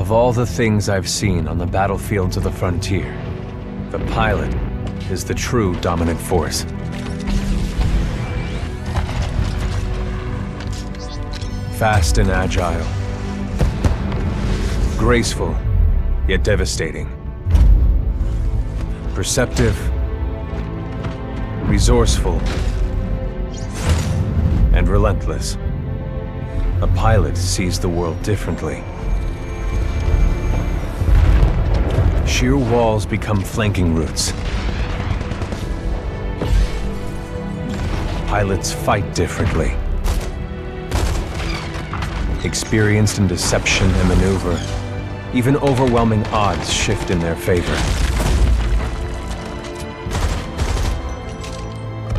Of all the things I've seen on the battlefields of the frontier, the pilot is the true dominant force. Fast and agile. Graceful, yet devastating. Perceptive, resourceful, and relentless. A pilot sees the world differently. Sheer walls become flanking routes. Pilots fight differently. Experienced in deception and maneuver, even overwhelming odds shift in their favor.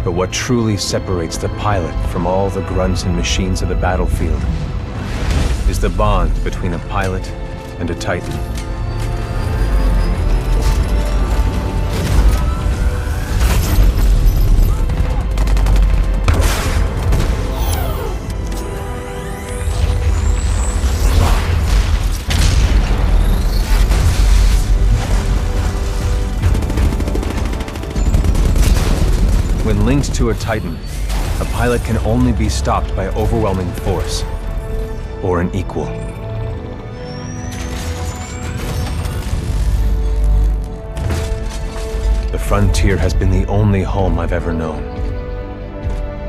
But what truly separates the pilot from all the grunts and machines of the battlefield is the bond between a pilot and a Titan. When linked to a Titan, a pilot can only be stopped by overwhelming force, or an equal. The frontier has been the only home I've ever known.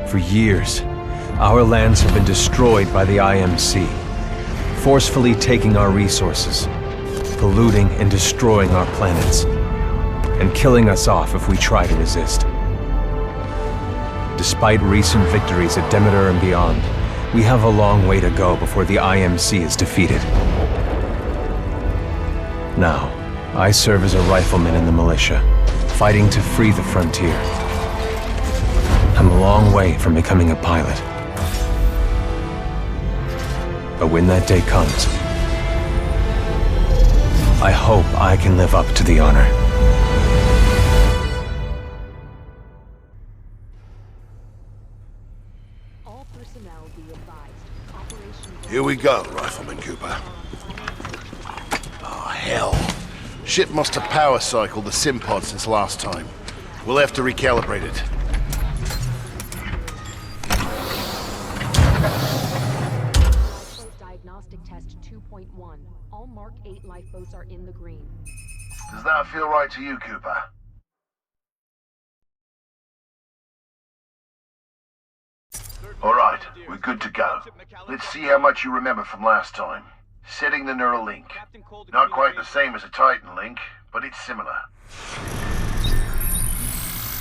For years, our lands have been destroyed by the IMC, forcefully taking our resources, polluting and destroying our planets, and killing us off if we try to resist. Despite recent victories at Demeter and beyond, we have a long way to go before the IMC is defeated. Now, I serve as a rifleman in the militia, fighting to free the frontier. I'm a long way from becoming a pilot. But when that day comes, I hope I can live up to the honor. Here we go, Rifleman Cooper. Oh, hell. Ship must have power cycled the sim pod since last time. We'll have to recalibrate it. Diagnostic test 2.1. All Mark 8 lifeboats are in the green. Does that feel right to you, Cooper? All right, we're good to go. Let's see how much you remember from last time. Setting the neural link. Not quite the same as a Titan link, but it's similar.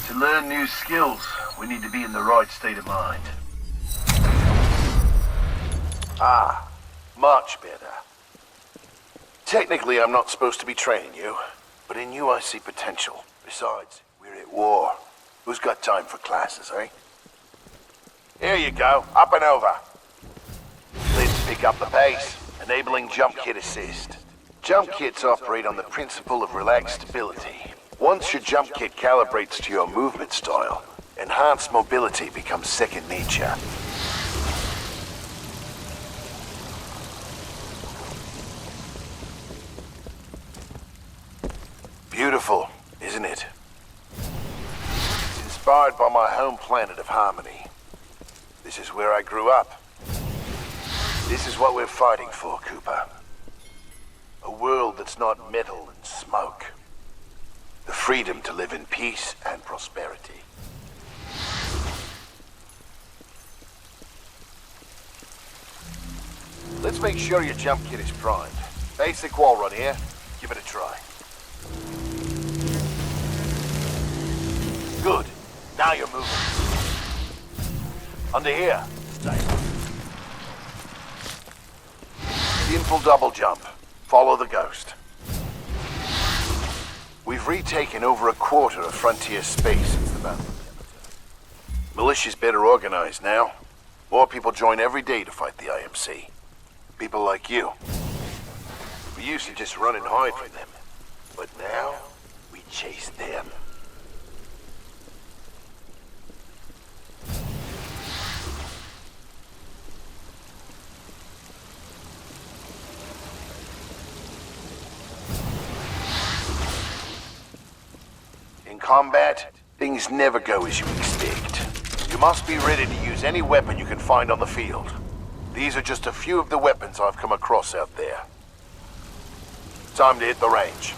To learn new skills, we need to be in the right state of mind. Ah, much better. Technically, I'm not supposed to be training you, but in you I see potential. Besides, we're at war. Who's got time for classes, eh? Here you go, up and over. Let's pick up the pace, enabling jump kit assist. Jump kits operate on the principle of relaxed stability. Once your jump kit calibrates to your movement style, enhanced mobility becomes second nature. Beautiful, isn't it? It's inspired by my home planet of Harmony. This is where I grew up. This is what we're fighting for, Cooper. A world that's not metal and smoke. The freedom to live in peace and prosperity. Let's make sure your jump kit is primed. Basic wall run here. Give it a try. Good. Now you're moving. Under here. Stay. Simple double jump. Follow the ghost. We've retaken over a quarter of frontier space since the battle. Militia's better organized now. More people join every day to fight the IMC. People like you. We used to just run and hide from them. But now, we chase them. combat, things never go as you expect. You must be ready to use any weapon you can find on the field. These are just a few of the weapons I've come across out there. Time to hit the range.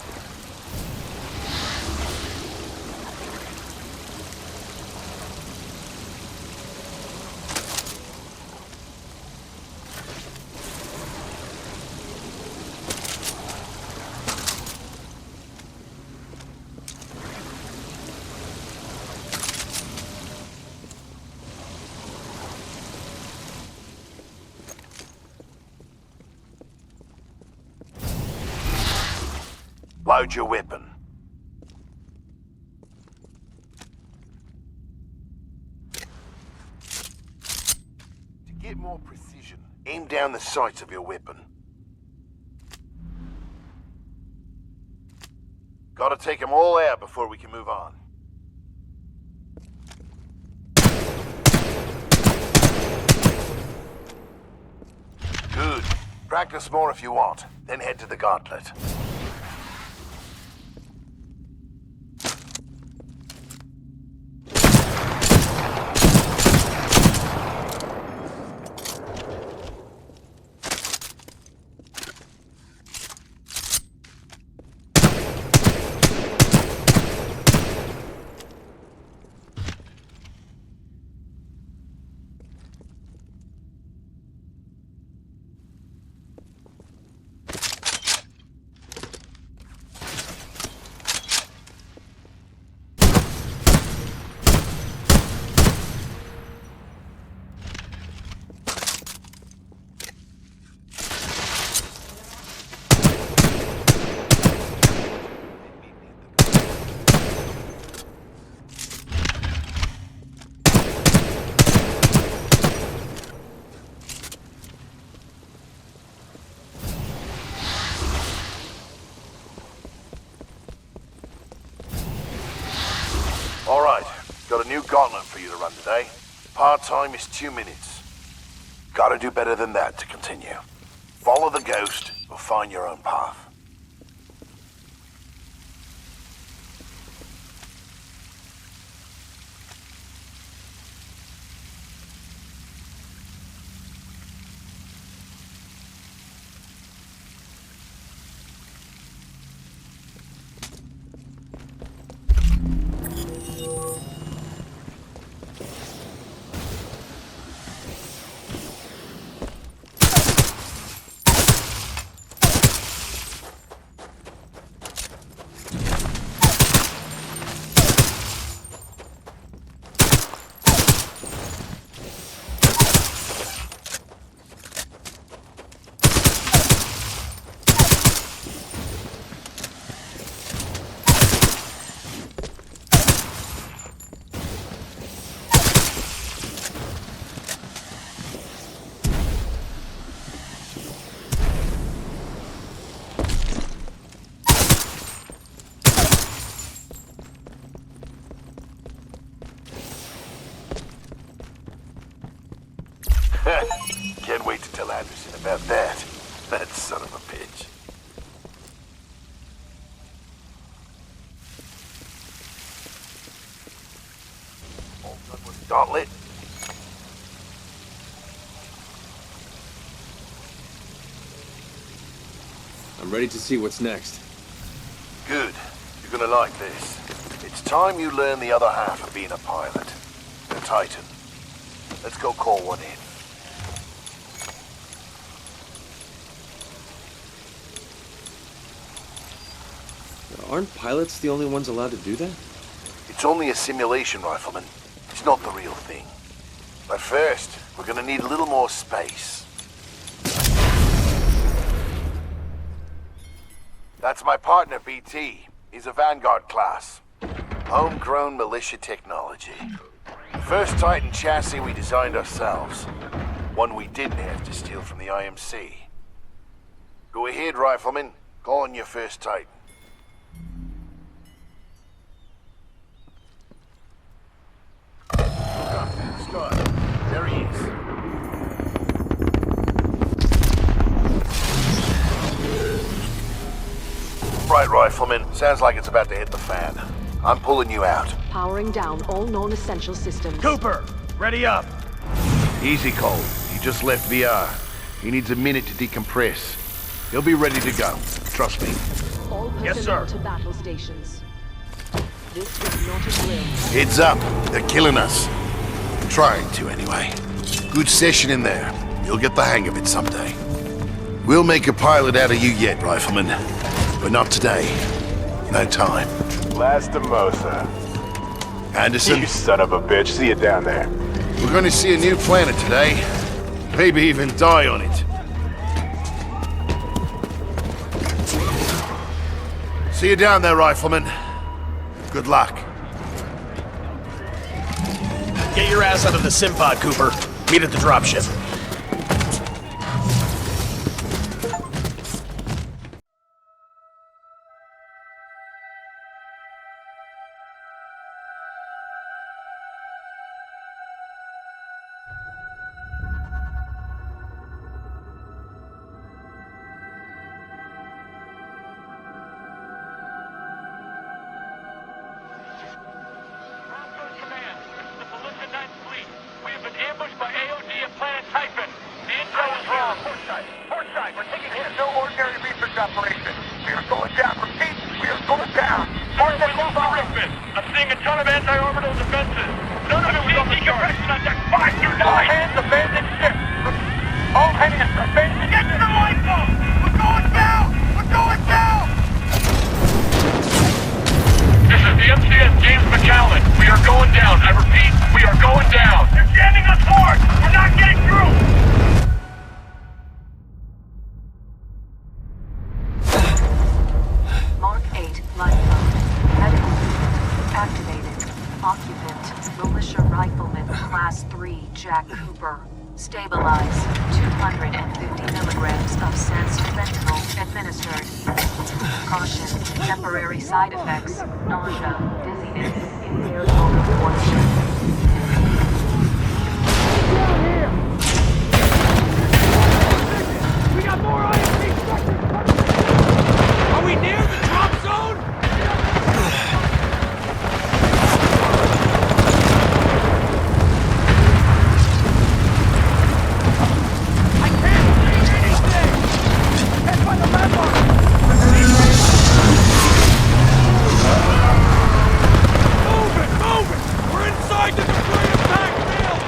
Load your weapon. To get more precision, aim down the sights of your weapon. Gotta take them all out before we can move on. Good. Practice more if you want, then head to the gauntlet. Alright, got a new gauntlet for you to run today. Part time is 2 minutes. Gotta do better than that to continue. Follow the ghost or find your own path. Can't wait to tell Anderson about that. That son of a bitch. All done with the gauntlet? I'm ready to see what's next. Good. You're gonna like this. It's time you learn the other half of being a pilot. The Titan. Let's go call one in. Aren't pilots the only ones allowed to do that? It's only a simulation, Rifleman. It's not the real thing. But first, we're gonna need a little more space. That's my partner, BT. He's a Vanguard class. Homegrown militia technology. First Titan chassis we designed ourselves. One we didn't have to steal from the IMC. Go ahead, Rifleman. Call on your first Titan. Scott, there he is. Right, Rifleman. Sounds like it's about to hit the fan. I'm pulling you out. Powering down all known essential systems. Cooper, ready up. Easy, Cole. He just left VR. He needs a minute to decompress. He'll be ready to go. Trust me. All personnel Yes, sir. to battle stations. This is not a drill. Heads up. They're killing us. Trying to, anyway. Good session in there. You'll get the hang of it someday. We'll make a pilot out of you yet, Rifleman. But not today. No time. Lastimosa. Anderson, You son of a bitch. See you down there. we're going to see a new planet today. Maybe even die on it. See you down there, Rifleman. Good luck. Get your ass out of the sim pod, Cooper. Meet at the dropship. Command, the Melissa 9th Fleet. We have been ambushed by AOD at Planet Typhon. The intel is wrong. Port side, we're taking hit. No ordinary research operation. We are going down. Repeat, we are going down. Mark, we lost the Rickman. I'm seeing a ton of anti-orbital defenses. None of it was on the decompression on deck 5 through 9. All hands abandon ship. All hands abandon. Get to the lifeboat. We're going down. We're going down. This is the MCS James McAllen. We are going down. I repeat, we are going down. They're jamming us hard. We're not getting through. Mark 8 lifeboat. Medical unit activated. Occupant, militia rifleman, class 3, Jack Cooper. Stabilize. 250 milligrams of sense fentanyl administered. Caution. Temporary side effects. Nausea, dizziness, impaired motor coordination. We got more IMC structures coming! Are we near the drop zone? I can't see anything! Head by the landmark! Move it! Move it! We're inside the debris impact field!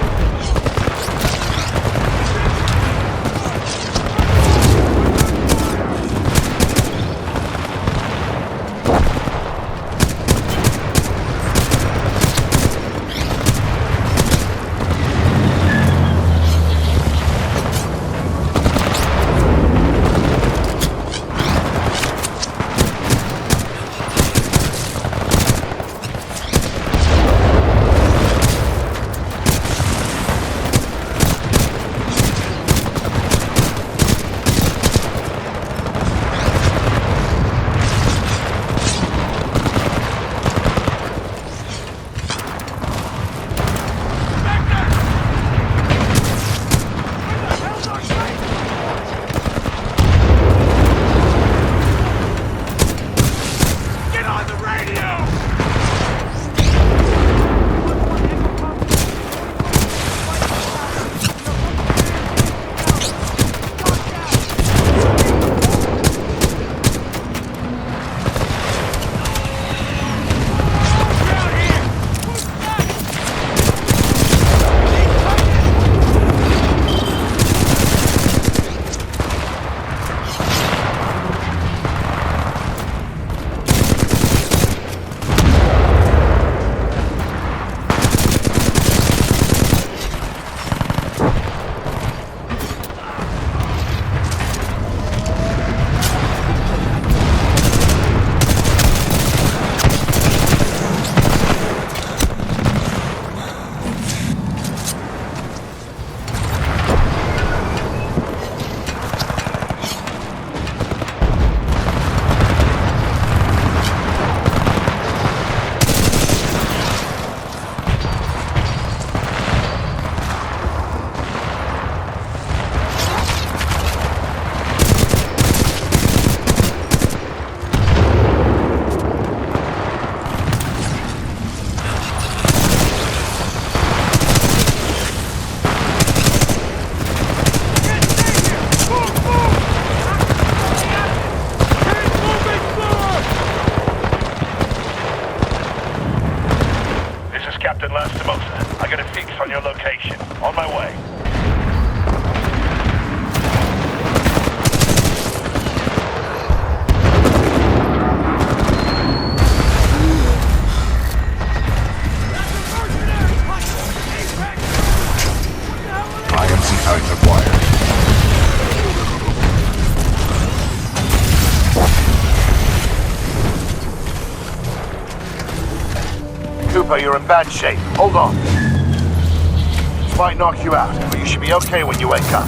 Cooper, you're in bad shape. Hold on. This might knock you out, but you should be okay when you wake up.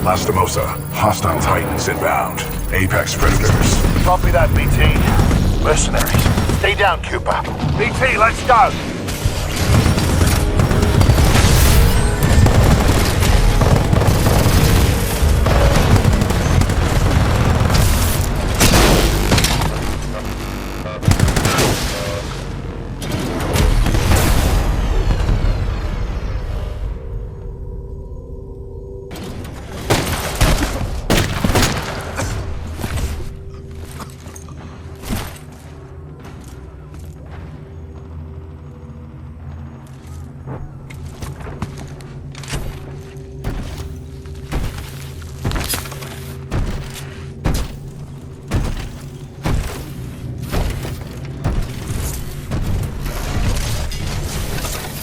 Lastimosa, hostile Titans inbound. Apex Predators. Copy that, BT. Mercenaries. Stay down, Cooper. BT, let's go!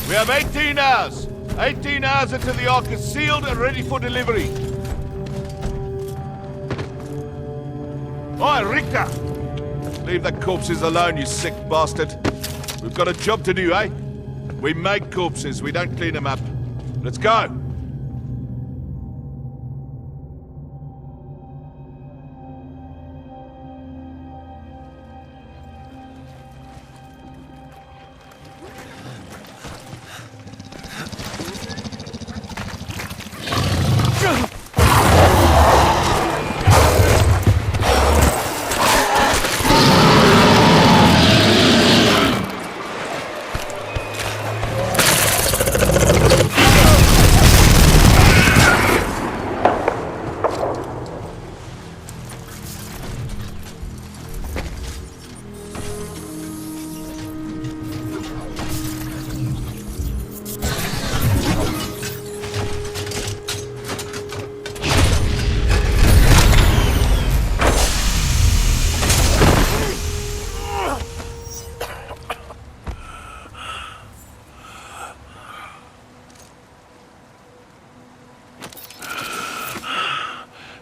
We have 18 hours. 18 hours until the Ark is sealed and ready for delivery. Oi, Richter! Leave the corpses alone, you sick bastard. We've got a job to do, eh? We make corpses, we don't clean them up. Let's go!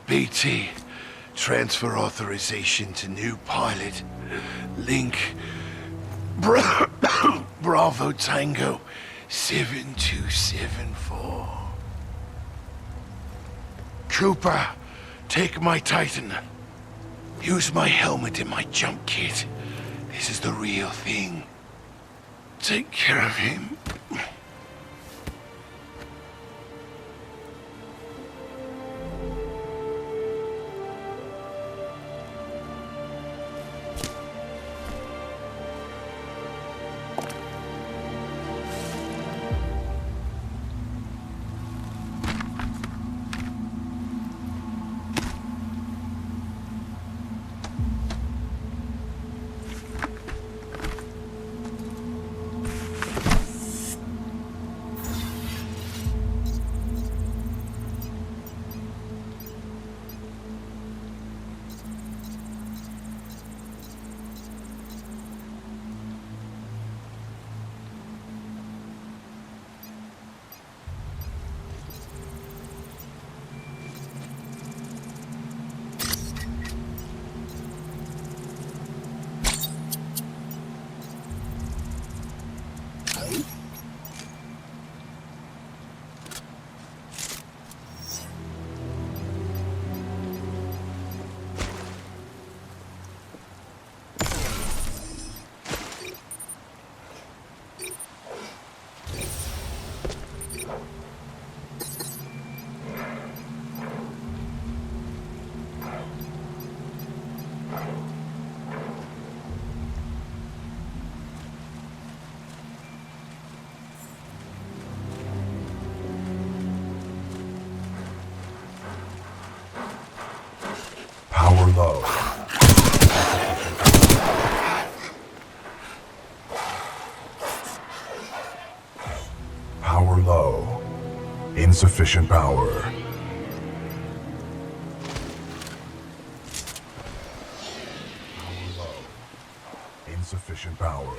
BT, transfer authorization to new pilot. Link, Bravo Tango 7274. Cooper, take my Titan. Use my helmet and my jump kit. This is the real thing. Take care of him. Power low. Power low. Insufficient power. Power low. Insufficient power.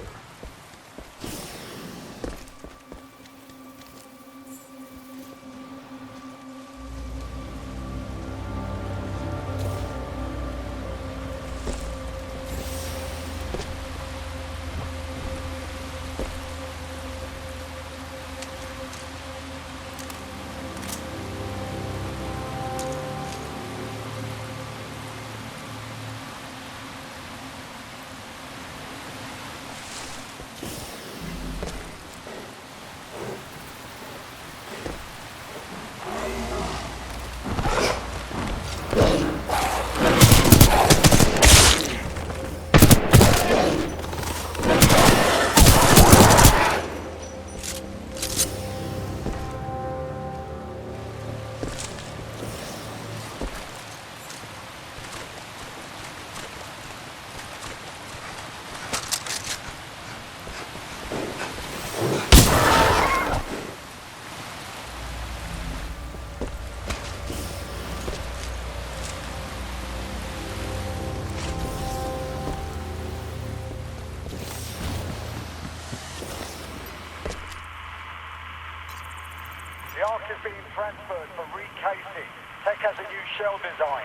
transferred for recasing. Tech has a new shell design.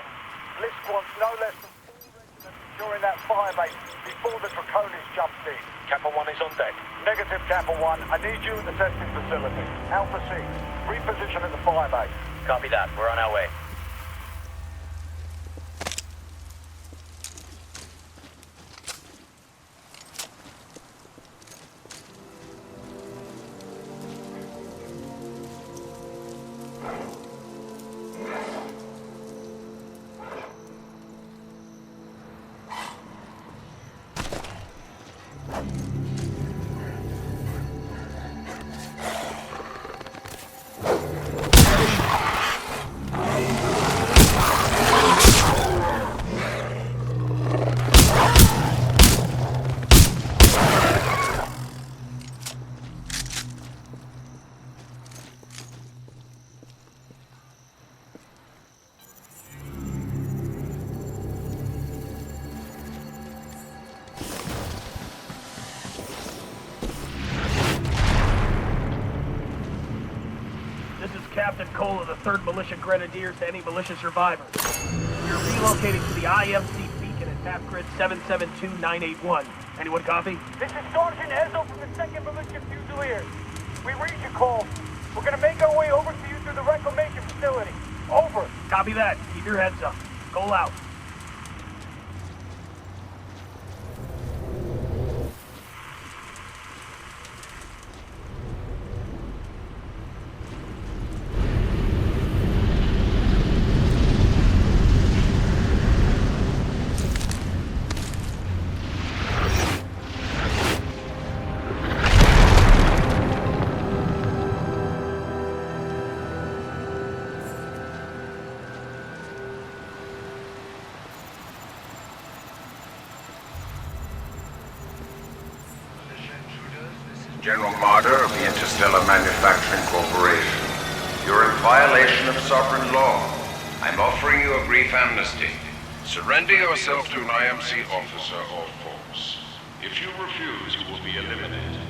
Lisk wants no less than 4 regiments during that firebase before the Draconis jumps in. Kappa 1 is on deck. Negative, Kappa 1. I need you at the testing facility. Alpha 6, reposition at the firebase. Copy that. We're on our way. Captain Cole of the 3rd Militia Grenadiers to any militia survivors. We're relocating to the IMC beacon at tap grid 772981. Anyone copy? This is Sergeant Ezel from the 2nd Militia Fusiliers. We read your call. We're gonna make our way over to you through the reclamation facility. Over. Copy that. Keep your heads up. Cole out. General Marder of the Interstellar Manufacturing Corporation. You're in violation of sovereign law. I'm offering you a brief amnesty. Surrender yourself to an IMC officer or force. If you refuse, you will be eliminated.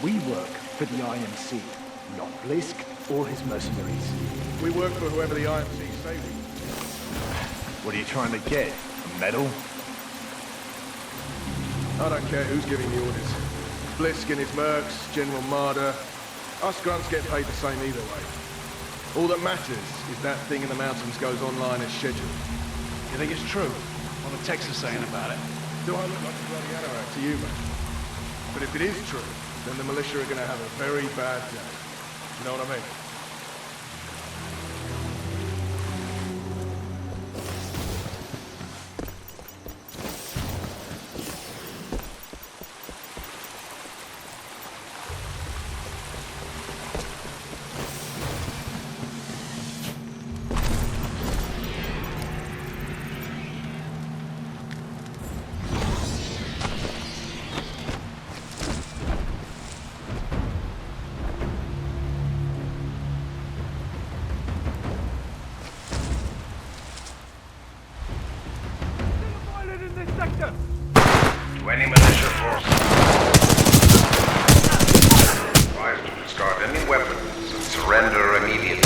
We work for the IMC, not Blisk or his mercenaries. We work for whoever the IMC say we. What are you trying to get? A medal? I don't care who's giving the orders. Blisk and his mercs, General Marder. Us grunts get paid the same either way. All that matters is that thing in the mountains goes online as scheduled. You think it's true? What the techs are saying about it? Do I look like a bloody anorak to you, mate? But if it is true, then the militia are going to have a very bad day. You know what I mean? To any militia force, advised to discard any weapons and surrender immediately.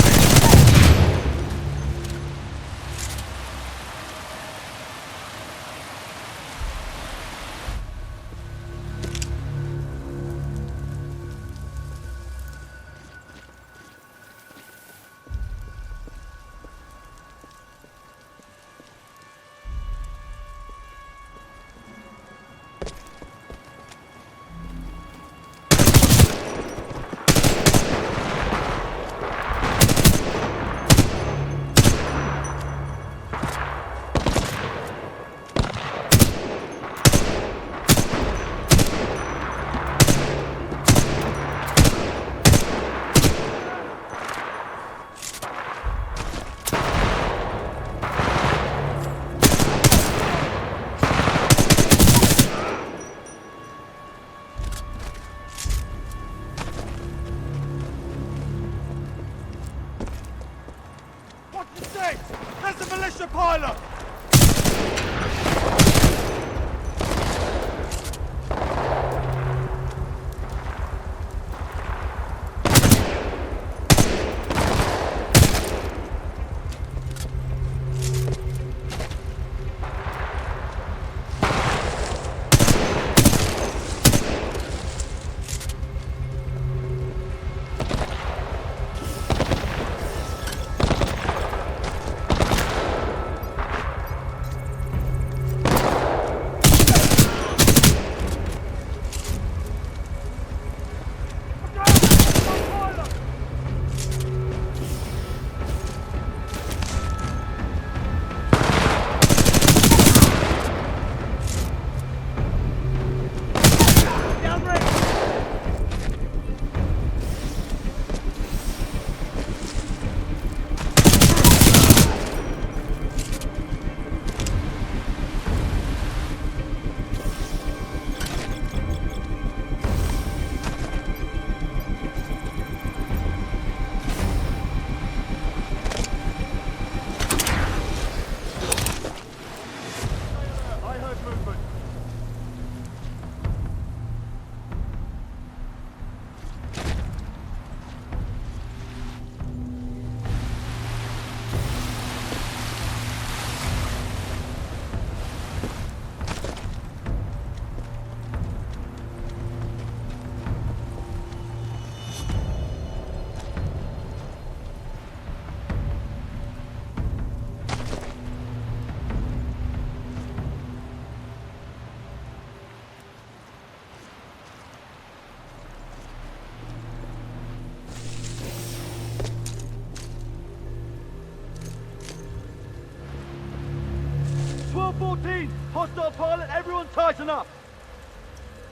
14! Hostile pilot, everyone tighten up!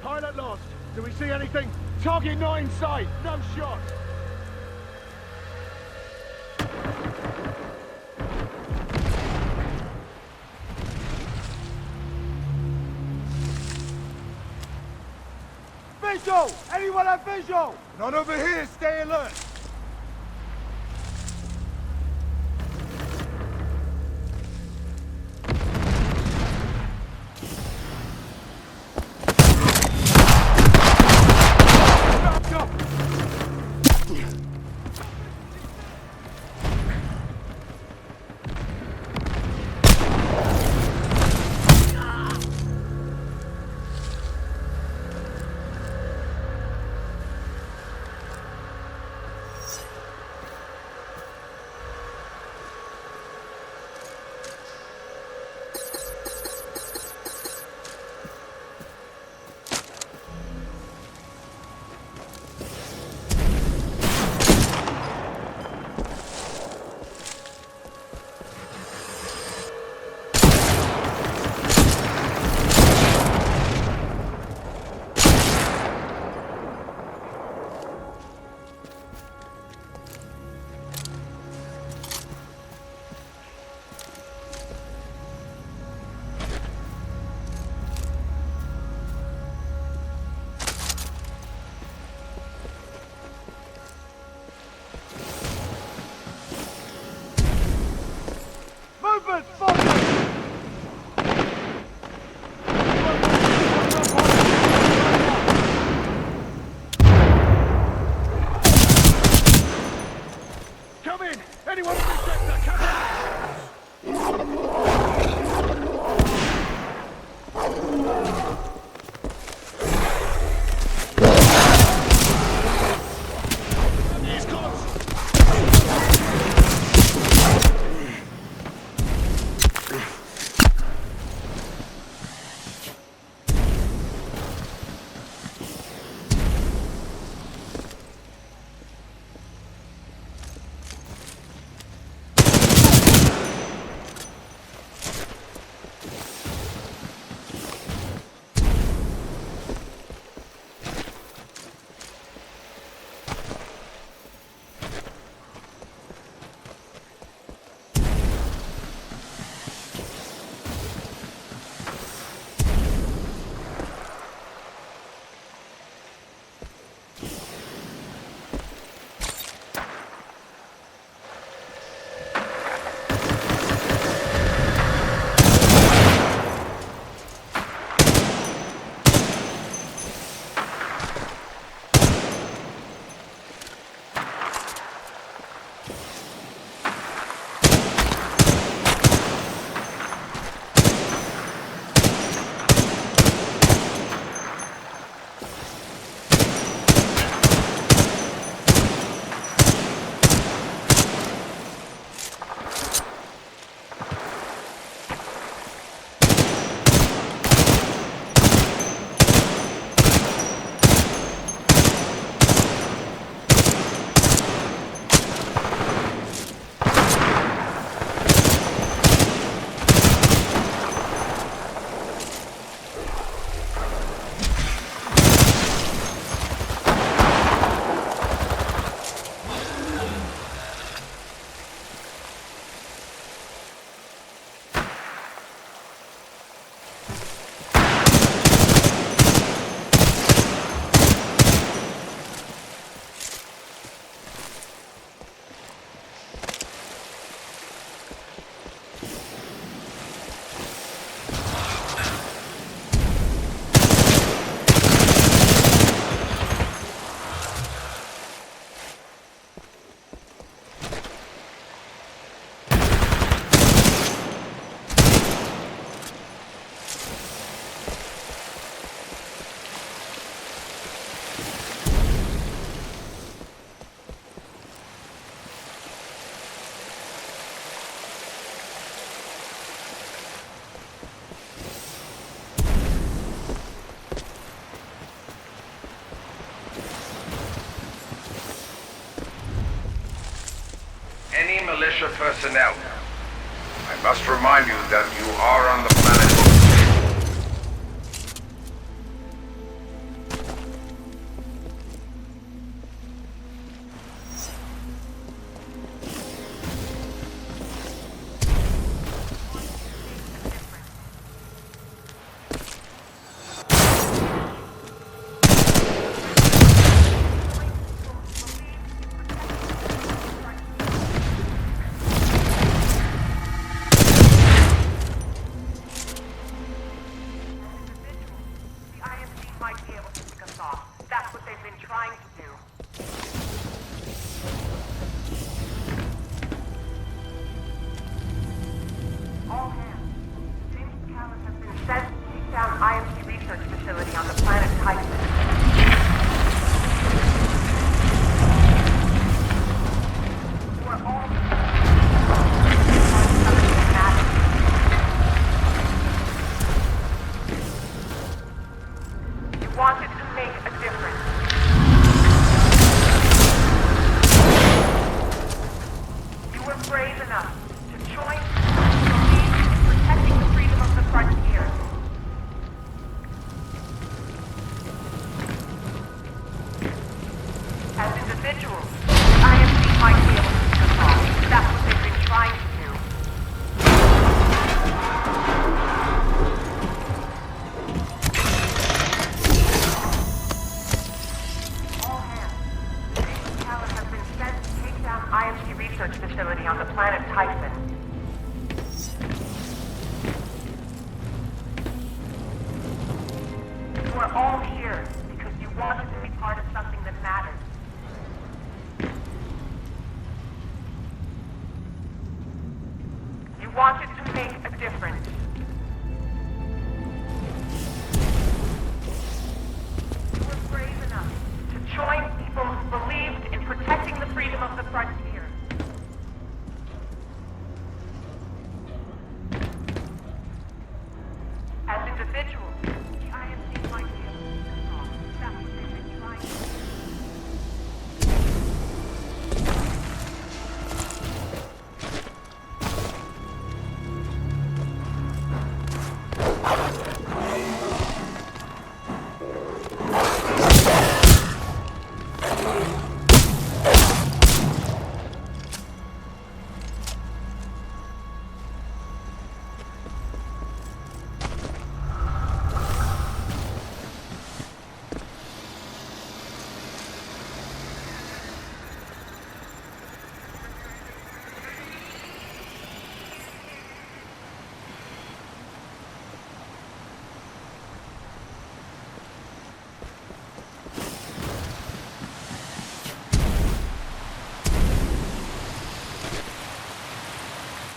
Pilot lost. Do we see anything? Target not in sight. No shot. Visual! Anyone have visual? Not over here. Stay alert. Any militia personnel, I'm I must remind you that you are on the planet.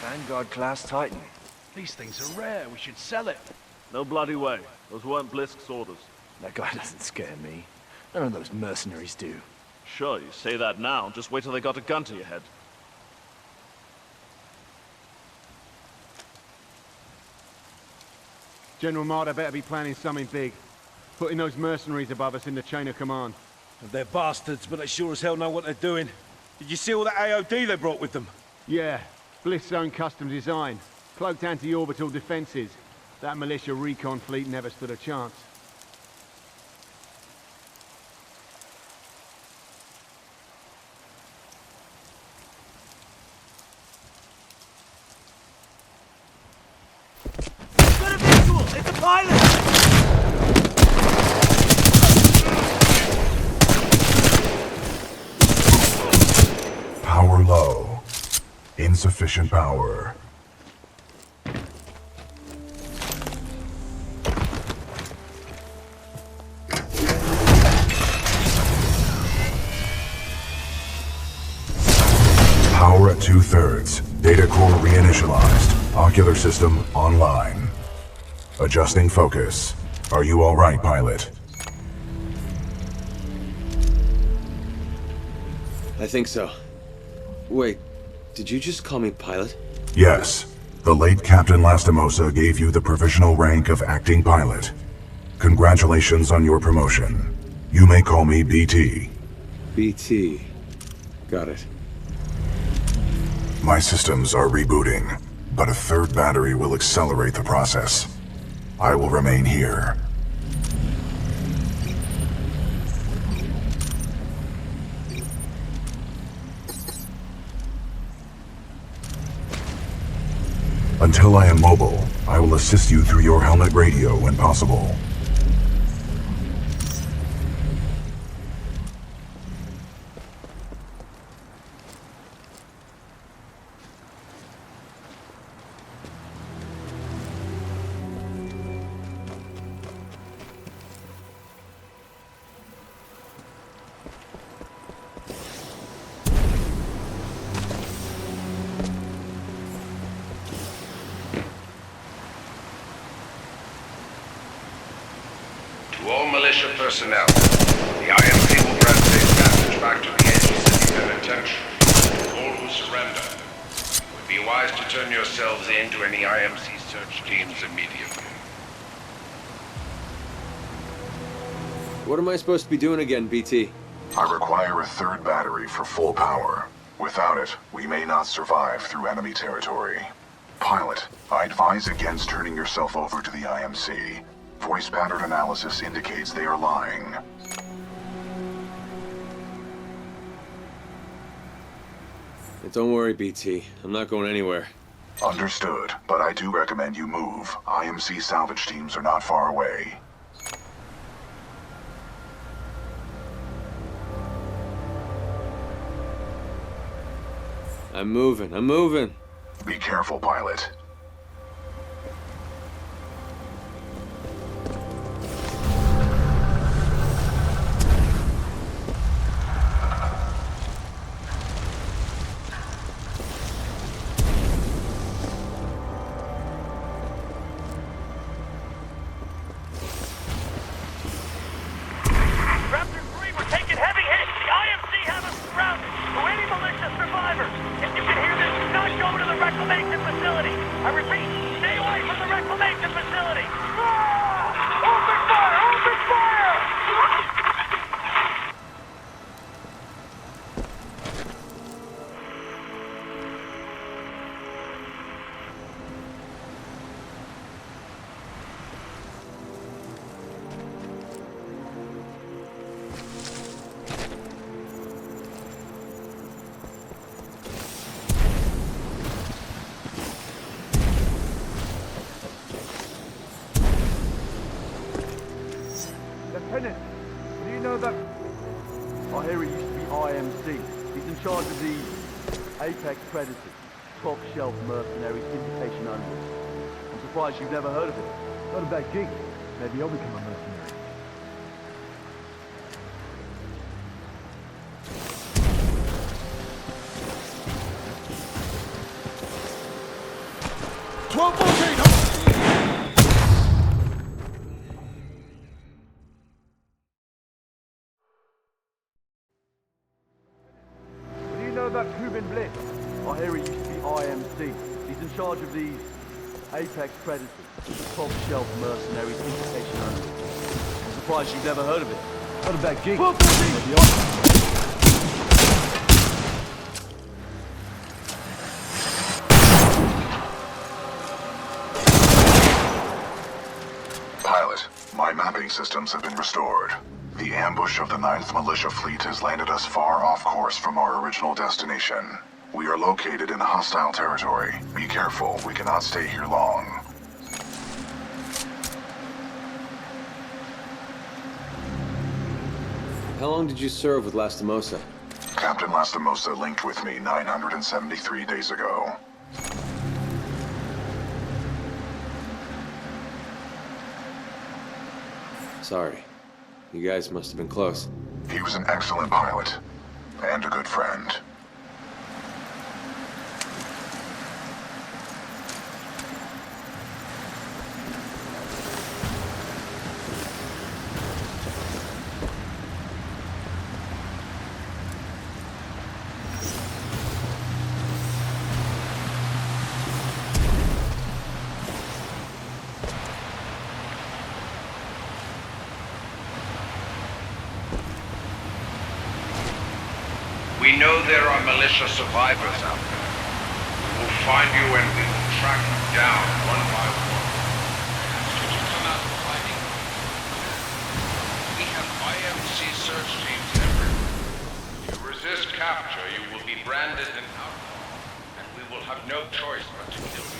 Vanguard-class Titan. These things are rare. We should sell it. No bloody way. Those weren't Blisk's orders. That guy doesn't scare me. None of those mercenaries do. Sure, you say that now. Just wait till they got a gun to your head. General Marder better be planning something big. Putting those mercenaries above us in the chain of command. They're bastards, but they sure as hell know what they're doing. Did you see all that AOD they brought with them? Yeah, Blisk's own custom design. Cloaked anti-orbital defenses. That militia recon fleet never stood a chance. Got a visual! It's a pilot! Power low. Insufficient power. Power at 2/3. Data core reinitialized. Ocular system online. Adjusting focus. Are you all right, pilot? I think so. Wait, did you just call me pilot? Yes. The late Captain Lastimosa gave you the provisional rank of acting pilot. Congratulations on your promotion. You may call me BT. BT. Got it. My systems are rebooting. but a third battery will accelerate the process. I will remain here. Until I am mobile, I will assist you through your helmet radio when possible. To all militia personnel, the IMC will grant safe passage back to the edge of city penitentiary. All who surrender, it would be wise to turn yourselves in to any IMC search teams immediately. What am I supposed to be doing again, BT? I require a third battery for full power. Without it, we may not survive through enemy territory. Pilot, I advise against turning yourself over to the IMC. Voice pattern analysis indicates they are lying. Don't worry, BT. I'm not going anywhere. Understood, but I do recommend you move. IMC salvage teams are not far away. I'm moving. Be careful, pilot. Lieutenant, do you know that... I hear he used to be IMC. He's in charge of the Apex Predators, top shelf mercenary syndication only. I'm surprised you've never heard of it. Not a bad gig. Maybe I'll become a mercenary. I hear he used to be IMC. He's in charge of the Apex Predators, top shelf mercenary syndication only. I'm surprised you've never heard of it. Not a bad gig. Pilot, my mapping systems have been restored. The ambush of the 9th Militia Fleet has landed us far off course from our original destination. We are located in hostile territory. Be careful, we cannot stay here long. How long did you serve with Lastimosa? Captain Lastimosa linked with me 973 days ago. Sorry. You guys must have been close. He was an excellent pilot, and a good friend. We know there are militia survivors out there. We will find you and we will track them down one by one. Come out fighting. We have IMC search teams everywhere. If you resist capture, you will be branded an outlaw, and we will have no choice but to kill you.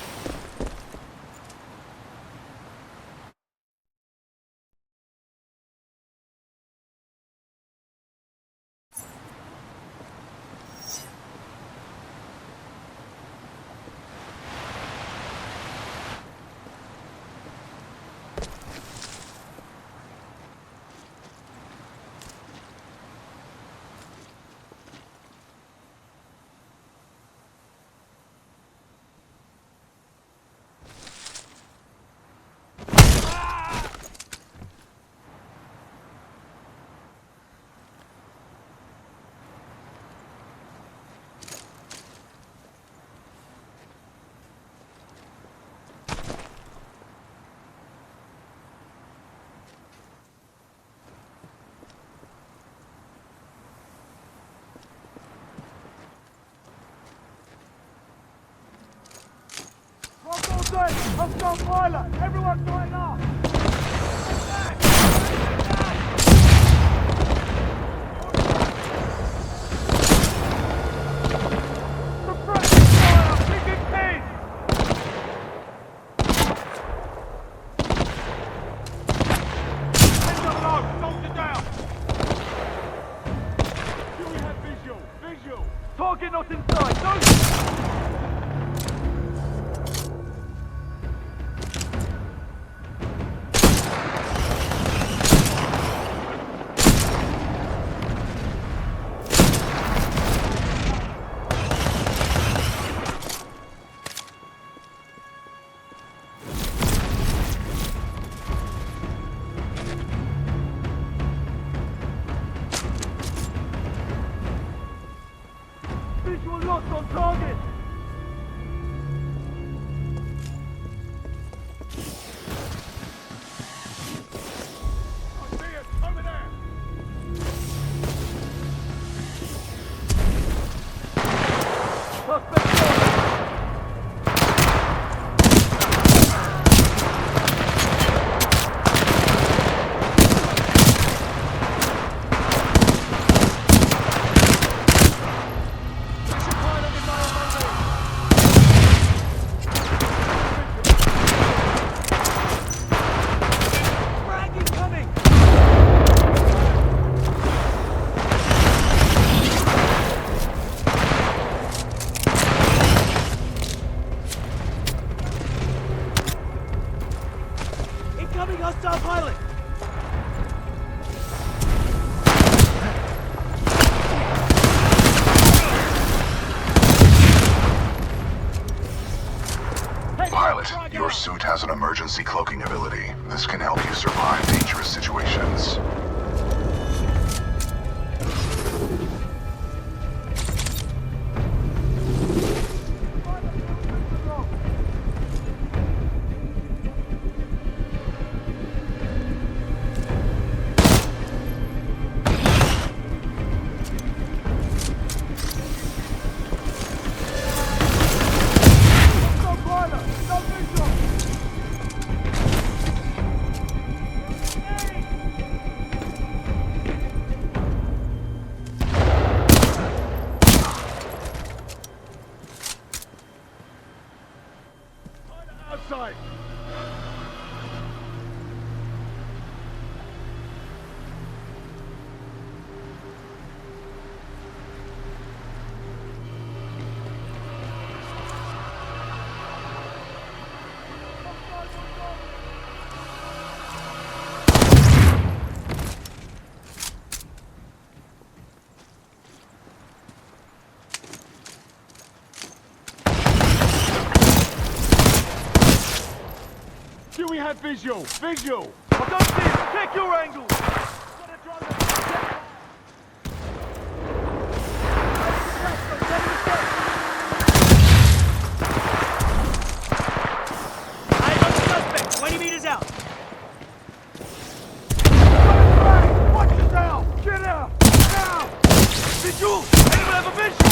Hostile pilot! Everyone going off! Suppressing fire! Taking pace! Heads up low! Soldier down! Do we have visual? Visual! Target not inside! No! Visual locked on target! I see it! Over there! Suspect hostile pilot! Pilot, your suit has an emergency cloaking ability. This can help you survive dangerous situations. Outside! Do we have visual? Visual! I don't see it! Check your angle! I got the suspect! 20 meters out! Watch it now! Get out! Now! Visual! Anyone have a visual?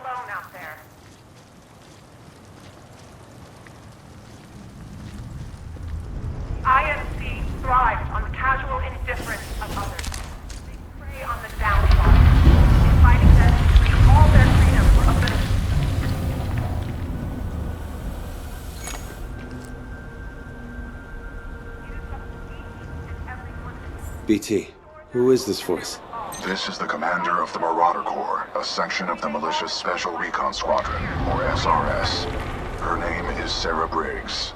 alone out there. IMC thrives on the casual indifference of others. They prey on the downtrodden, inviting them to treat all their freedom for ability. BT, who is this force? This is the commander of the Marauder Corps, a section of the Militia's Special Recon Squadron, or SRS. Her name is Sarah Briggs.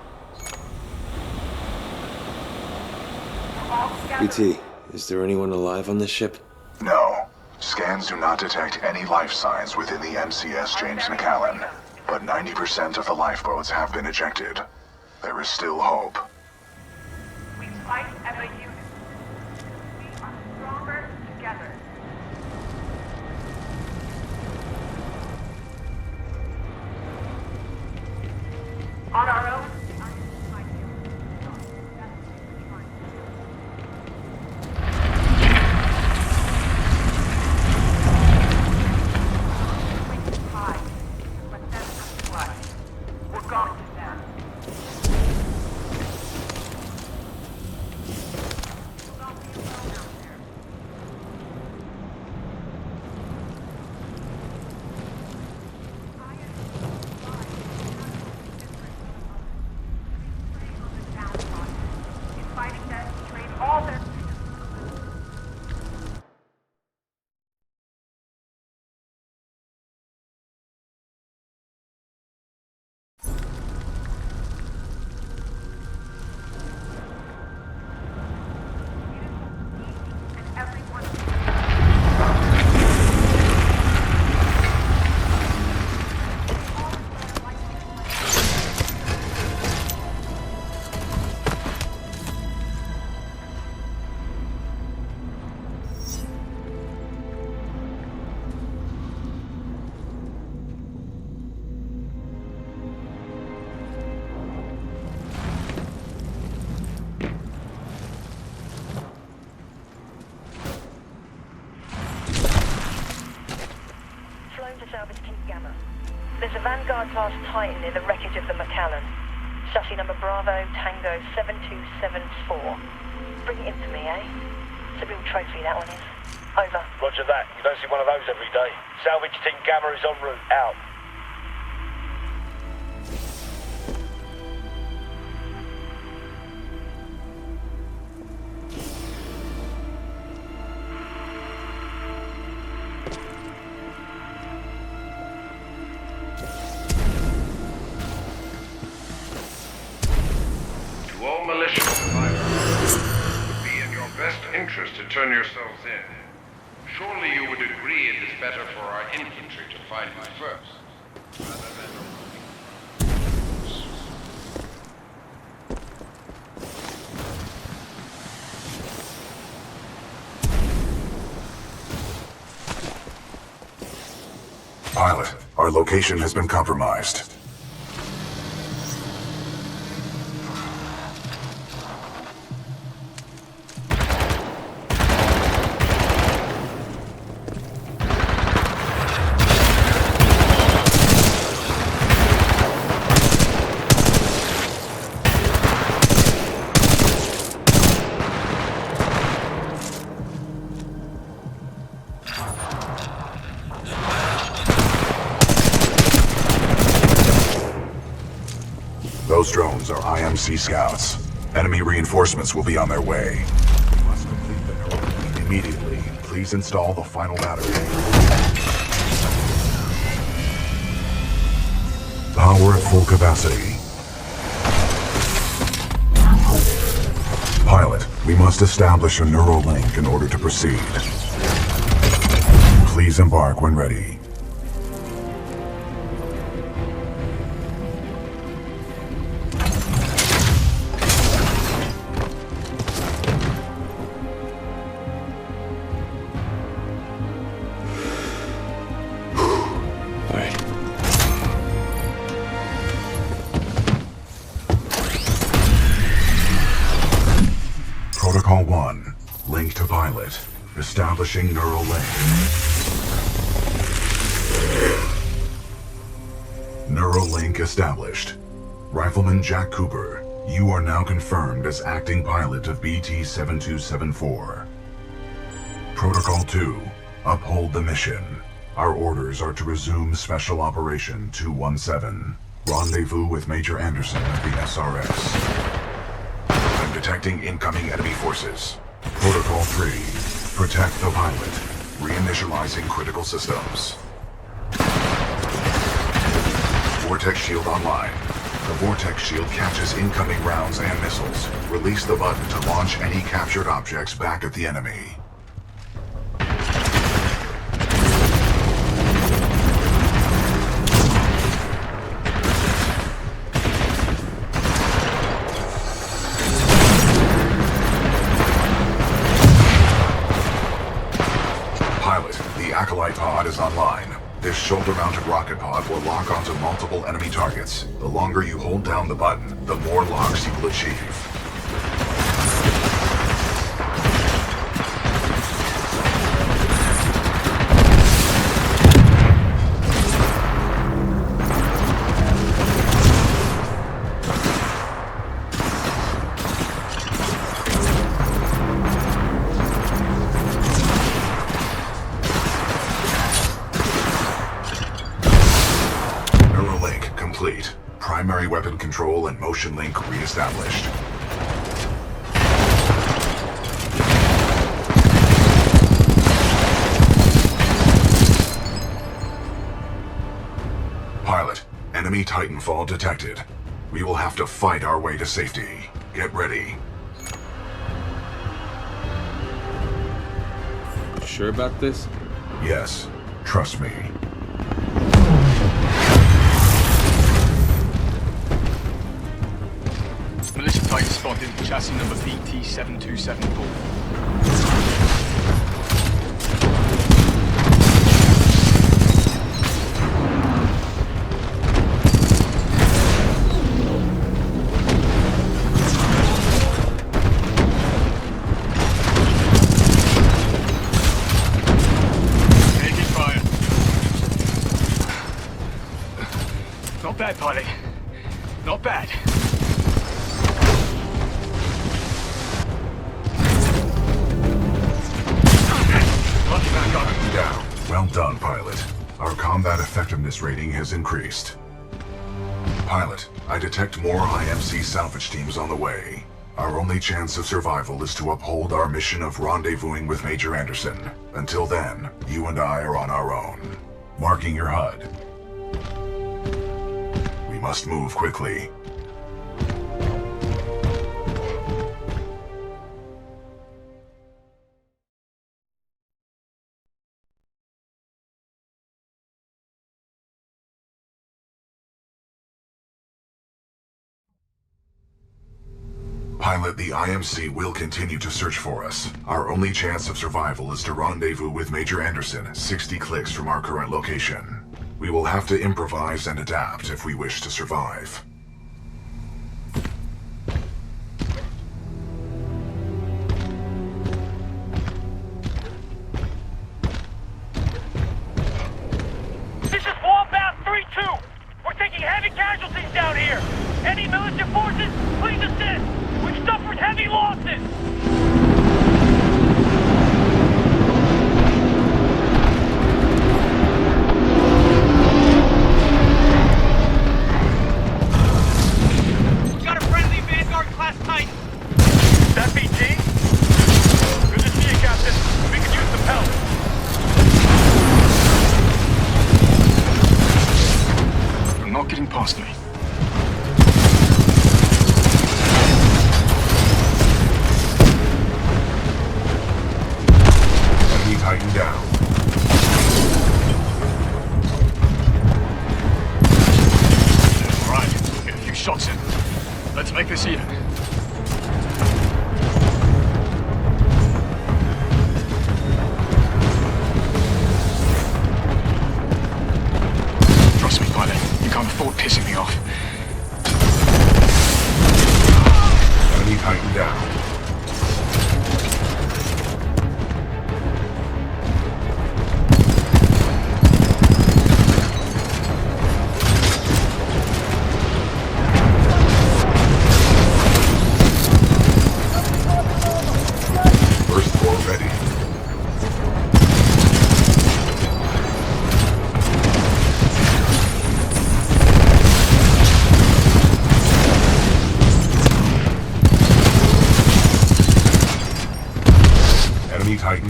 BT, is there anyone alive on this ship? No. Scans do not detect any life signs within the MCS James McAllen, but 90% of the lifeboats have been ejected. There is still hope. We fight as a unit. We are stronger together. On our own, we're going to them. Inviting them to trade all their Salvage Team Gamma. There's a Vanguard-class Titan near the wreckage of the McAllen. Chassis number Bravo Tango 7274. Bring it in to me, eh? It's a real trophy, that one is. Over. Roger that. You don't see one of those every day. Salvage Team Gamma is en route. Out. All militia survivors, it would be in your best interest to turn yourselves in. Surely you would agree it is better for our infantry to find you first, rather than... Pilot, our location has been compromised. Those drones are IMC scouts. Enemy reinforcements will be on their way. We must complete the neural link immediately. Please install the final battery. Power at full capacity. Pilot, we must establish a neural link in order to proceed. Please embark when ready. Protocol 1. Link to pilot. Establishing neural link. Neural link established. Rifleman Jack Cooper, you are now confirmed as acting pilot of BT-7274. Protocol 2, uphold the mission. Our orders are to resume Special Operation 217. Rendezvous with Major Anderson at the SRX. I'm detecting incoming enemy forces. Protocol 3, protect the pilot. Reinitializing critical systems. Vortex shield online. The Vortex shield catches incoming rounds and missiles. Release the button to launch any captured objects back at the enemy. Pilot, the Acolyte pod is online. This shoulder-mounted rocket pod will lock onto multiple enemy targets. The longer you hold down the button, the more locks you will achieve. Primary weapon control and motion link re-established. Pilot, enemy Titanfall detected. We will have to fight our way to safety. Get ready. Sure about this? Yes, trust me. Militia Titan spotted, chassis number BT-7274. Taking fire. Not bad, pilot. Not bad. Down. Well done, pilot. Our combat effectiveness rating has increased. Pilot, I detect more IMC salvage teams on the way. Our only chance of survival is to uphold our mission of rendezvousing with Major Anderson. Until then, you and I are on our own. Marking your HUD. We must move quickly. Pilot, the IMC will continue to search for us. Our only chance of survival is to rendezvous with Major Anderson, 60 clicks from our current location. We will have to improvise and adapt if we wish to survive. This is Wombat 3-2. We're taking heavy casualties down here. Any militia forces, please assist. We've suffered heavy losses. Got a friendly Vanguard-class Titan. That BT? Good to see you, Captain. We could use some help. You're not getting past me. Titan down. All right, get a few shots in. Let's make this even. Trust me, pilot. You can't afford pissing me off. Enemy Titan down.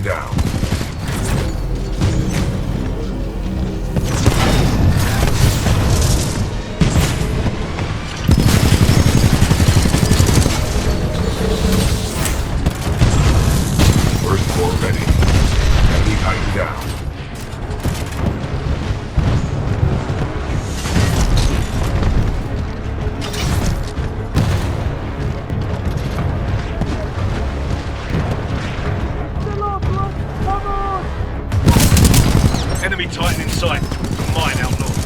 down. First floor ready. Enemy Titan down. Enemy Titan in sight. Mine out north.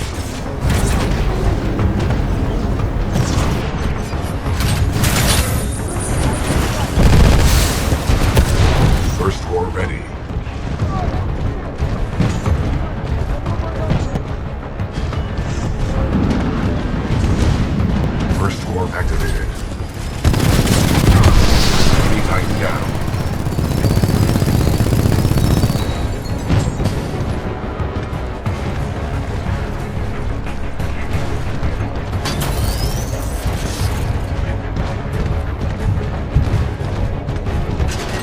First floor ready. First floor activated. Enemy Titan down.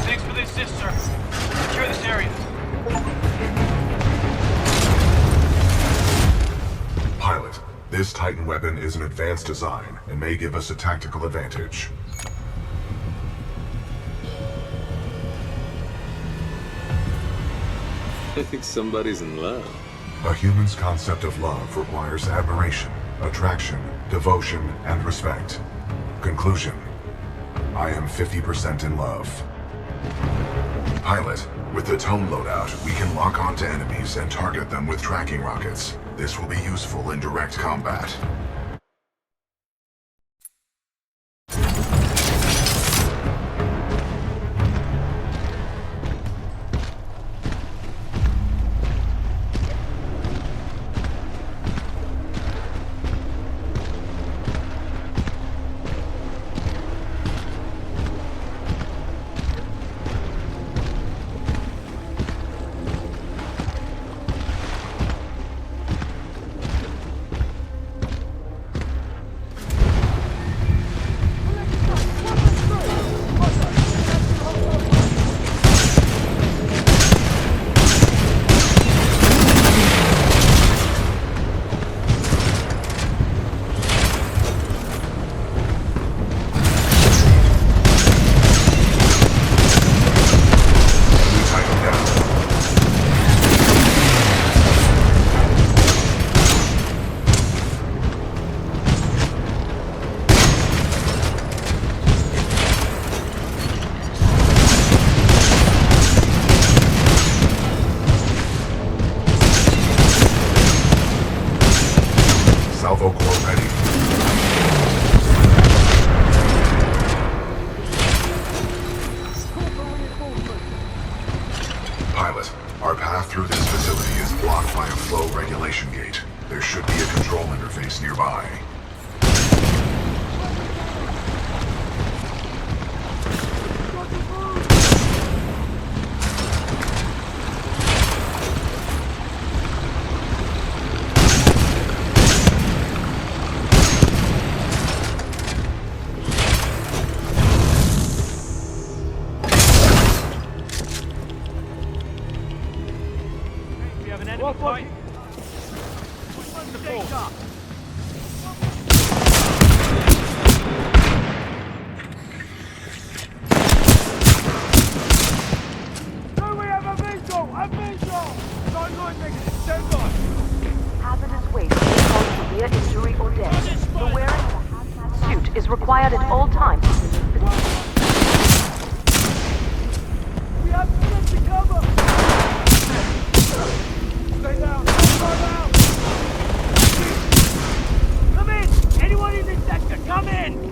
Thanks for the assist, sir. Secure this area. Pilot, this Titan weapon is an advanced design and may give us a tactical advantage. I think somebody's in love. A human's concept of love requires admiration, attraction, devotion, and respect. Conclusion. I am 50% in love. Pilot, with the tone loadout, we can lock onto enemies and target them with tracking rockets. This will be useful in direct combat. Salvo core ready. Pilot, our path through this facility is blocked by a flow regulation gate. There should be a control interface nearby. We have an enemy fighting. Which one's the ball? Hazardous waste may cause severe injury or death. The wearing of a hazmat suit is required at all times to leave the We have to get to cover! Stay down! Stay down! Come in! Anyone in this sector, come in!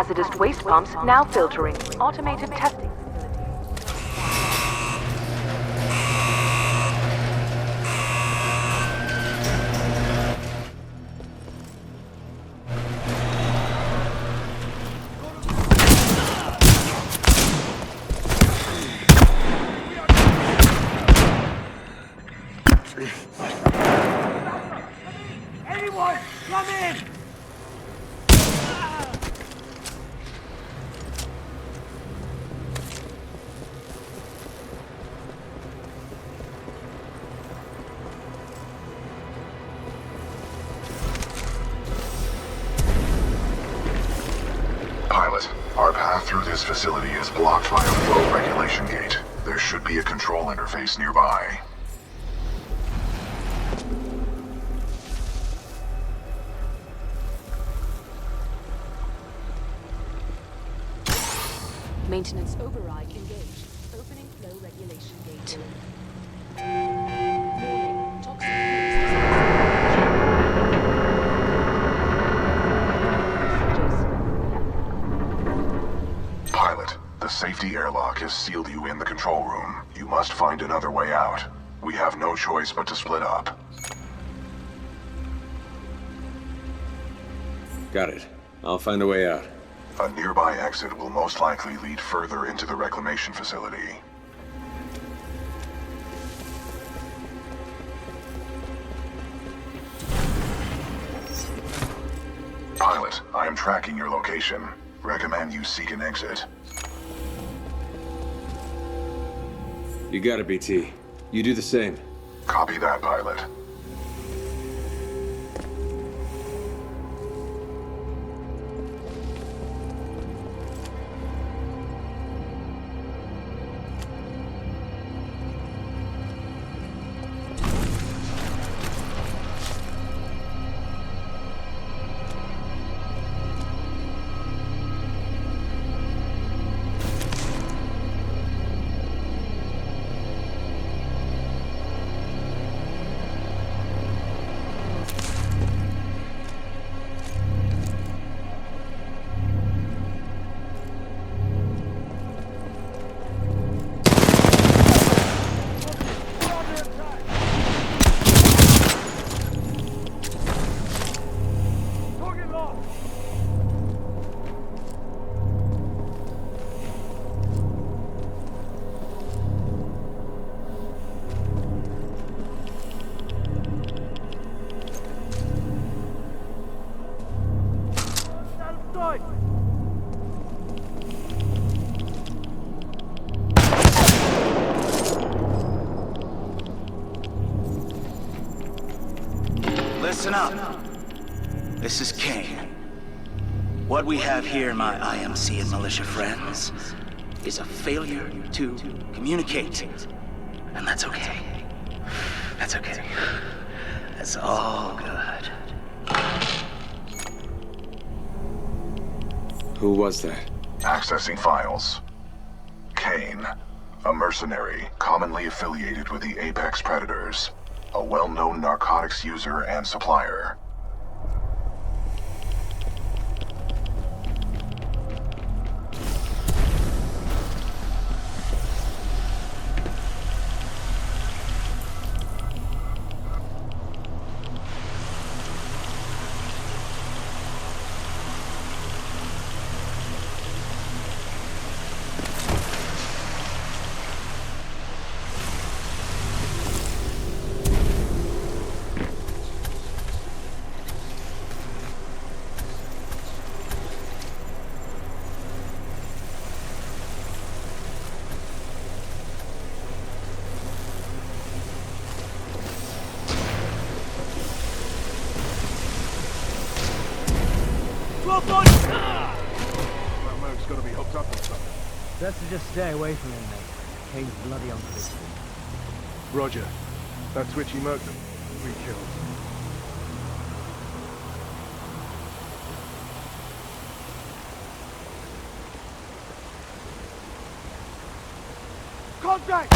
Hazardous waste pumps now filtering. Automated testing. Anyone, come in! Pilot, our path through this facility is blocked by a flow regulation gate. There should be a control interface nearby. Maintenance override engaged. Opening flow regulation gate. Warning. Toxic Pilot, the safety airlock has sealed you in the control room. You must find another way out. We have no choice but to split up. Got it. I'll find a way out. A nearby exit will most likely lead further into the reclamation facility. Pilot, I am tracking your location. Recommend you seek an exit. You got it, BT. You do the same. Copy that, pilot. Listen up. This is Kane. What we have here, my IMC and militia friends, is a failure to communicate. And that's okay. That's okay. That's all good. Who was that? Accessing files. Kane, a mercenary commonly affiliated with the Apex Predators, a well-known narcotics user and supplier. That Moog's gotta be hooked up or something. Best to just stay away from him, mate. Kane's bloody unpredictable. Roger. That twitchy Moog, we killed. Contact!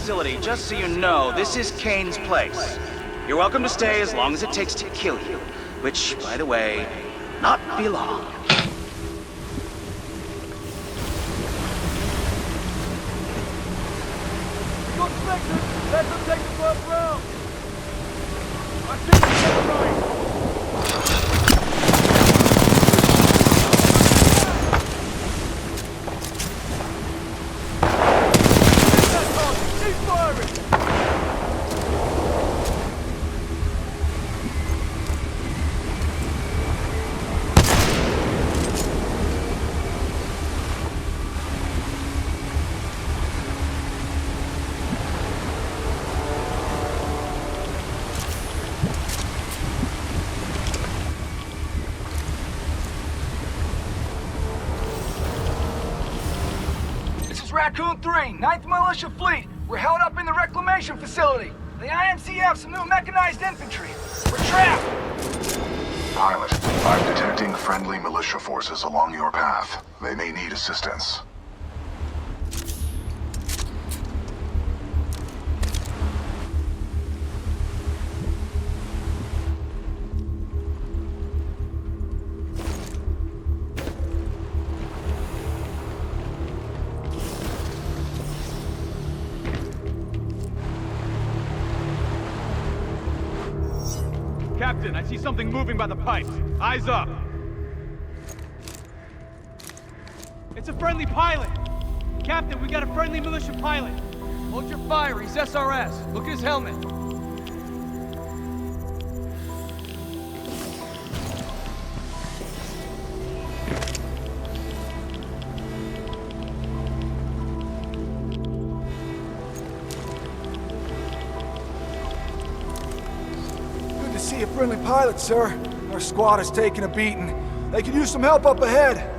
facility, just so you know, this is Kane's place. You're welcome to stay as long as it takes to kill you. Which, by the way, not be long. Got sectors! Let them take the first round! I think it's right! Raccoon 3, 9th Militia Fleet. We're held up in the reclamation facility. The IMC have some new mechanized infantry. We're trapped! Pilot, I'm detecting friendly militia forces along your path. They may need assistance. Captain, I see something moving by the pipes. Eyes up. It's a friendly pilot. Captain, we got a friendly militia pilot. Hold your fire, he's SRS. Look at his helmet. See a friendly pilot, sir. Our squad is taking a beating. They could use some help up ahead.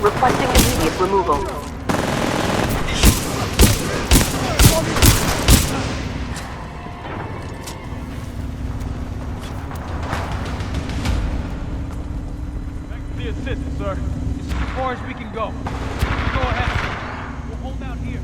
Requesting immediate removal. Thanks for the assist, sir. This is as far as we can go. Go ahead. We'll hold out here.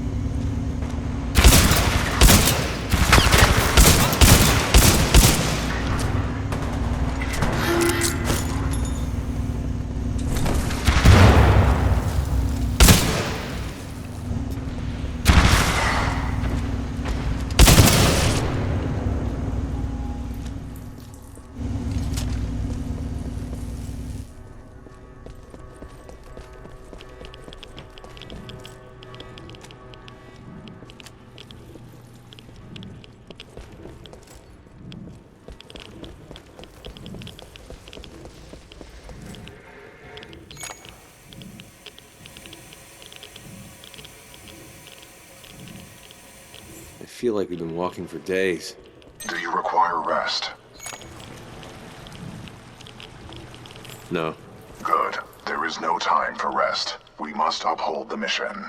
feel like we've been walking for days. Do you require rest? No. Good. There is no time for rest. We must uphold the mission.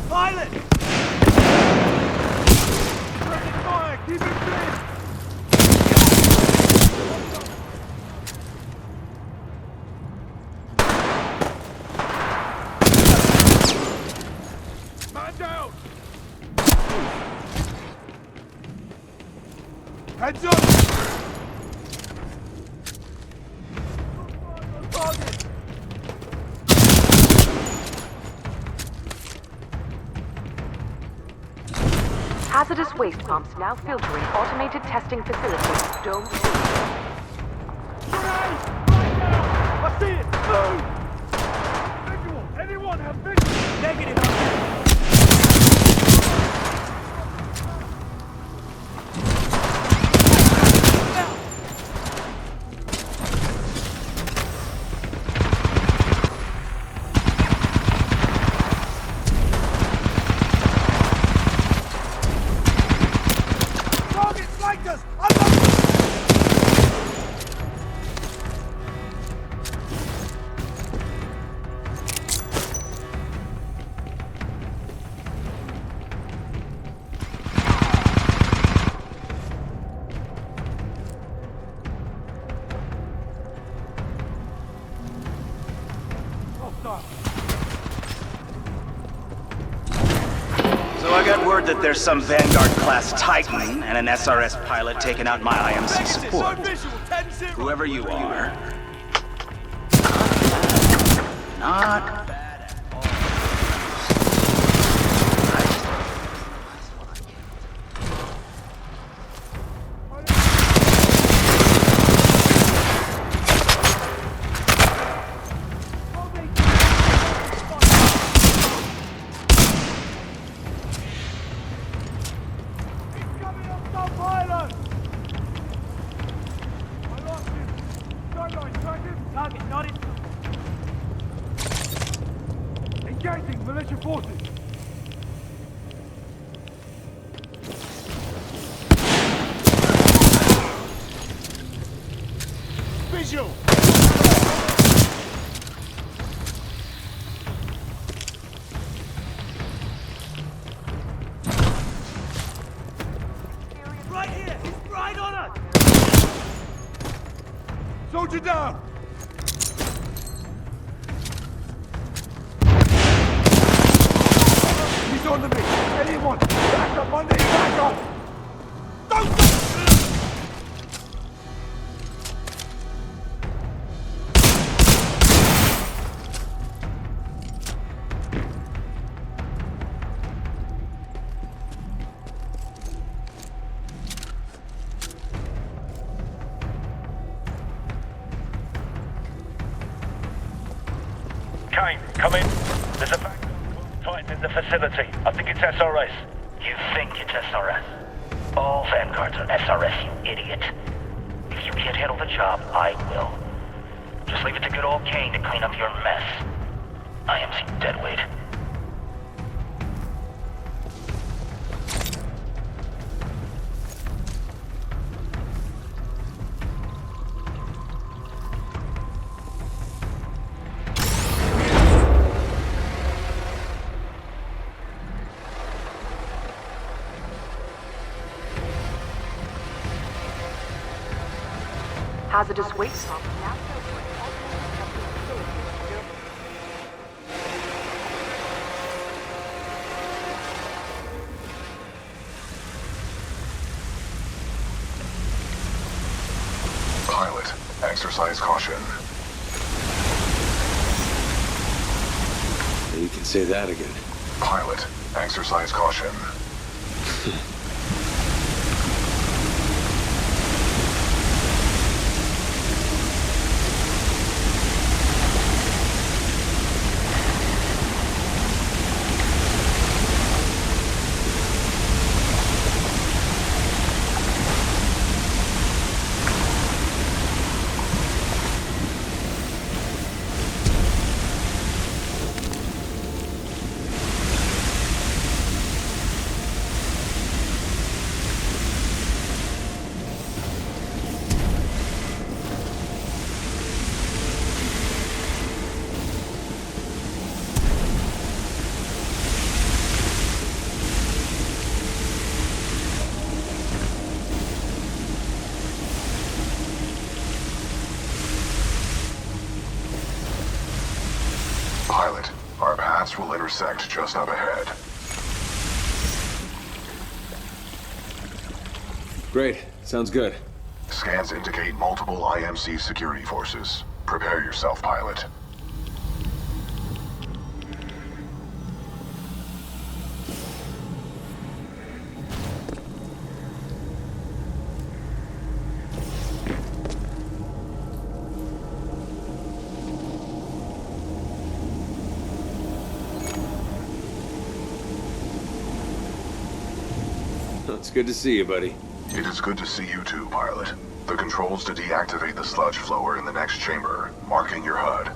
Pilot! Ready fire! Keep it clear! Man down! Heads up! Target! Hazardous waste pumps now filtering automated testing facilities. Dome 2. Grenade! Right now! I see it! Move! Visual! Anyone have visual? Negative! So I got word that there's some Vanguard-class Titan and an SRS pilot taking out my IMC support. Whoever you are. Not bad at all. Target not in. Engaging militia forces. Visual. Right here. He's right on us. Soldier down. He's on to me! Anyone! Back up, Monday! Back up! Don't! Kane, come in. There's a Titan in the facility. I think it's SRS. You think it's SRS? All Vanguards are SRS, you idiot. If you can't handle the job, I will. Just leave it to good old Kane to clean up your mess. IMC deadweight. Hazardous waste pumps now filtering automated testing facilities. Pilot, exercise caution. You can say that again. Pilot, exercise caution. Pilot, our paths will intersect just up ahead. Great. Sounds good. Scans indicate multiple IMC security forces. Prepare yourself, pilot. It's good to see you, buddy. It is good to see you too, pilot. The controls to deactivate the sludge flow are in the next chamber, marking your HUD.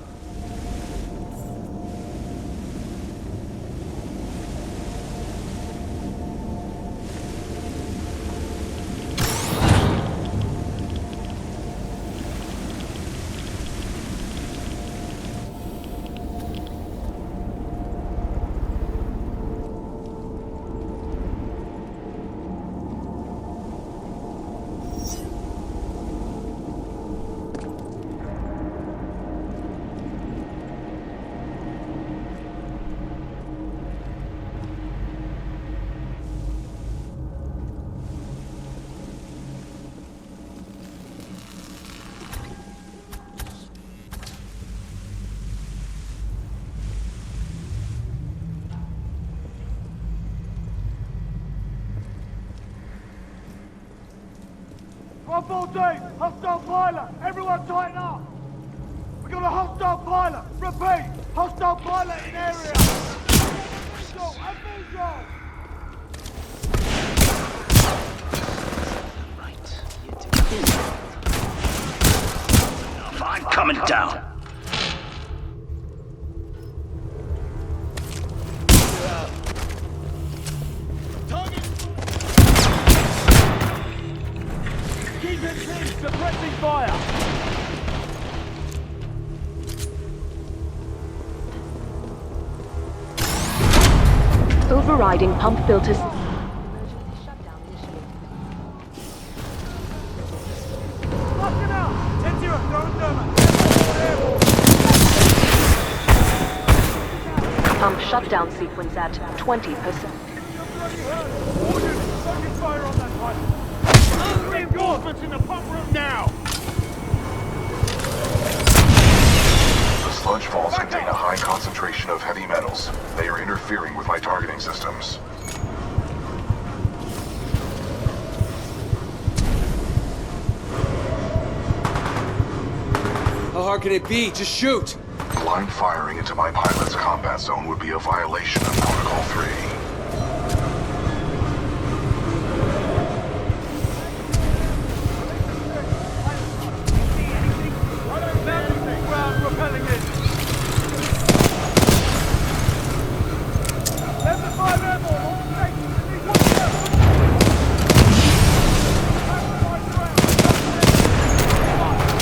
Drop all day! Hostile pilot! Everyone tighten up! We got a hostile pilot! Repeat! Hostile pilot in area! Visual! A visual! I'm coming down. Keep it clean! Suppressing fire! Overriding pump filters. Fucking out! 10-0, throwing thermite! Pump shutdown sequence at 20%. Fucking fire on that pipe! Reinforcements in the pump room now! The sludge vaults contain a high concentration of heavy metals. They are interfering with my targeting systems. How hard can it be? Just shoot! Blind firing into my pilot's combat zone would be a violation of Protocol 3.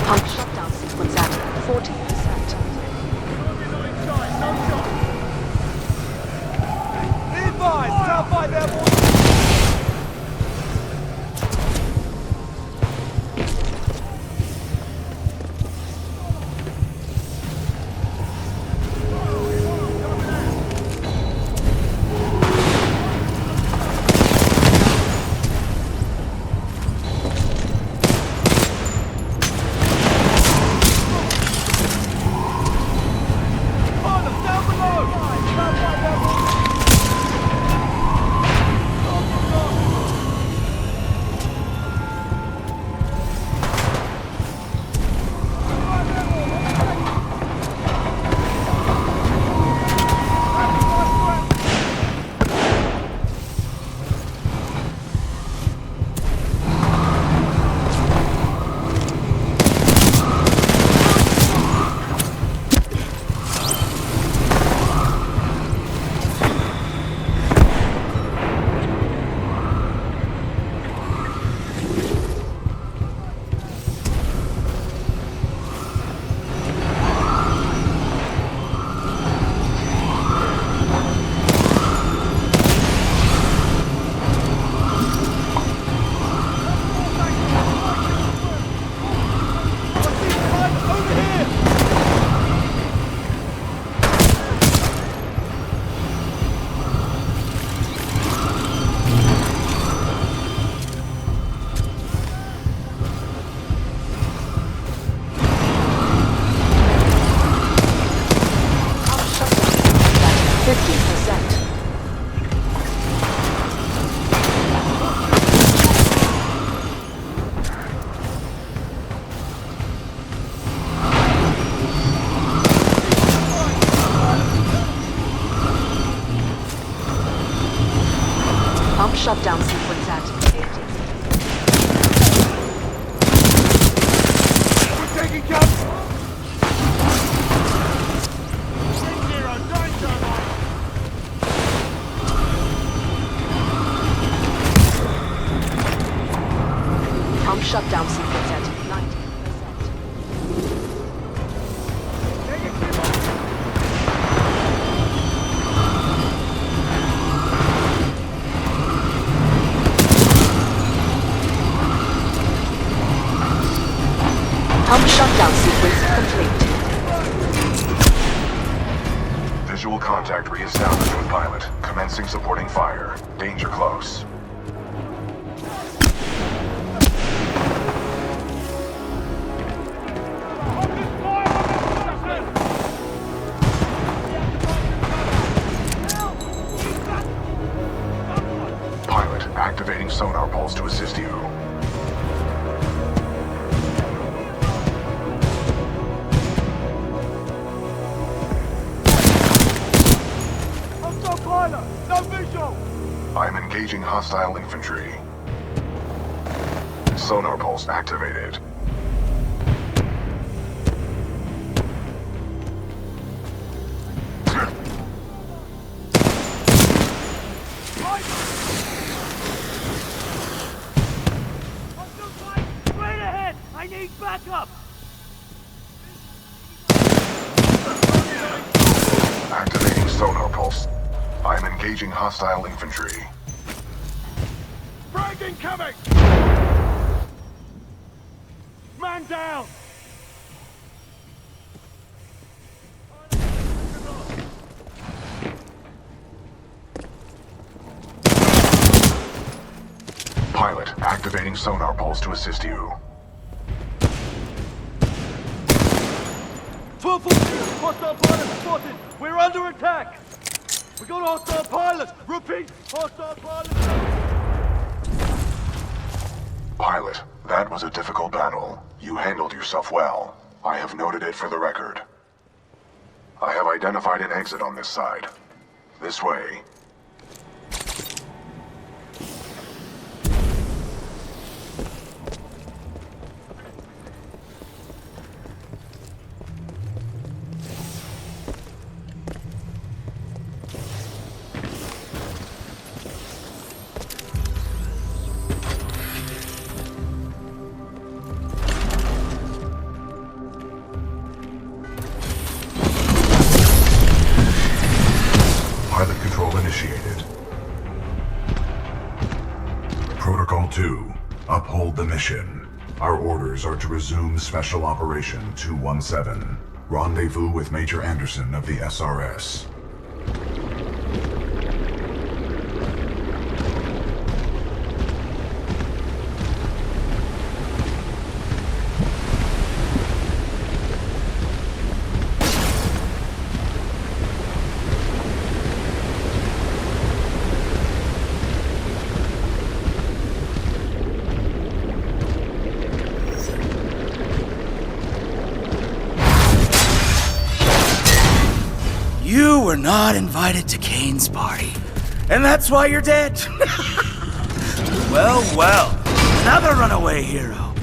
Pump shutdown sequence at 40%. shutdown sequence activated. We're taking cover! Zero, nine turbine! Pump shutdown sequence at 90%. Pump shutdown sequence complete. Visual contact re-established with pilot. Commencing supporting fire. Danger close. Pilot, activating sonar pulse to assist you. Hostile pilot! No visual! I'm engaging hostile infantry. Sonar pulse activated. Straight ahead! I need backup! Activating sonar pulse. I'm engaging hostile infantry. Frag incoming! Man down! Pilot, activating sonar pulse to assist you. 12-14! Hostile pilot spotted! We're under attack! We got a hostile pilot! Repeat! Hostile pilot! Pilot, that was a difficult battle. You handled yourself well. I have noted it for the record. I have identified an exit on this side. This way. Pilot control initiated. Protocol 2. Uphold the mission. Our orders are to resume Special Operation 217. Rendezvous with Major Anderson of the SRS. You were not invited to Kane's party, and that's why you're dead. Well, well, another runaway hero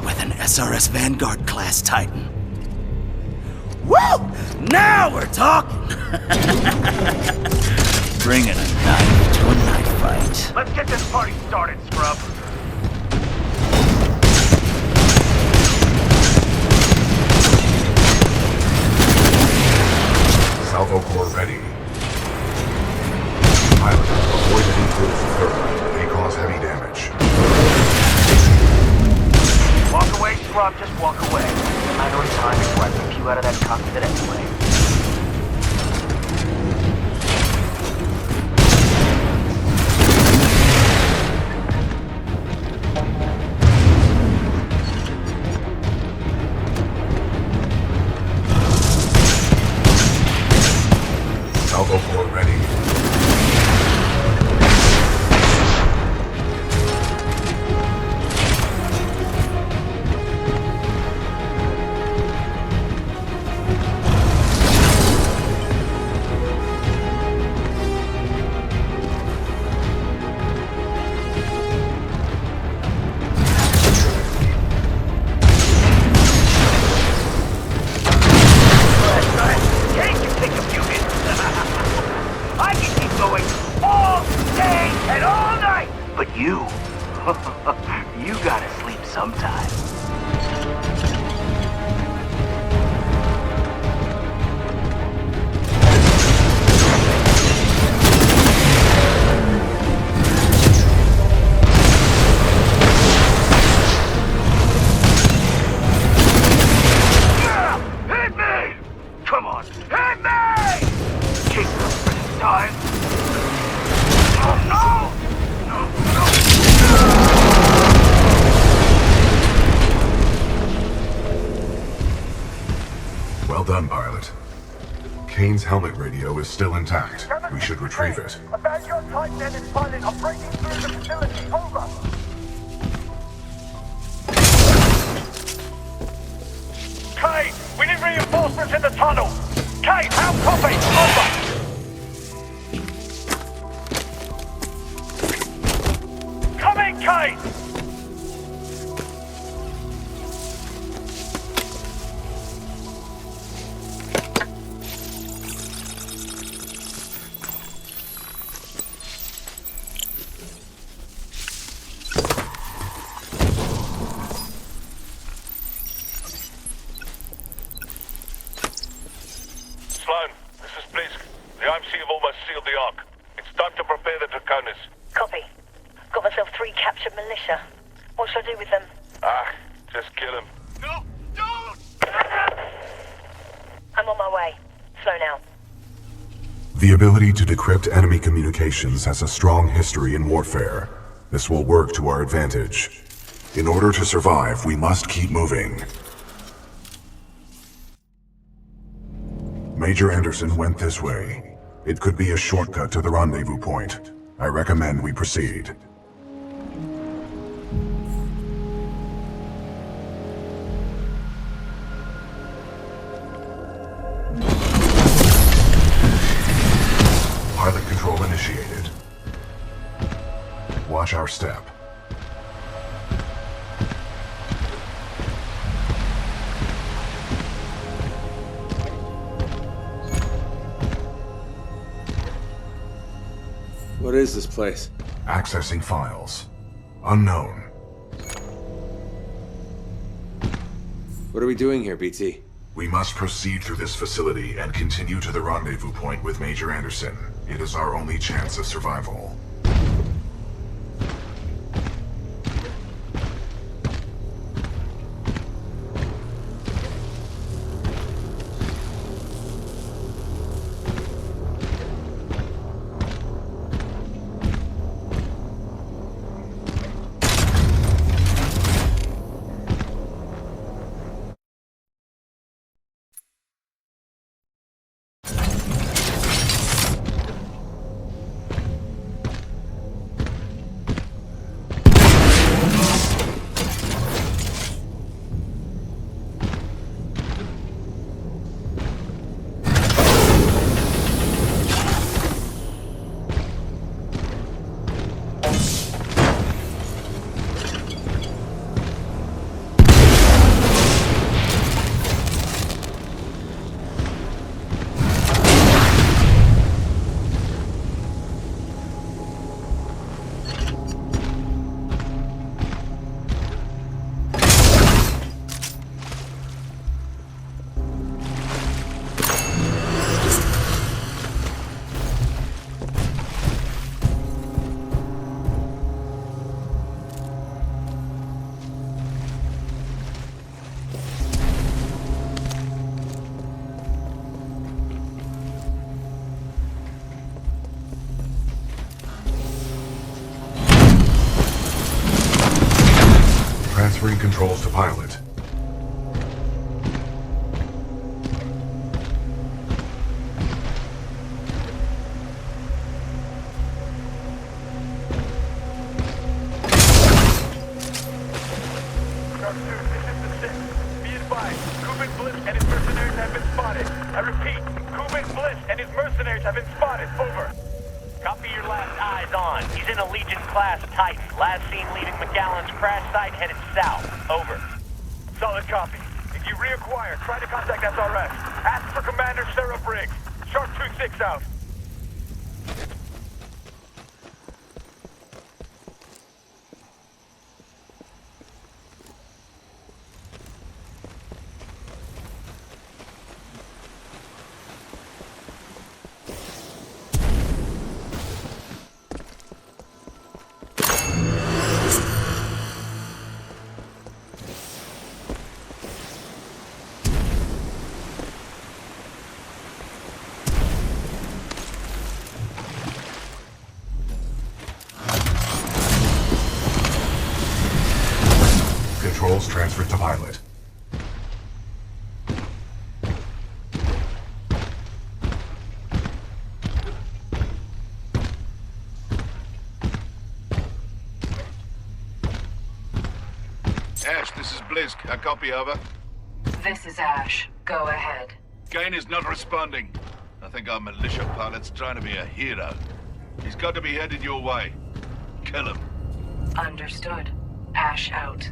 with an SRS Vanguard class Titan. Woo! Now we're talking. Bringing a knife to a knife fight. Let's get this party started, scrub. Salvo core ready. Pilot, avoid any fluids of thermite. They cause heavy damage. Walk away, scrub, just walk away. I know time before I whip you out of that cockpit anyway. Salvo core ready. You gotta sleep sometime. Hit me! Come on, hit me! Keep the time. Oh no! Well done, pilot. Kane's helmet radio is still intact. We should retrieve it. A Vanguard Titan and its pilot are breaking through the facility. Over. Kane, we need reinforcements in the tunnel. Kane, how copy? Over. Come in, Kane. Sloan, this is Blisk. The IMC have almost sealed the Ark. It's time to prepare the Draconis. Copy. Got myself 3 captured militia. What should I do with them? Just kill him. No, don't! I'm on my way. Slow now. The ability to decrypt enemy communications has a strong history in warfare. This will work to our advantage. In order to survive, we must keep moving. Major Anderson went this way. It could be a shortcut to the rendezvous point. I recommend we proceed. Pilot control initiated. Watch our step. What is this place? Accessing files. Unknown. What are we doing here, BT? We must proceed through this facility and continue to the rendezvous point with Major Anderson. It is our only chance of survival. Transferring controls to pilot. Be advised, Kuban Bliss and his mercenaries have been spotted. I repeat, Kuban Bliss and his mercenaries have been spotted. Over. Copy your last eyes on. He's in a Legion-class Titan. Last seen leaving McAllen's crash site headed south. Over. Solid copy. If you reacquire, try to contact SRS. Ask for Commander Sarah Briggs. Sharp 2-6 out. Controls transferred to pilot. Ash, this is Blisk. A copy, over. This is Ash. Go ahead. Kane is not responding. I think our militia pilot's trying to be a hero. He's got to be headed your way. Kill him. Understood. Ash out.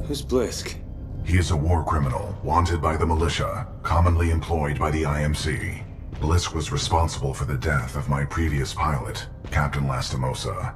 Who's Blisk? He is a war criminal, wanted by the militia, commonly employed by the IMC. Blisk was responsible for the death of my previous pilot, Captain Lastimosa.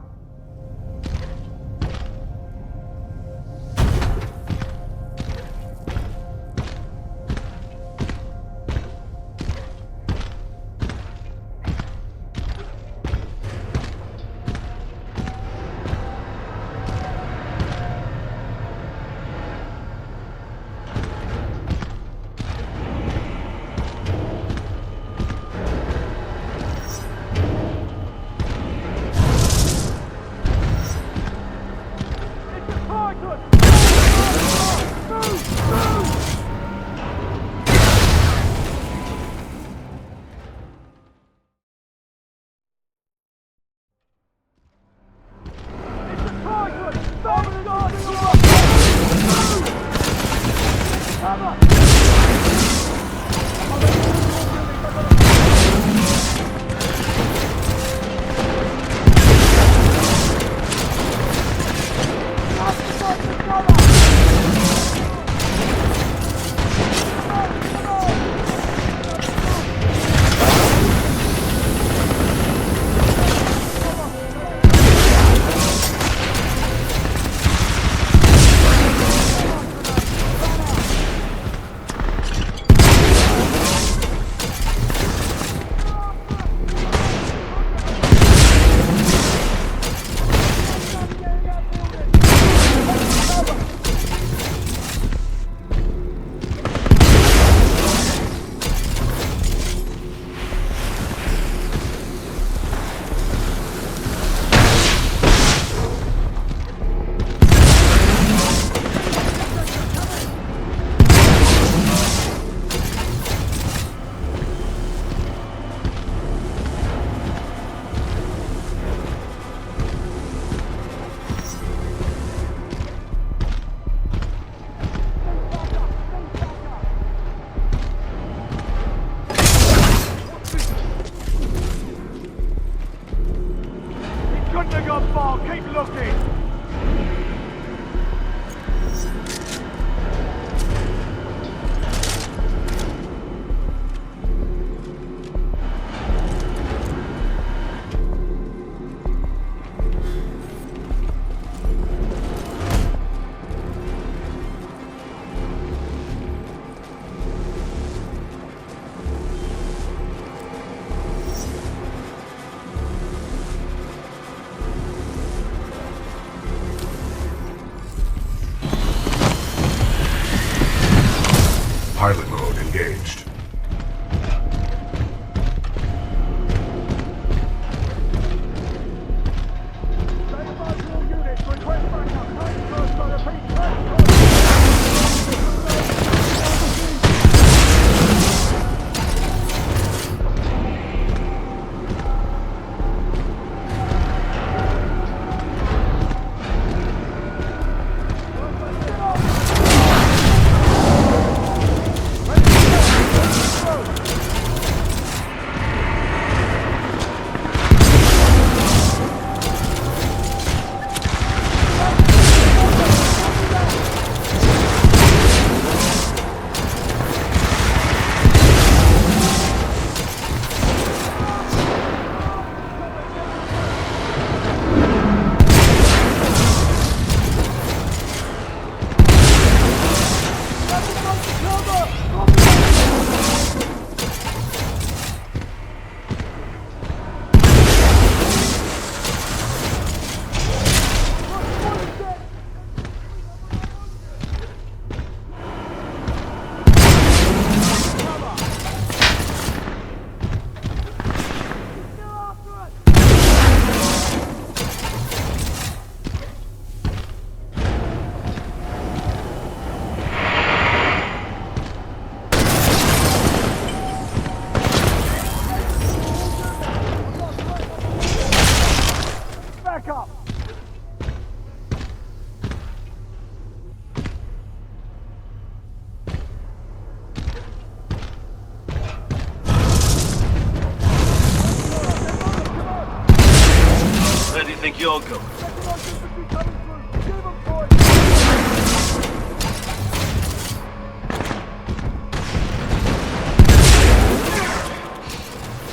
all go?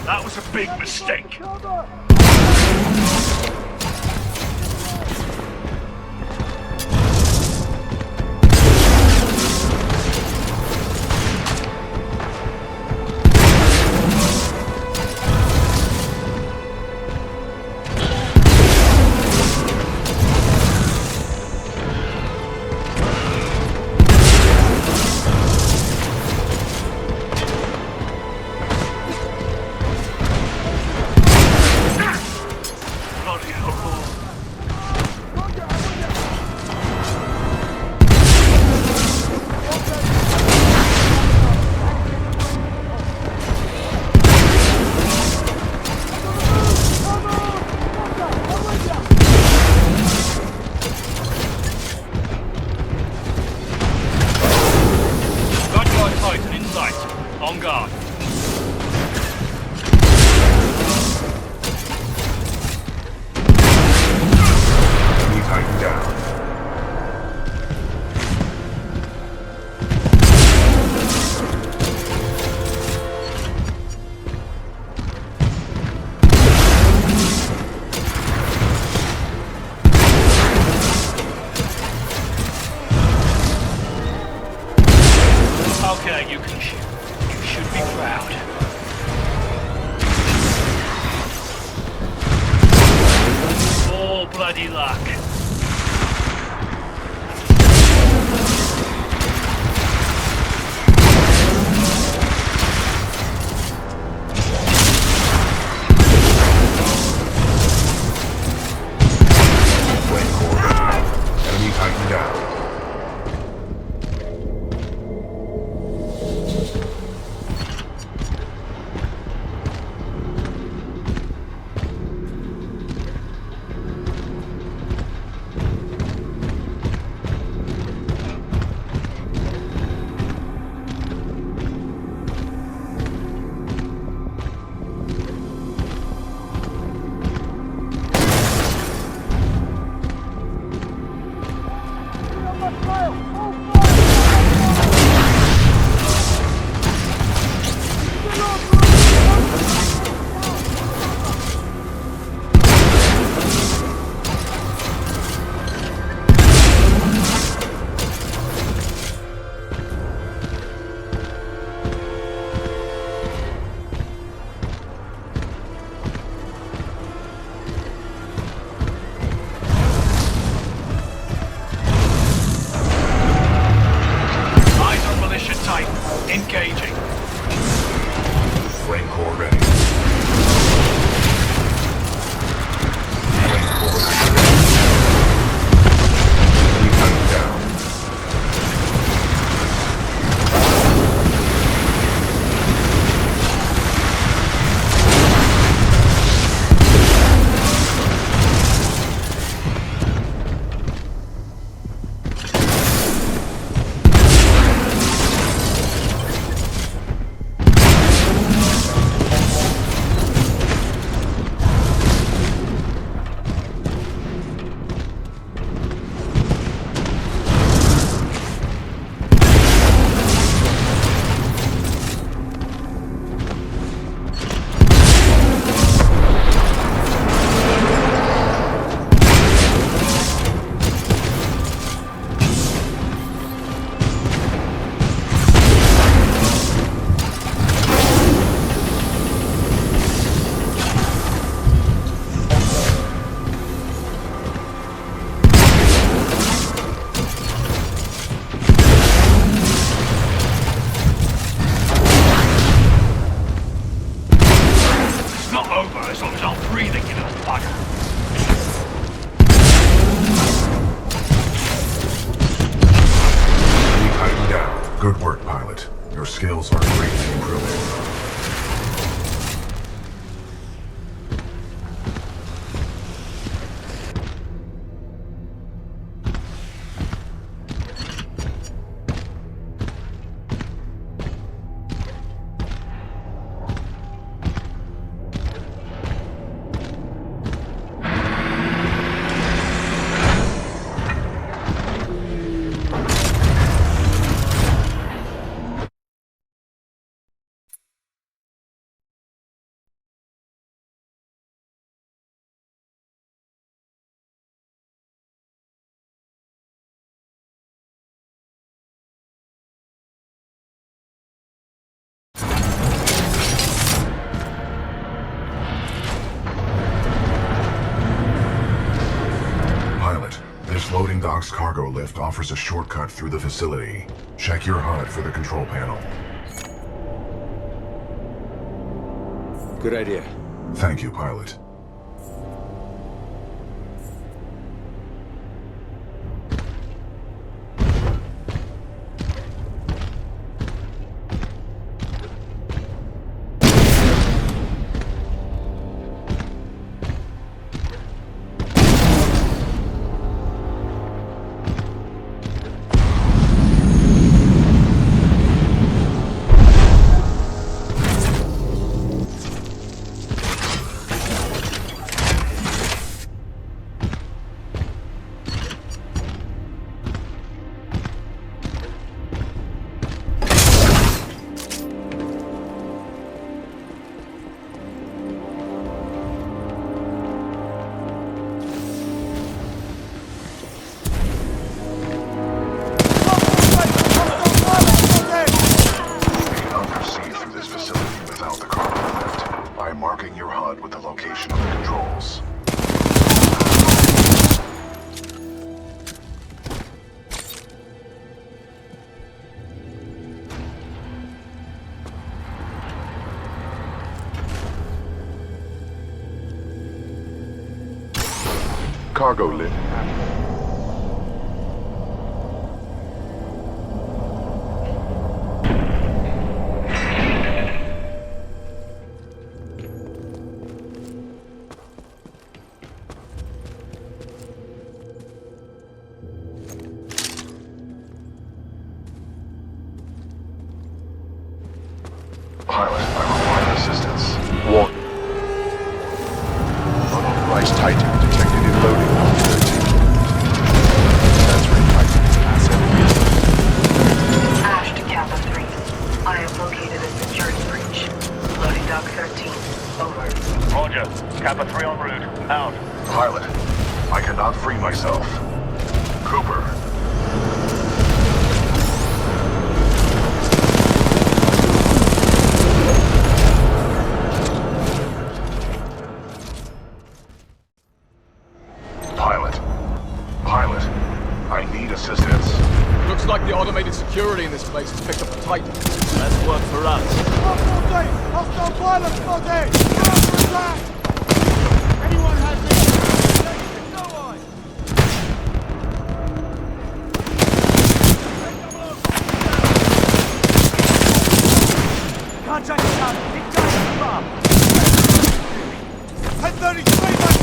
That was a big mistake. On guard. Enemy Titan down. Okay, you can shoot. You should be proud. All bloody luck. Enemy Titan down. Engaging. Rancor ready. Rancor ready. Enemy Titan down. Good work, pilot. Your skills are greatly improving. This loading dock's cargo lift offers a shortcut through the facility. Check your HUD for the control panel. Good idea. Thank you, pilot. Cargo lift. Pilot, I require assistance. What? Unauthorized Titan detected in loading dock 13. Transferring Titan to asset field. Ash to Kappa 3. I have located a security breach. Loading dock 13. Over. Roger. Kappa 3 en route. Out. Pilot, I cannot free myself. Cooper. Pilot, I need assistance. Looks like the automated security in this place has picked up a Titan. That's work for us. Hostile pilot spotted! Counter attack! Anyone has this? No one! Contact shot! Big guy bomb! 1033 back!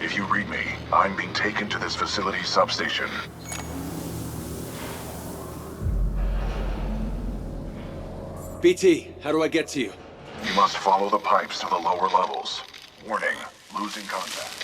If you read me, I'm being taken to this facility substation. BT, how do I get to you? You must follow the pipes to the lower levels. Warning, losing contact.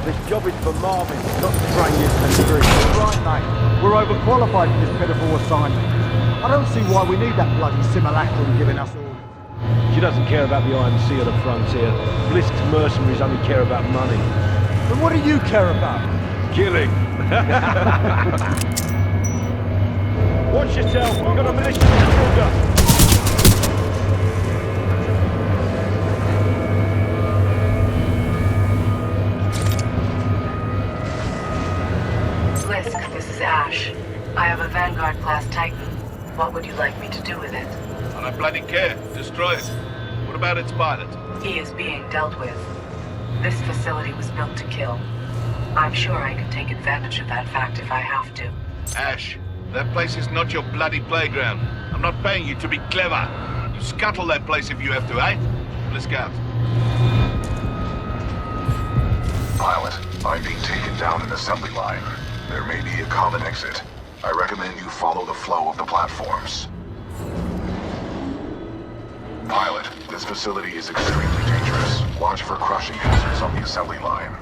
This job is for Marvin, not to train you to the street. Right, mate. We're overqualified for this pitiful assignment. I don't see why we need that bloody simulacrum giving us orders. She doesn't care about the IMC or the frontier. Blisk's mercenaries only care about money. Then what do you care about? Killing. Watch yourself, we've got a militia intruder. Blisk, this is Ash. I have a Vanguard-class Titan. What would you like me to do with it? I don't bloody care. Destroy it. What about its pilot? He is being dealt with. This facility was built to kill. I'm sure I can take advantage of that fact if I have to. Ash, that place is not your bloody playground. I'm not paying you to be clever. You scuttle that place if you have to, eh? Let's go. Pilot, I'm being taken down an assembly line. There may be a common exit. I recommend you follow the flow of the platforms. Pilot, this facility is extremely dangerous. Watch for crushing hazards on the assembly line.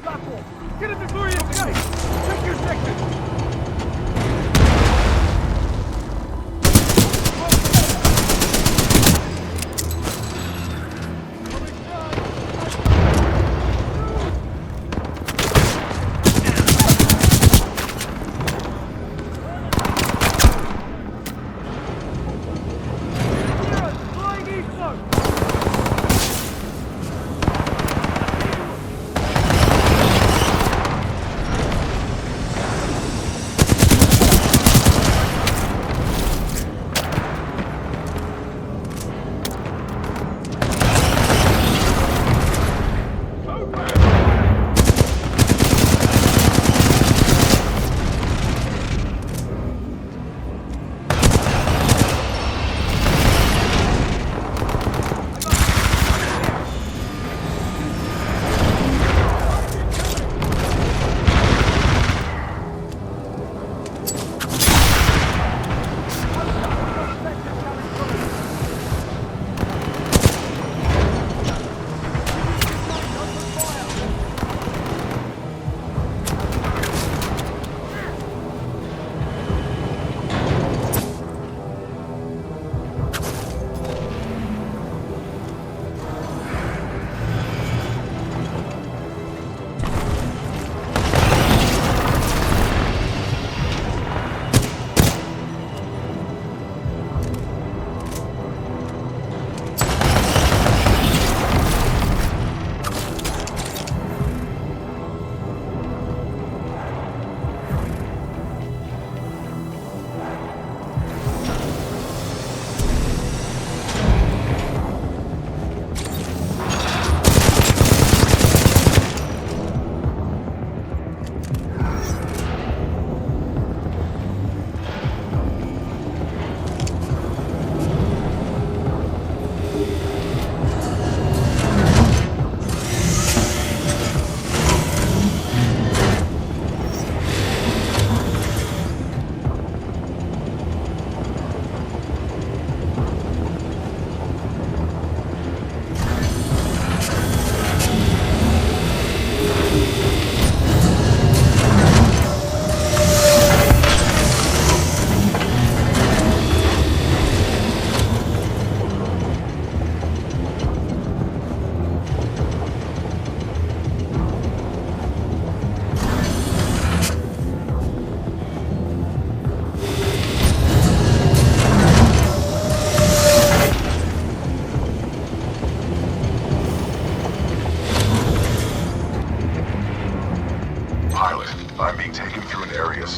platform. Get him before he escapes. Check your section.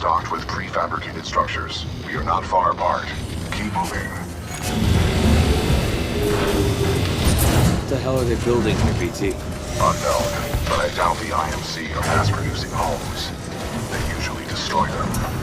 stocked with prefabricated structures. We are not far apart. Keep moving. What the hell are they building here, BT? Unknown, but I doubt the IMC are mass-producing homes. They usually destroy them.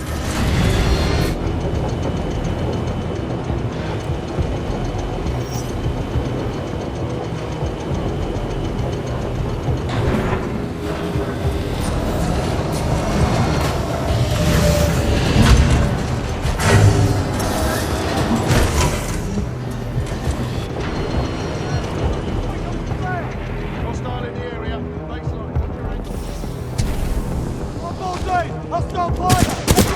Hostile pilot!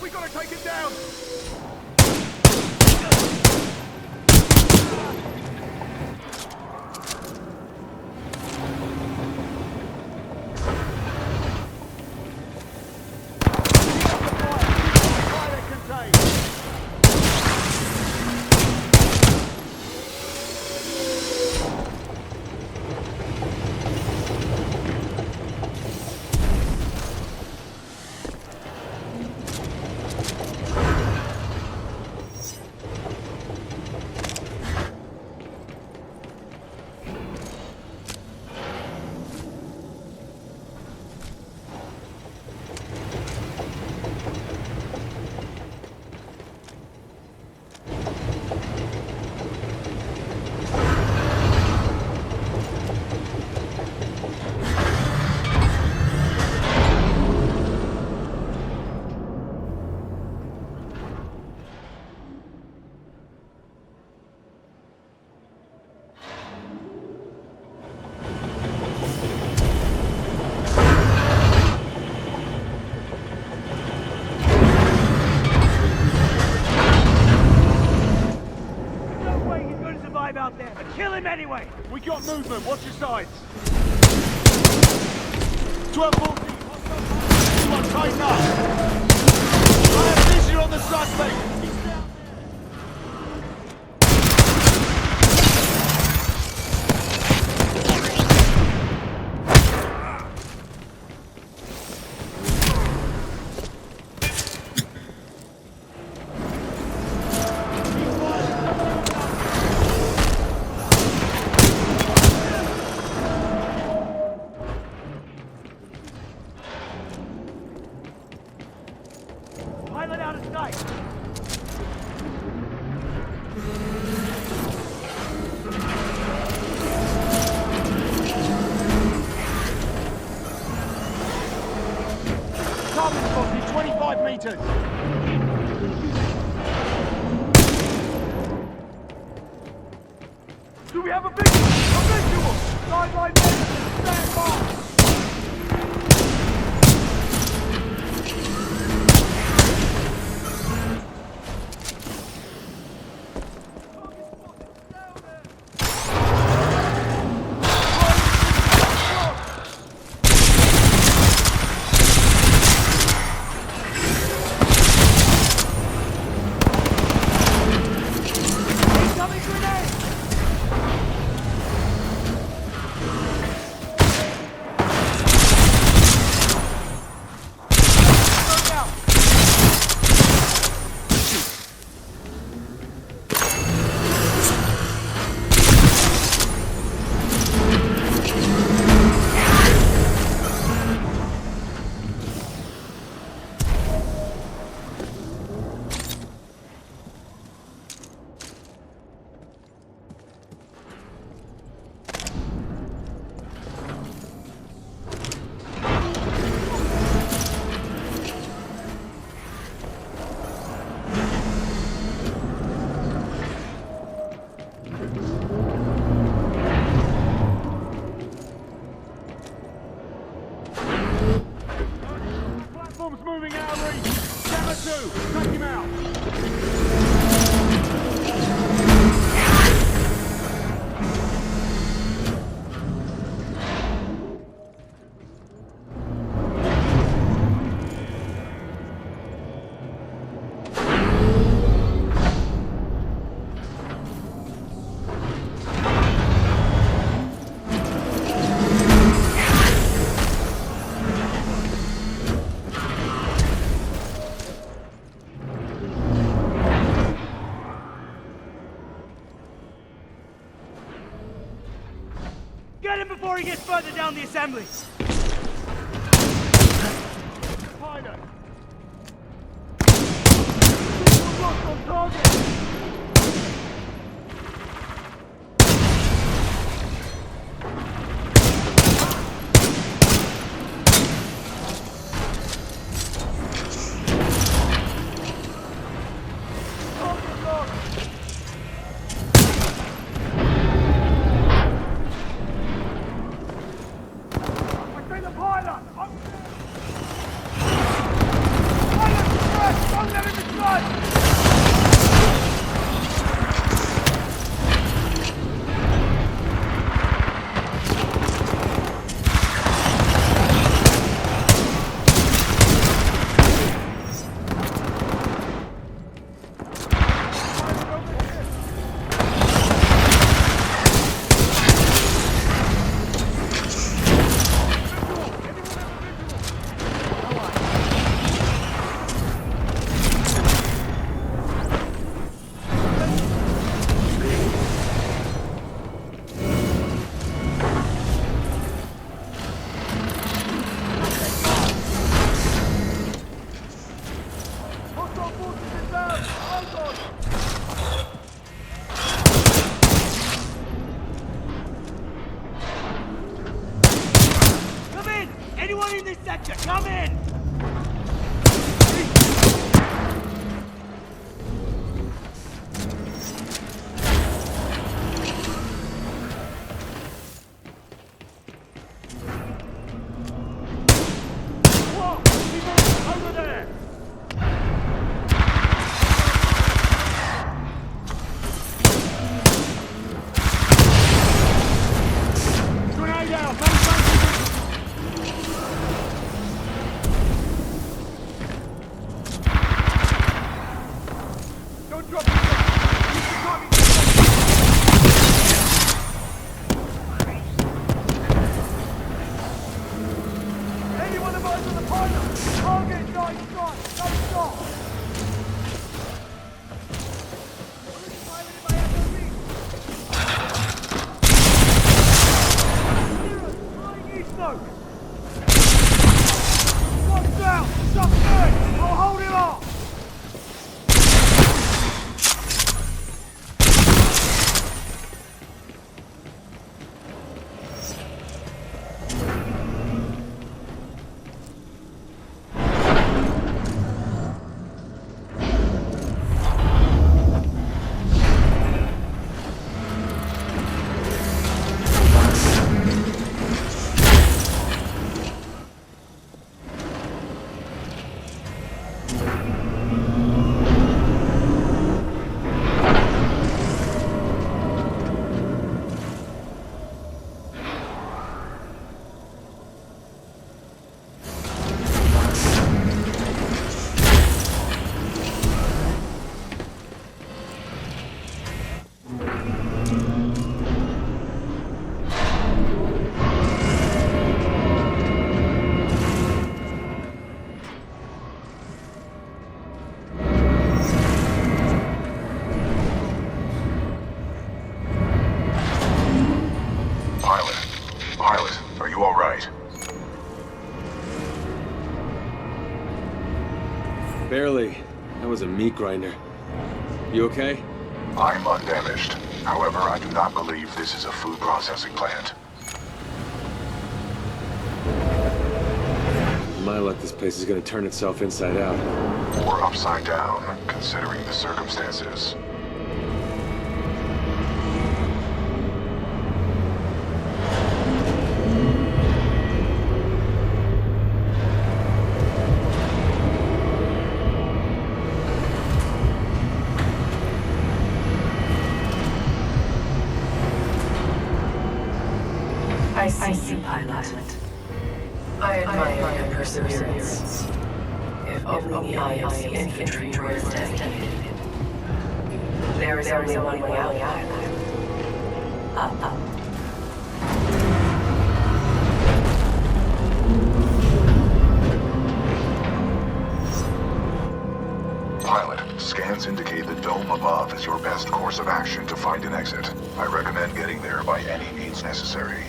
We gotta take it down! Out there, but kill him anyway! We got movement, watch your sides. 1240, everyone tighten up. I have vision on the suspect. He's down there. Pilot out of sight! Target spotted, 25 meters. Do we have a visual? Sideline men, stand by. Moving out of reach. Jammer 2, take him out. Get him before he gets further down the assembly! Pilot. Locked on target! Anyone in this sector, come in! Barely. That was a meat grinder. You okay? I'm undamaged. However, I do not believe this is a food processing plant. My luck, this place is gonna turn itself inside out. Or upside down, considering the circumstances. I see, pilot. I admire your perseverance. If only the IMC infantry were as dedicated. There is only one way out, pilot. Up. Pilot, scans indicate the dome above is your best course of action to find an exit. I recommend getting there by any means necessary.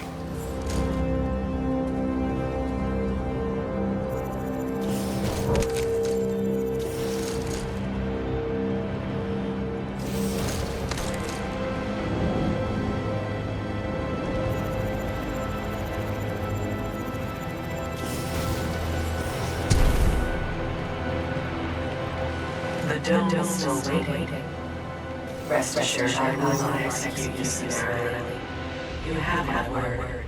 The dome is still waiting. Rest assured I will not execute you summarily. You have my word.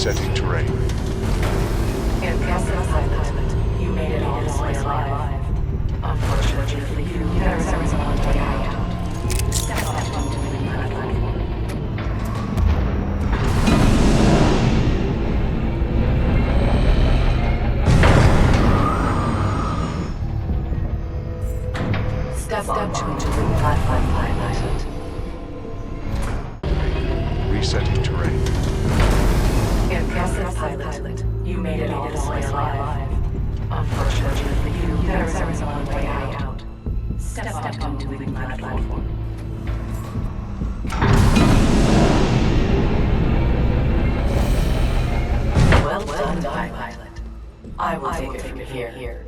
Resetting terrain. Impressive pilot. You made it all this way alive. Unfortunately, there is a long way out. Step up onto the platform. Step onto the platform, pilot. Resetting terrain. Impressive pilot. You made it all this way alive. Unfortunately, there is a long way out. Step onto the platform. Well done, pilot. I will take it from here.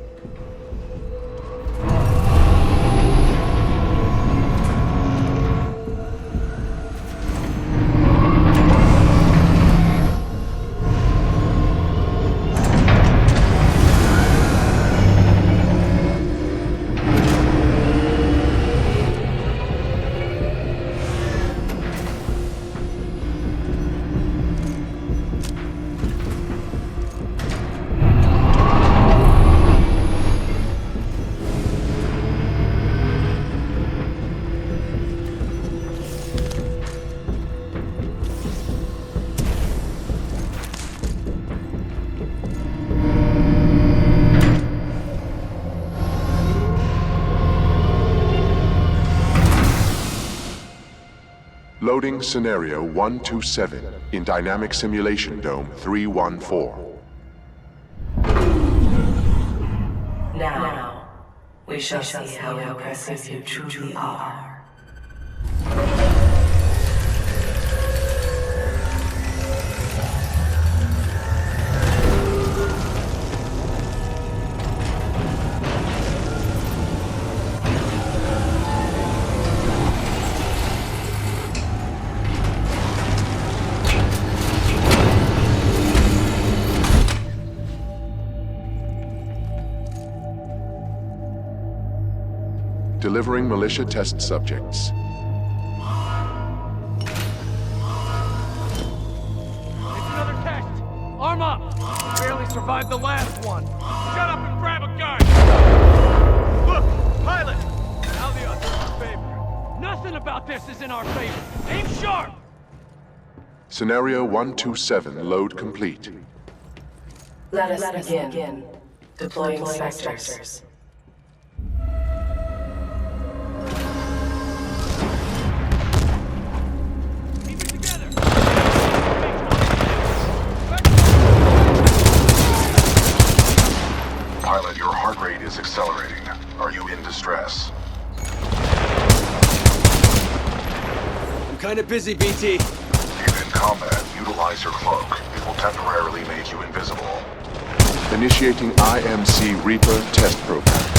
Loading scenario 127 in Dynamic Simulation Dome 314. Now, we shall see how impressive you truly are. Delivering militia test subjects. It's another test! Arm up! Barely survived the last one. Shut up and grab a gun! Look! Pilot! Now the odds are in our favor. Nothing about this is in our favor. Aim sharp! Scenario 127 load complete. Let us begin. Deploying sectors. Pilot, your heart rate is accelerating. Are you in distress? I'm kinda busy, BT. If in combat, utilize your cloak. It will temporarily make you invisible. Initiating IMC Reaper test program.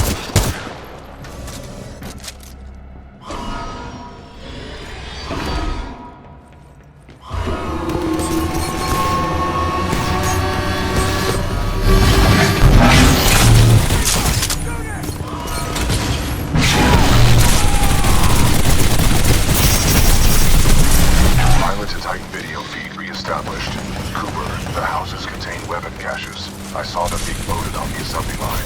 Pilot to Titan video feed reestablished. Cooper, the houses contain weapon caches. I saw them being loaded on the assembly line.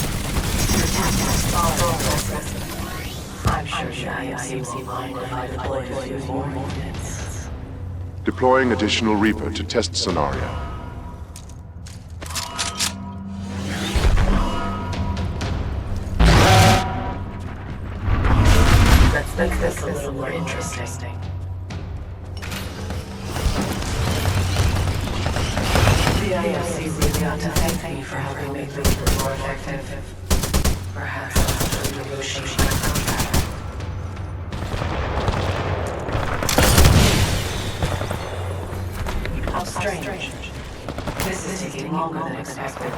I'm sure the IMC will mind if I deploy a few more units. Deploying additional Reaper to test scenario. Let's make this a little more interesting. The IMC really ought to thank me for helping make this more effective. Perhaps I'll have to negotiate my contract. How strange. This is taking longer than expected.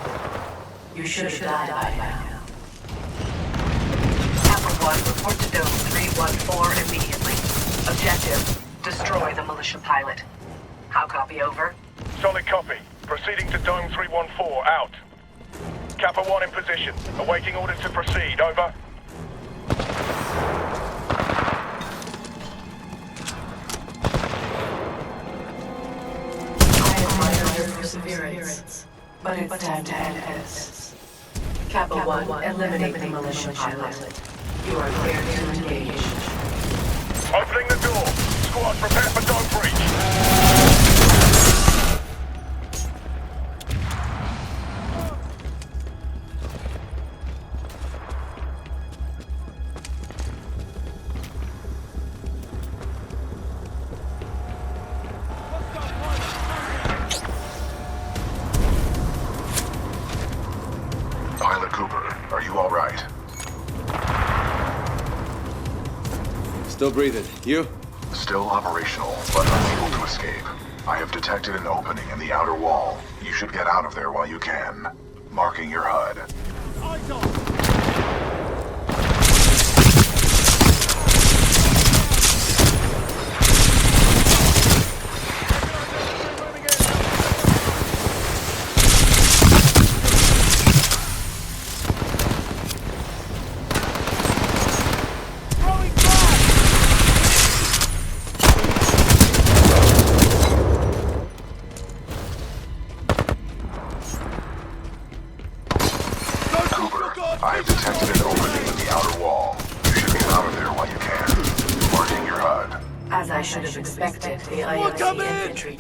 You should have died by now. Alpha 1, report to Dome 314 immediately. Objective, destroy the militia pilot. How copy, over? Solid copy. Proceeding to Dome 314, out. Kappa 1 in position. Awaiting orders to proceed, over. I admire your perseverance, but it's time to end this. Kappa 1, eliminate the militia pilot. You are cleared to engage. Opening the door. Squad, prepare for dog breach. Pilot Cooper, are you all right? Still breathing. You? Still operational, but unable to escape. I have detected an opening in the outer wall. You should get out of there while you can. Marking your HUD. Eyes on! I have detected an opening in the outer wall. You should get out of there while you can. Marking your HUD. As I should have expected, the IMC infantry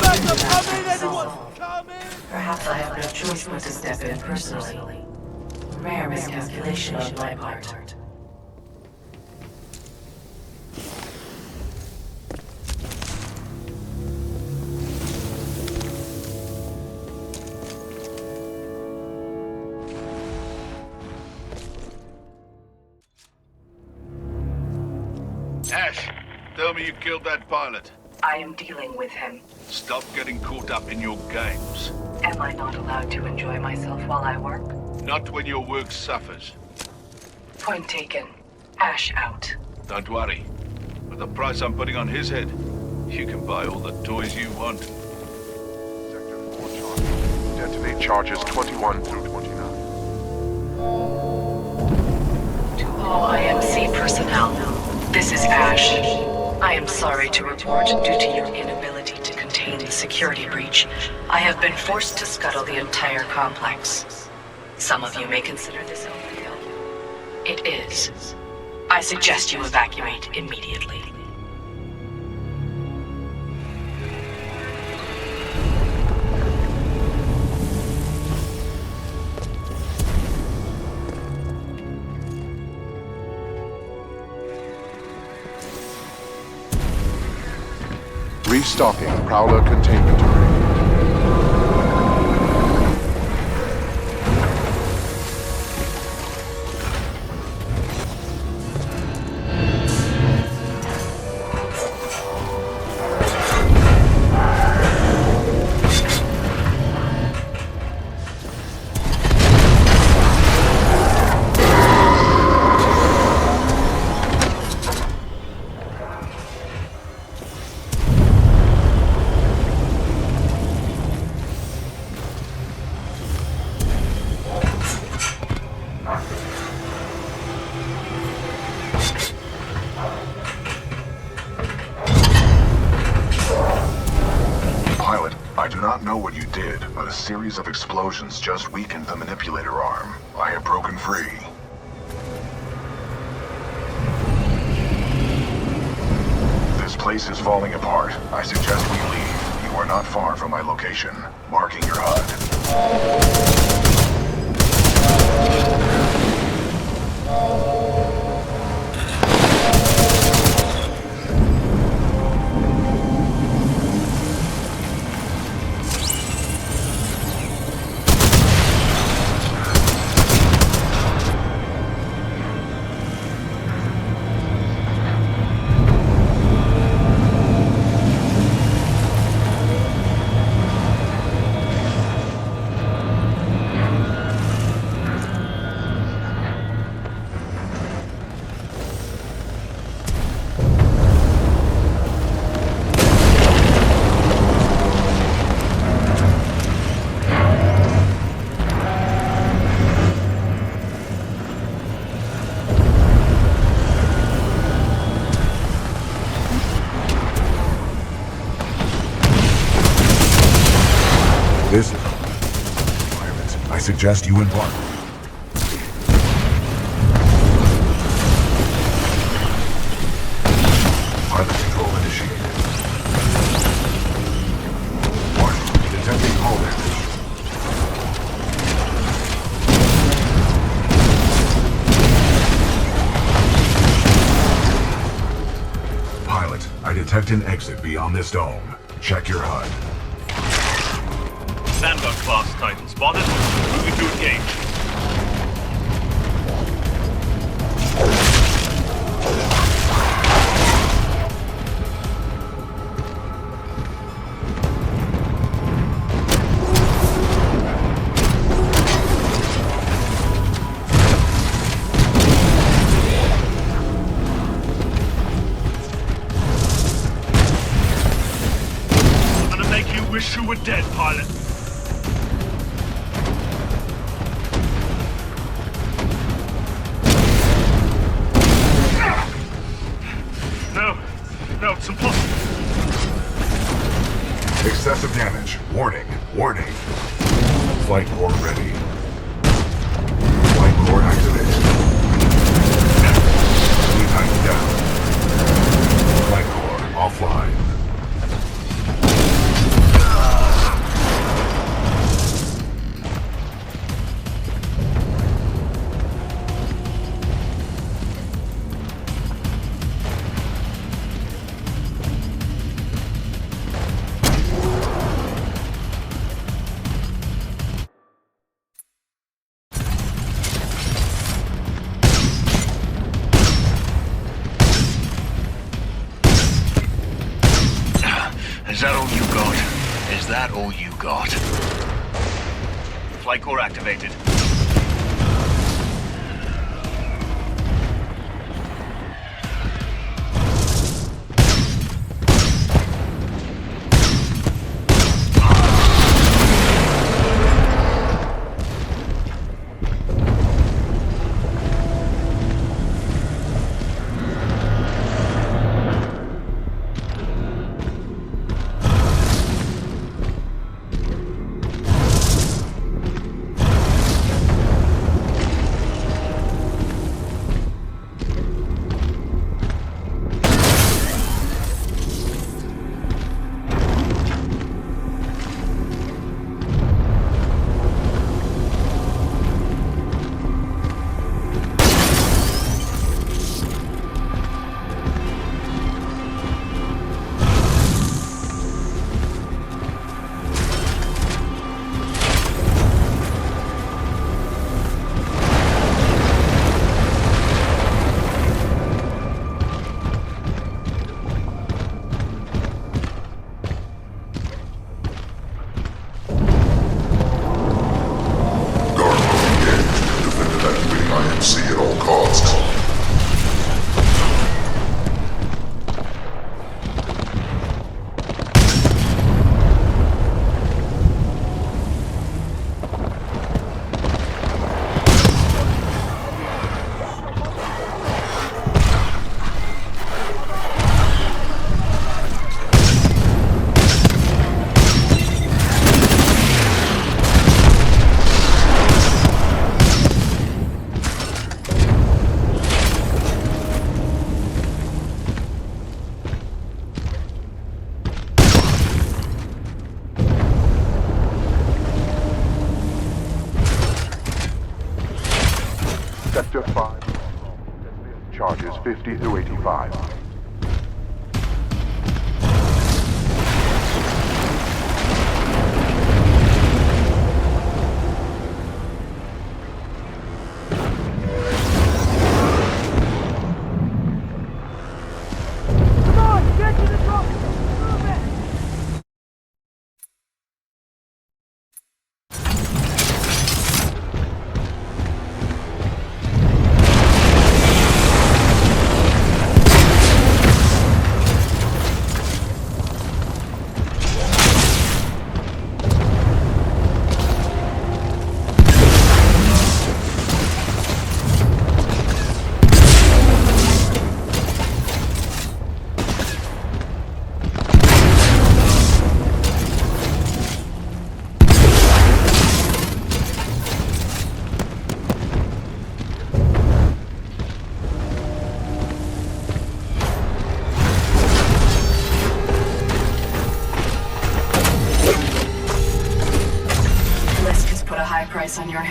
Perhaps I have no choice but to step in personally. Rare miscalculation on my part. Ash, tell me you killed that pilot. I am dealing with him. Stop getting caught up in your games. Am I not allowed to enjoy myself while I work? Not when your work suffers. Point taken. Ash out. Don't worry. For the price I'm putting on his head, you can buy all the toys you want. Sector 4 charge. Detonate charges 21 through 29. To all IMC personnel, this is Ash. I am sorry to report, due to your inability to contain the security breach, I have been forced to scuttle the entire complex. Some of you may consider this overkill. It is. I suggest you evacuate immediately. Restocking Prowler containment array. A series of explosions just weakened the manipulator arm. I have broken free. This place is falling apart. I suggest we leave. You are not far from my location. Marking your HUD. suggest you embark. Pilot control initiated. Warning, detecting hull damage. Pilot, I detect an exit beyond this dome. Check your HUD. Vanguard class Titan spotted. Moving to engage. Wish you were dead, pilot. No, it's impossible. Excessive damage. Warning. Warning. Flight core ready. Flight core activated. Lead height down. Flight core offline. Is that all you got? Is that all you got? Flight core activated. Sector 5. Charges 50 through 85. Come on, get to the drop! Move it!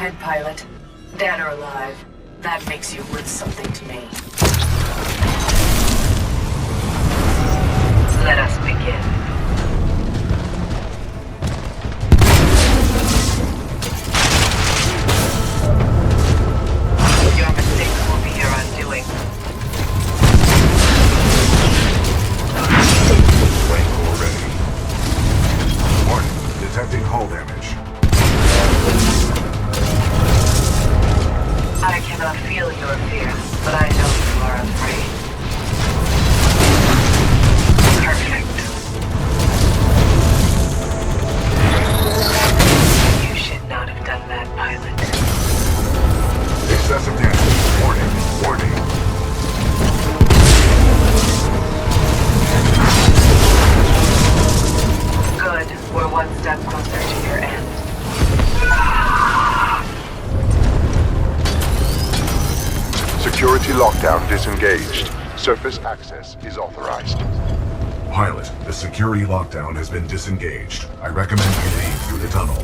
ahead, pilot. Dead or alive, that makes you worth something to me. Let us begin. Your mistakes will be your undoing. Flamethrower ready. Warning, detecting hull damage. I cannot feel your fear, but I know you are afraid. Perfect. You should not have done that, pilot. Excessive damage. Warning, warning. Good. We're one step closer to your end. Security lockdown disengaged. Surface access is authorized. Pilot, the security lockdown has been disengaged. I recommend you leave through the tunnel.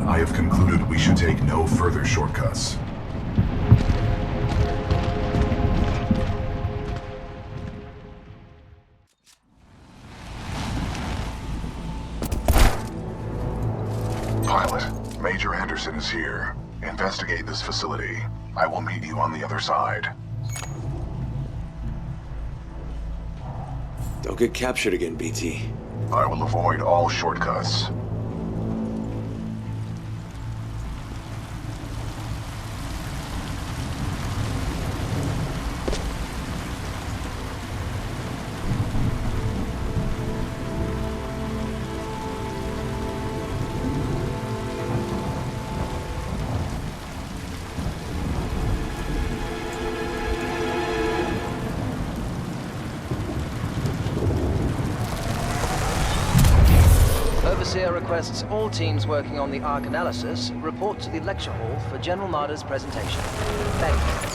I have concluded we should take no further shortcuts. Pilot, Major Henderson is here. Investigate this facility. I will meet you on the other side. Don't get captured again, BT. I will avoid all shortcuts. Overseer requests all teams working on the Ark analysis report to the lecture hall for General Marder's presentation. Thank you.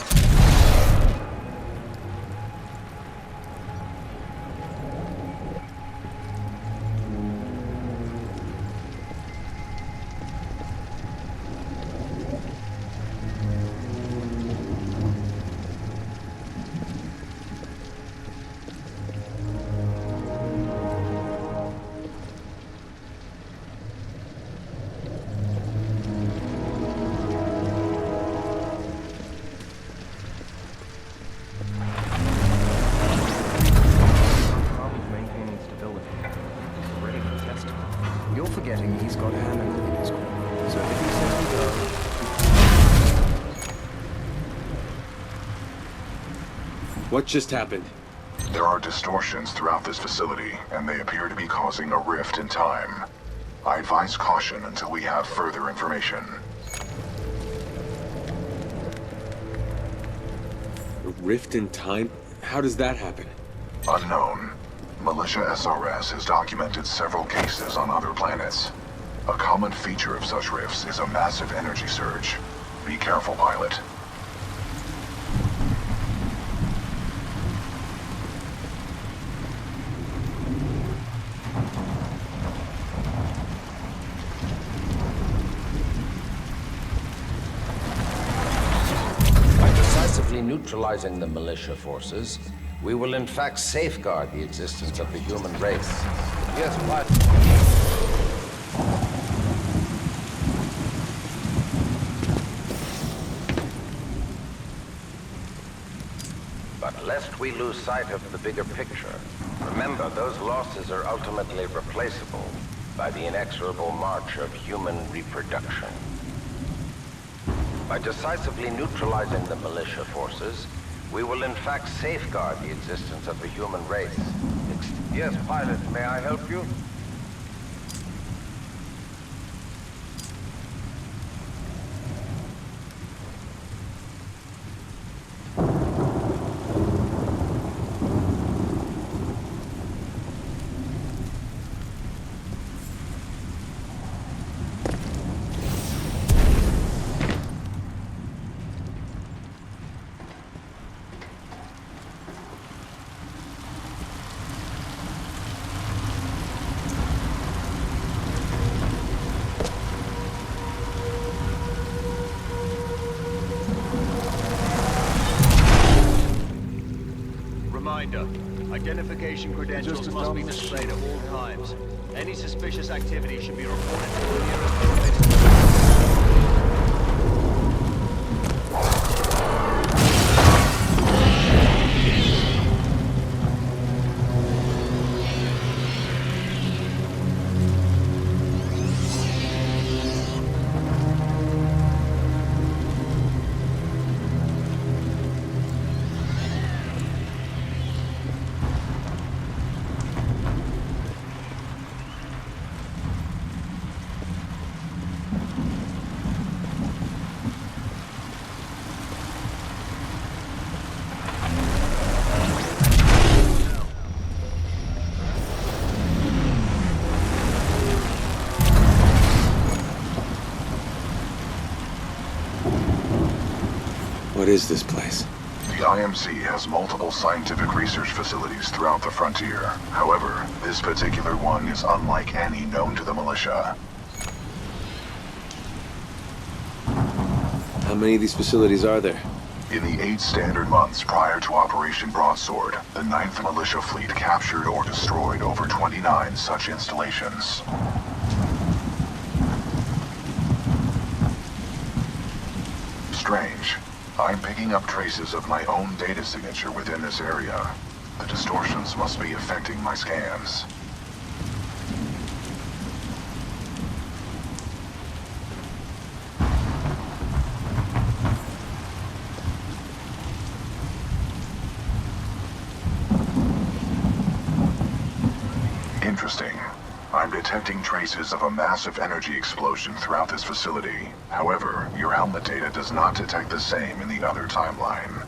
You're forgetting he's got Hammond in his corner. So if he says we go... What just happened? There are distortions throughout this facility, and they appear to be causing a rift in time. I advise caution until we have further information. A rift in time? How does that happen? Unknown. Militia SRS has documented several cases on other planets. A common feature of such rifts is a massive energy surge. Be careful, pilot. By decisively neutralizing the militia forces, we will in fact safeguard the existence of the human race. Yes, but... But lest we lose sight of the bigger picture, remember those losses are ultimately replaceable. by the inexorable march of human reproduction. By decisively neutralizing the militia forces, we will in fact safeguard the existence of the human race. Yes, pilot, may I help you? Reminder, identification credentials must be displayed at all times. Any suspicious activity should be reported to the nearest elevator. What is this place? The IMC has multiple scientific research facilities throughout the frontier. However, this particular one is unlike any known to the militia. How many of these facilities are there? In the 8 standard months prior to Operation Broadsword, the 9th Militia Fleet captured or destroyed over 29 such installations. Strange. I'm picking up traces of my own data signature within this area. The distortions must be affecting my scans. Interesting. I'm detecting traces of a massive energy explosion throughout this facility. However, your helmet data does not detect the same in the other timeline.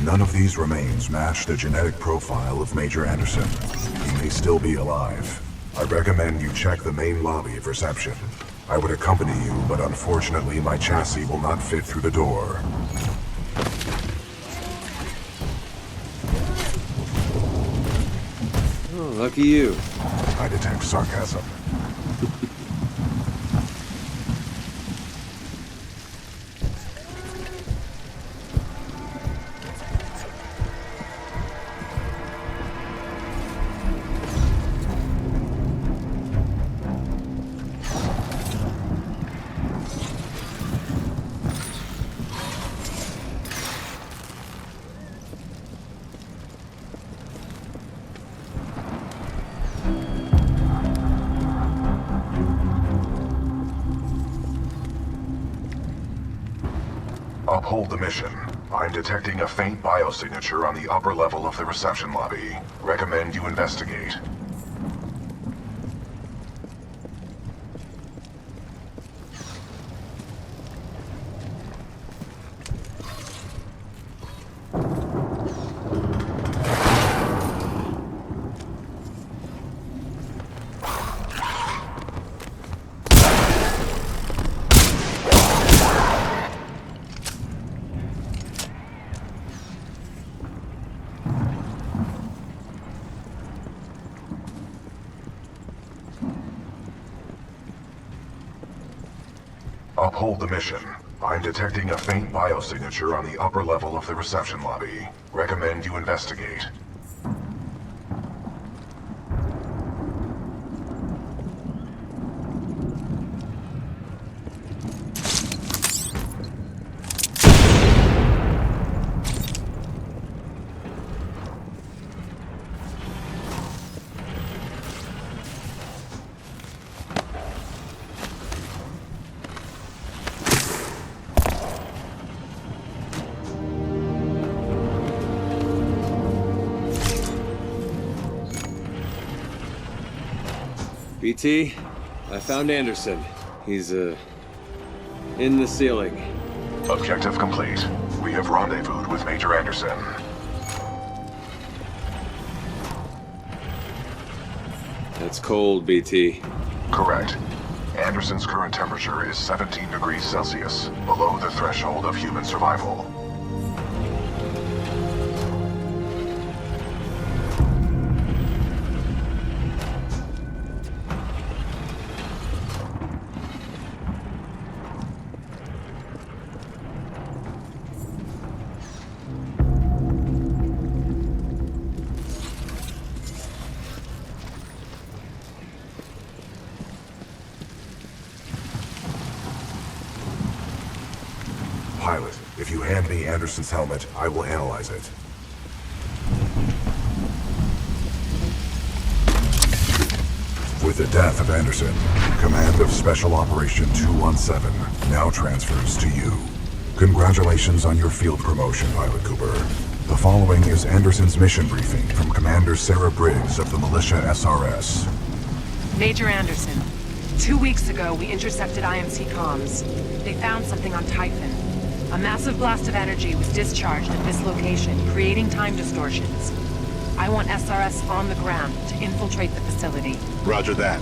None of these remains match the genetic profile of Major Anderson. He may still be alive. I recommend you check the main lobby of reception. I would accompany you, but unfortunately my chassis will not fit through the door. Oh, lucky you. I detect sarcasm. Uphold the mission. I'm detecting a faint biosignature on the upper level of the reception lobby. Recommend you investigate. Uphold the mission. I'm detecting a faint biosignature on the upper level of the reception lobby. Recommend you investigate. BT, I found Anderson. He's, in the ceiling. Objective complete. We have rendezvoused with Major Anderson. That's cold, BT. Correct. Anderson's current temperature is 17 degrees Celsius, below the threshold of human survival. Pilot, if you hand me Anderson's helmet, I will analyze it. With the death of Anderson, command of Special Operation 217 now transfers to you. Congratulations on your field promotion, Pilot Cooper. The following is Anderson's mission briefing from Commander Sarah Briggs of the Militia SRS. Major Anderson, 2 weeks ago we intercepted IMC comms. They found something on Typhon. A massive blast of energy was discharged at this location, creating time distortions. I want SRS on the ground to infiltrate the facility. Roger that.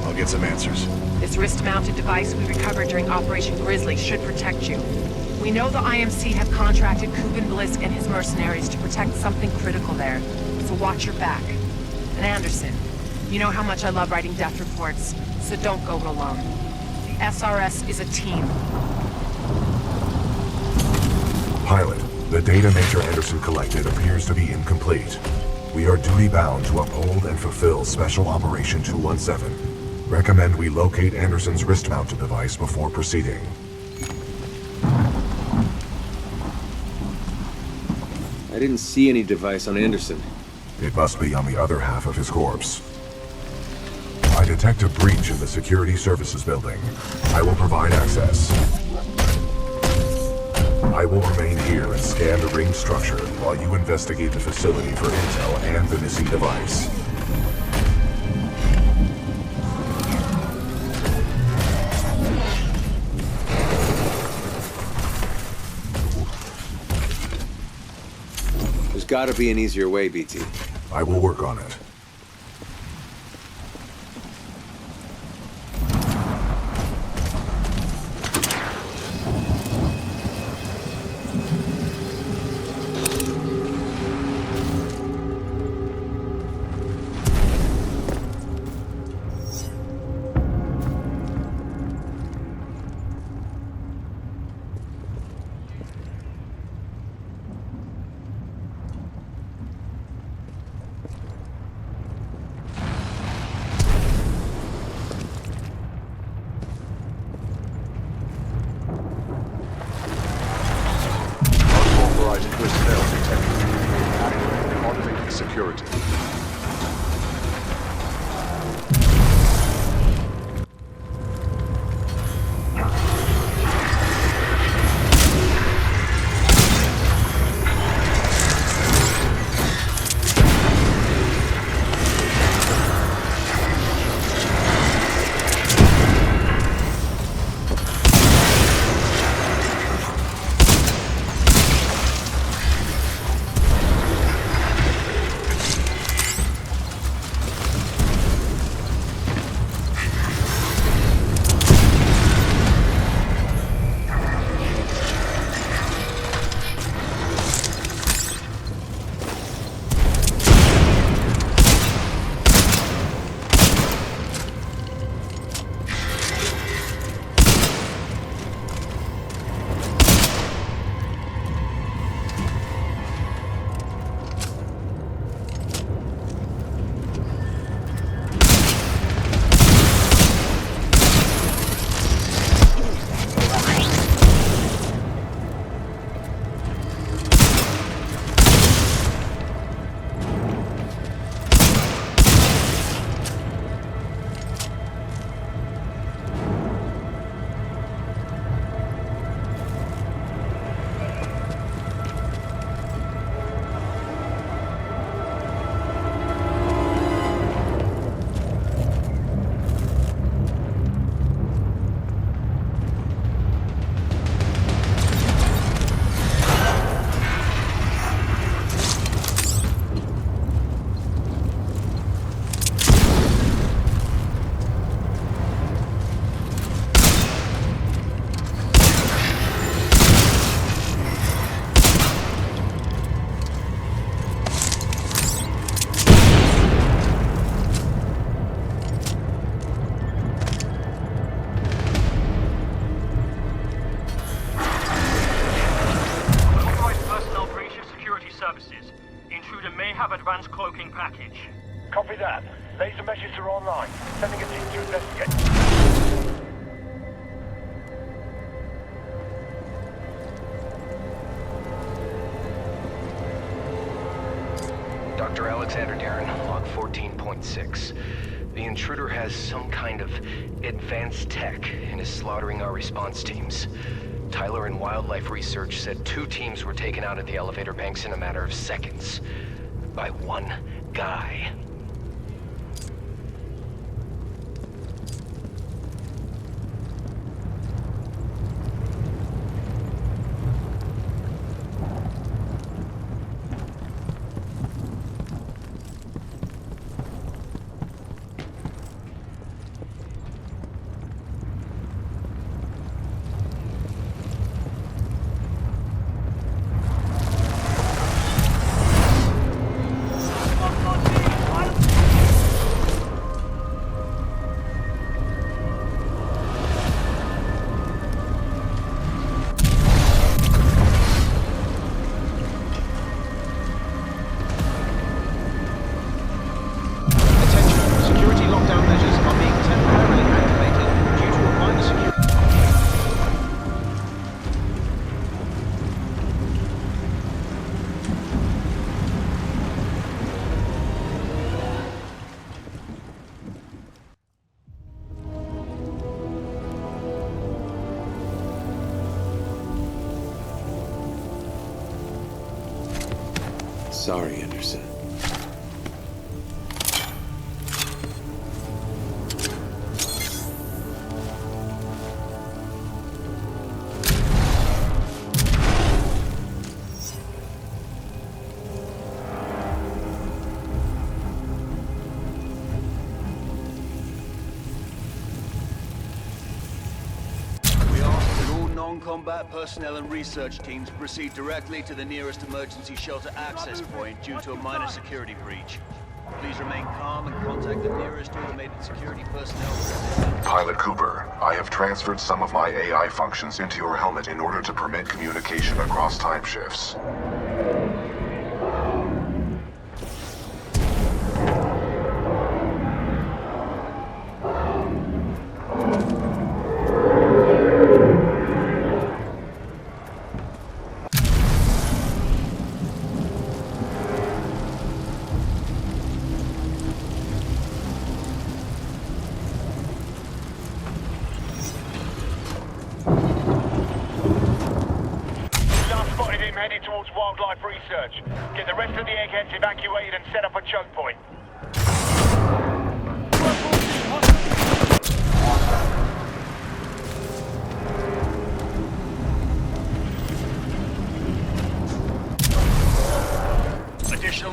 I'll get some answers. This wrist-mounted device we recovered during Operation Grizzly should protect you. We know the IMC have contracted Kuben Blisk and his mercenaries to protect something critical there, so watch your back. And Anderson, you know how much I love writing death reports, so don't go it alone. The SRS is a team. Pilot, the data Major Anderson collected appears to be incomplete. We are duty-bound to uphold and fulfill Special Operation 217. Recommend we locate Anderson's wrist-mounted device before proceeding. I didn't see any device on Anderson. It must be on the other half of his corpse. I detect a breach in the Security Services building. I will provide access. I will remain here and scan the ring structure while you investigate the facility for intel and the missing device. There's gotta be an easier way, BT. I will work on it. Security. services. The intruder may have advanced cloaking package. Copy that. Laser meshes are online. Sending a team to investigate. Dr. Alexander Darren, log 14.6. The intruder has some kind of advanced tech and is slaughtering our response teams. Tyler in Wildlife Research said 2 teams were taken out at the elevator banks in a matter of seconds. By one guy. Sorry, Anderson. Non-combat personnel and research teams proceed directly to the nearest emergency shelter access point due to a minor security breach. Please remain calm and contact the nearest automated security personnel. Pilot Cooper, I have transferred some of my AI functions into your helmet in order to permit communication across time shifts. Heading towards Wildlife Research. Get the rest of the eggheads evacuated and set up a choke point. Additional...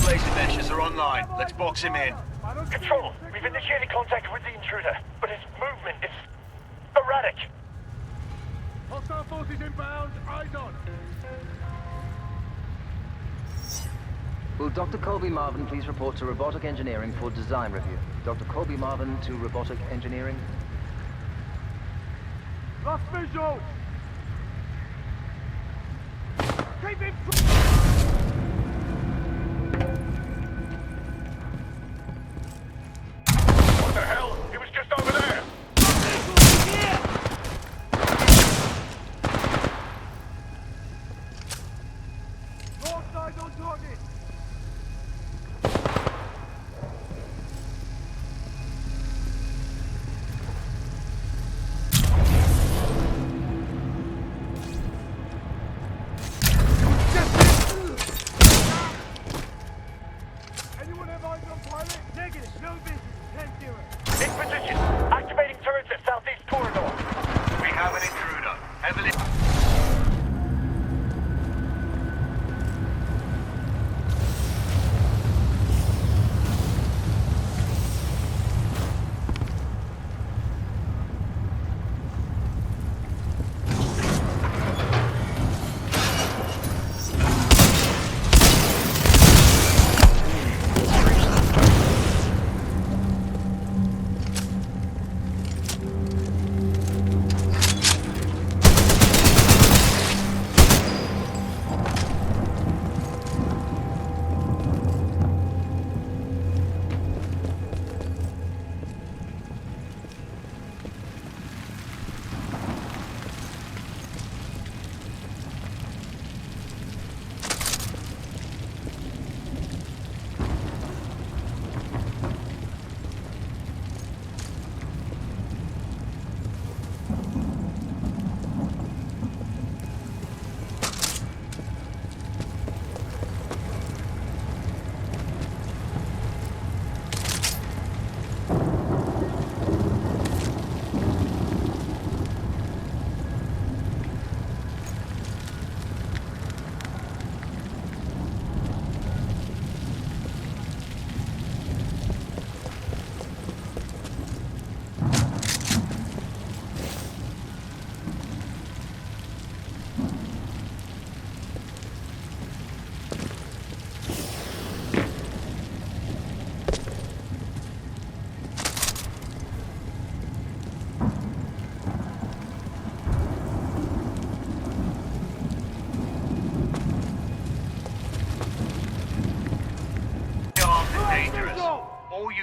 Laser meshes are online. Let's box him in. Control, we've initiated contact with the intruder, but his movement is erratic. Hostile forces inbound, eyes on. Will Dr. Colby Marvin please report to Robotic Engineering for design review? Dr. Colby Marvin to Robotic Engineering. Lost visual. Keep him. What the hell? He was just over there. North side on target. Anyone have eyes on pilot? Negative. No vision. 10-0. In position. Activating turrets at southeast corridor. We have an intruder. Heavily...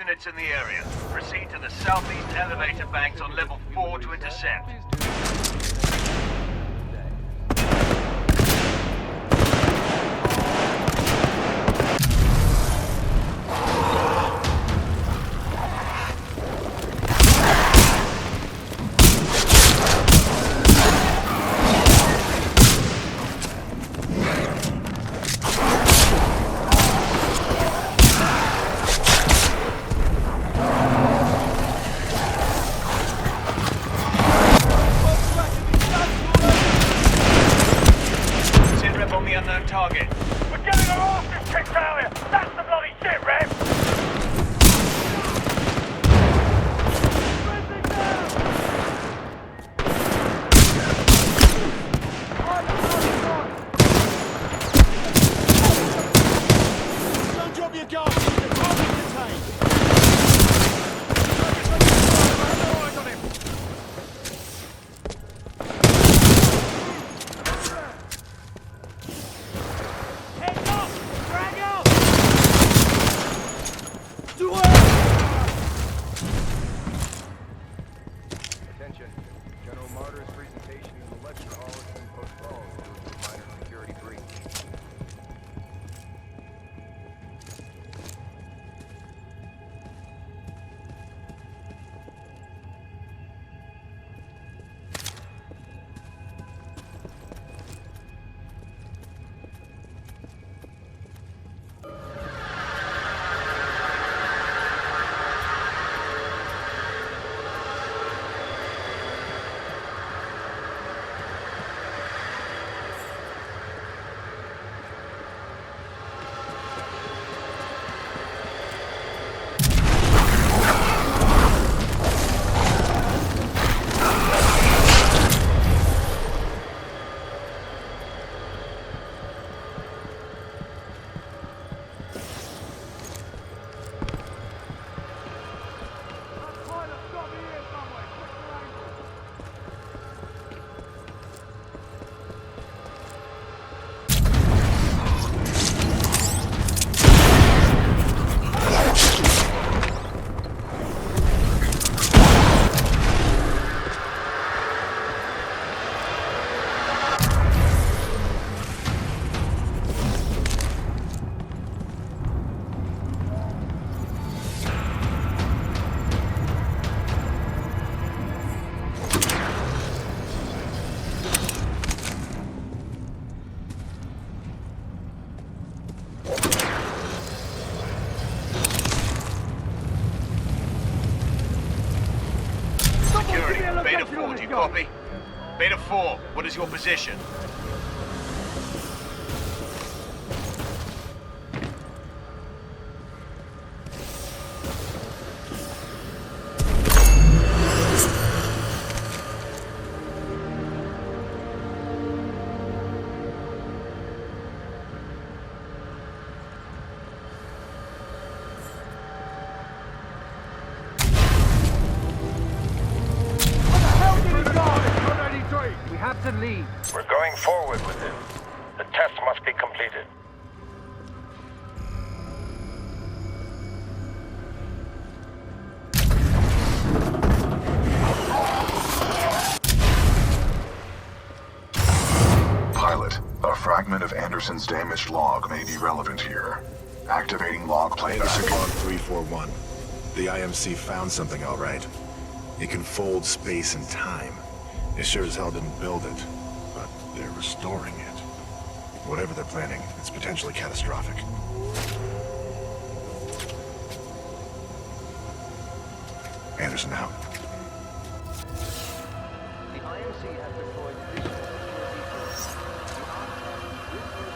units in the area. Proceed to the southeast elevator banks on level 4 to intercept. Target. We're getting our asses kicked out here! That's the bloody shit, Rev! Don't drop your guard! You're probably detained! Attention. General Martyr's presentation in the lecture hall has been postponed due to a minor security breach. Beta 4, do you copy? Beta 4, what is your position? We have to leave. We're going forward with him. The test must be completed. Pilot, a fragment of Anderson's damaged log may be relevant here. Activating log playback. Anderson log 341. The IMC found something all right. It can fold space and time. They sure as hell didn't build it, but they're restoring it. Whatever they're planning, it's potentially catastrophic. Anderson out. The IMC has deployed additional security forces. The archive will proceed.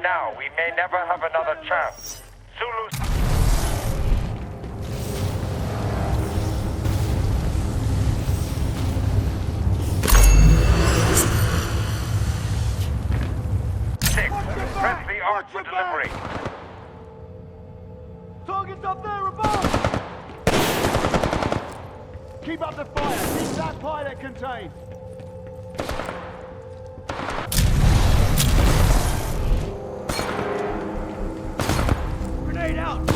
now, we may never have another chance. Zulu... Press the arc for delivery. Target's up there above! Keep up the fire. Keep that pilot contained. Grenade out!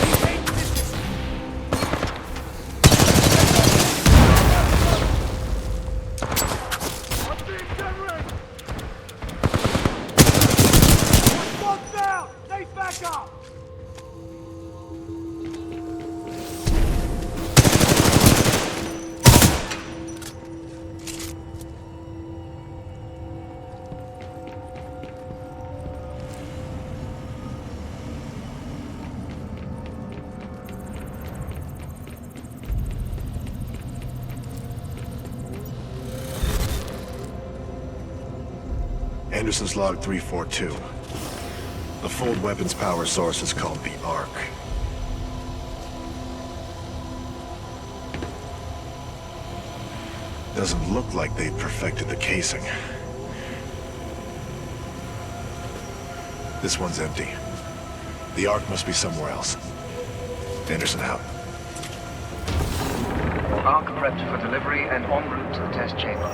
Anderson's log 342. The full weapons power source is called the Arc. Doesn't look like they've perfected the casing. This one's empty. The Arc must be somewhere else. Anderson out. Arc prepped for delivery and en route to the test chamber.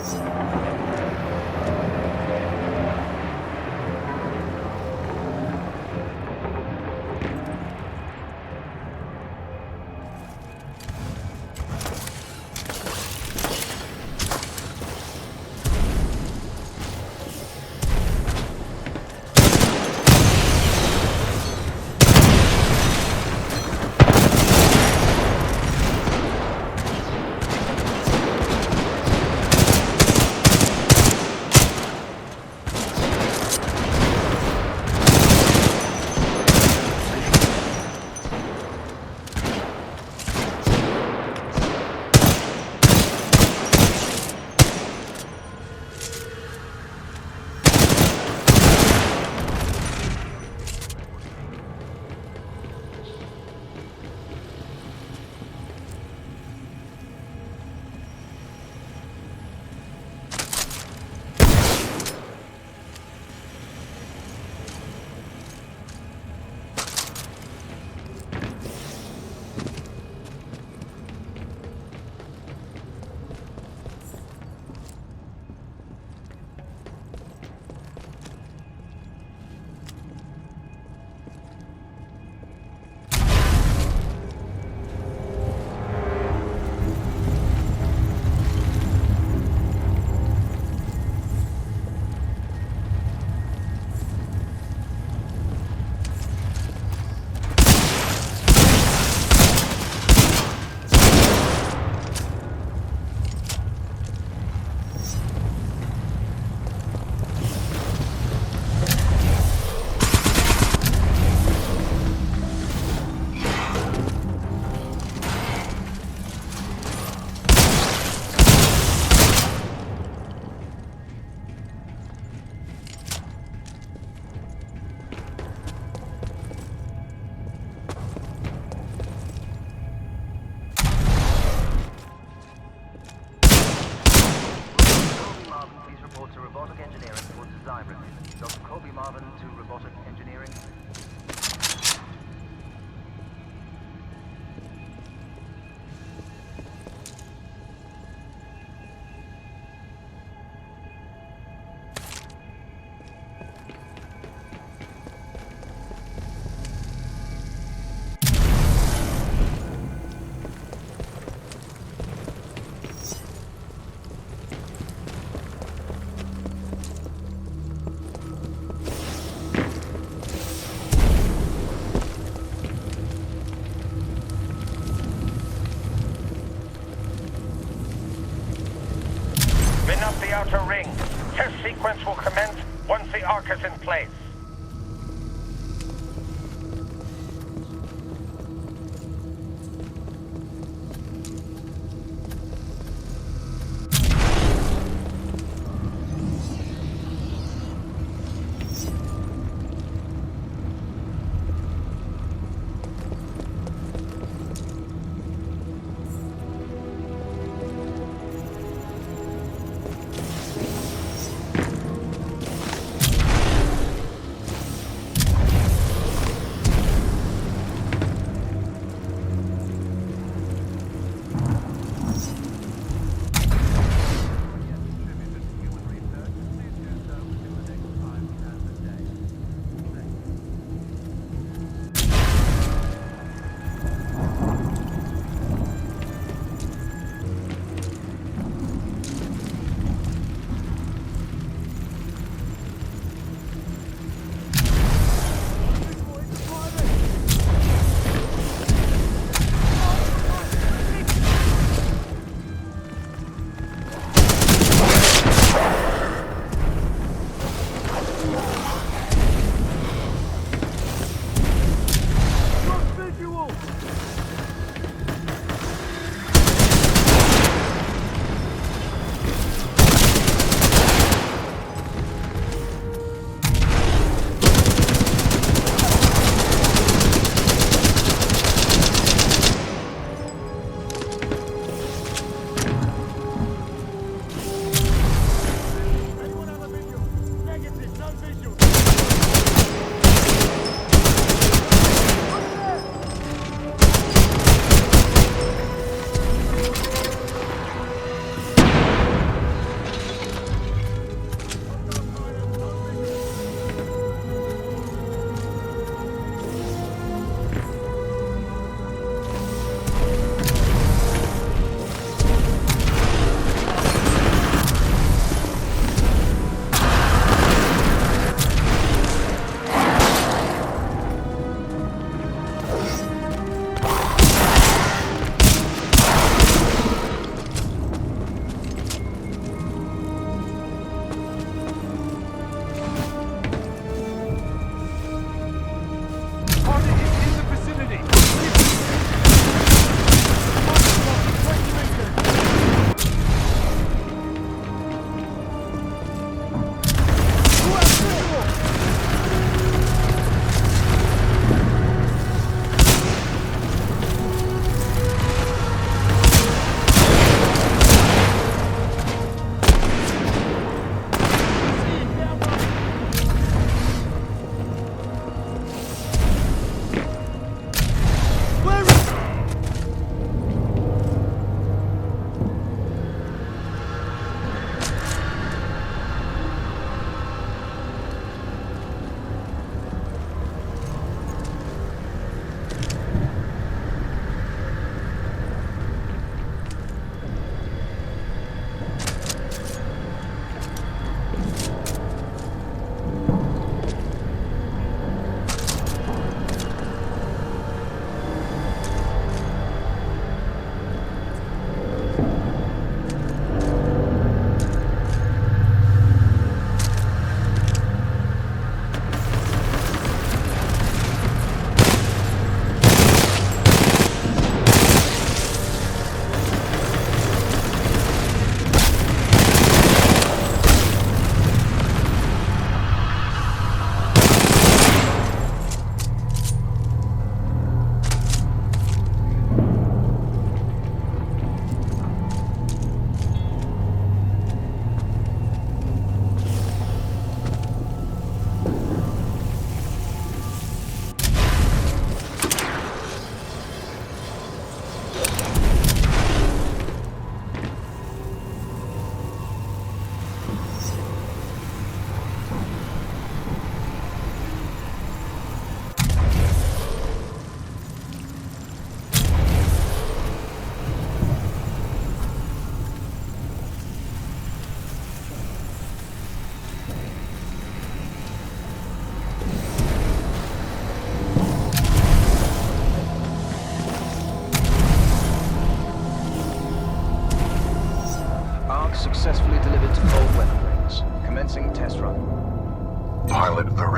The outer ring. Test sequence will commence once the Arc is in place.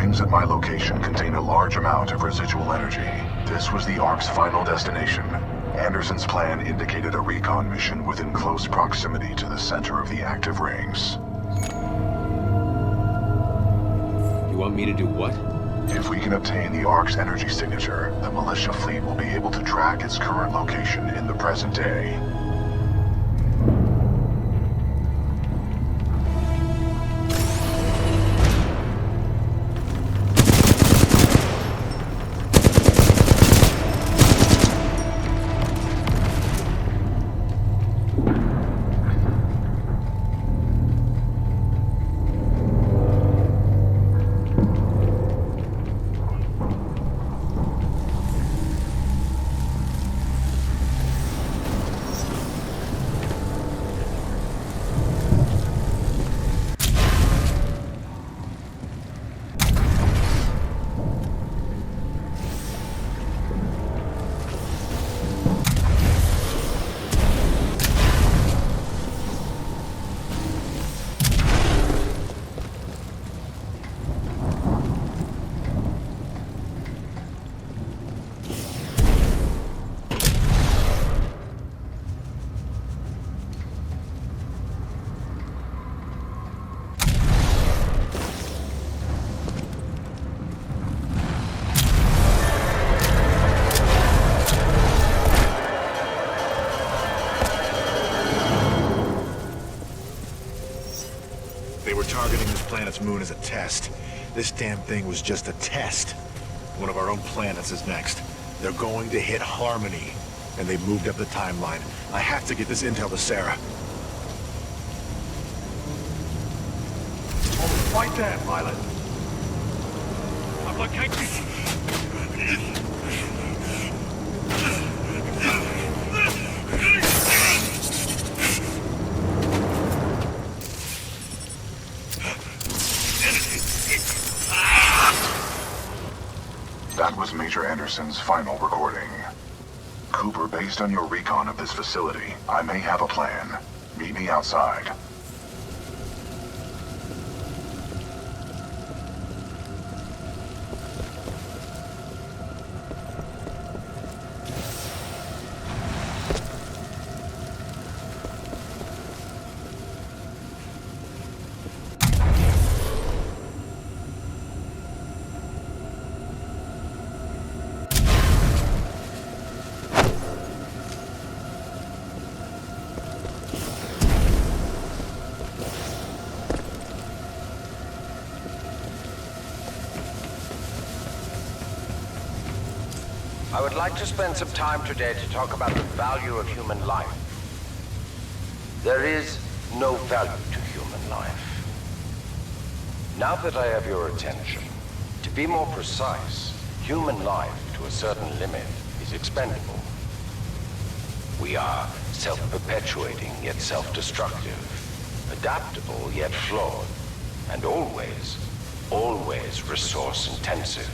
rings at my location contain a large amount of residual energy. This was the Ark's final destination. Anderson's plan indicated a recon mission within close proximity to the center of the active rings. You want me to do what? If we can obtain the Ark's energy signature, the militia fleet will be able to track its current location in the present day. Targeting this planet's moon as a test. This damn thing was just a test. One of our own planets is next. They're going to hit Harmony, and they've moved up the timeline. I have to get this intel to Sarah. Oh, right there, pilot. I've located... That was Major Anderson's final recording. Cooper, based on your recon of this facility, I may have a plan. Meet me outside. I would like to spend some time today to talk about the value of human life. There is no value to human life. Now that I have your attention, to be more precise, human life to a certain limit is expendable. We are self-perpetuating yet self-destructive, adaptable yet flawed, and always resource-intensive.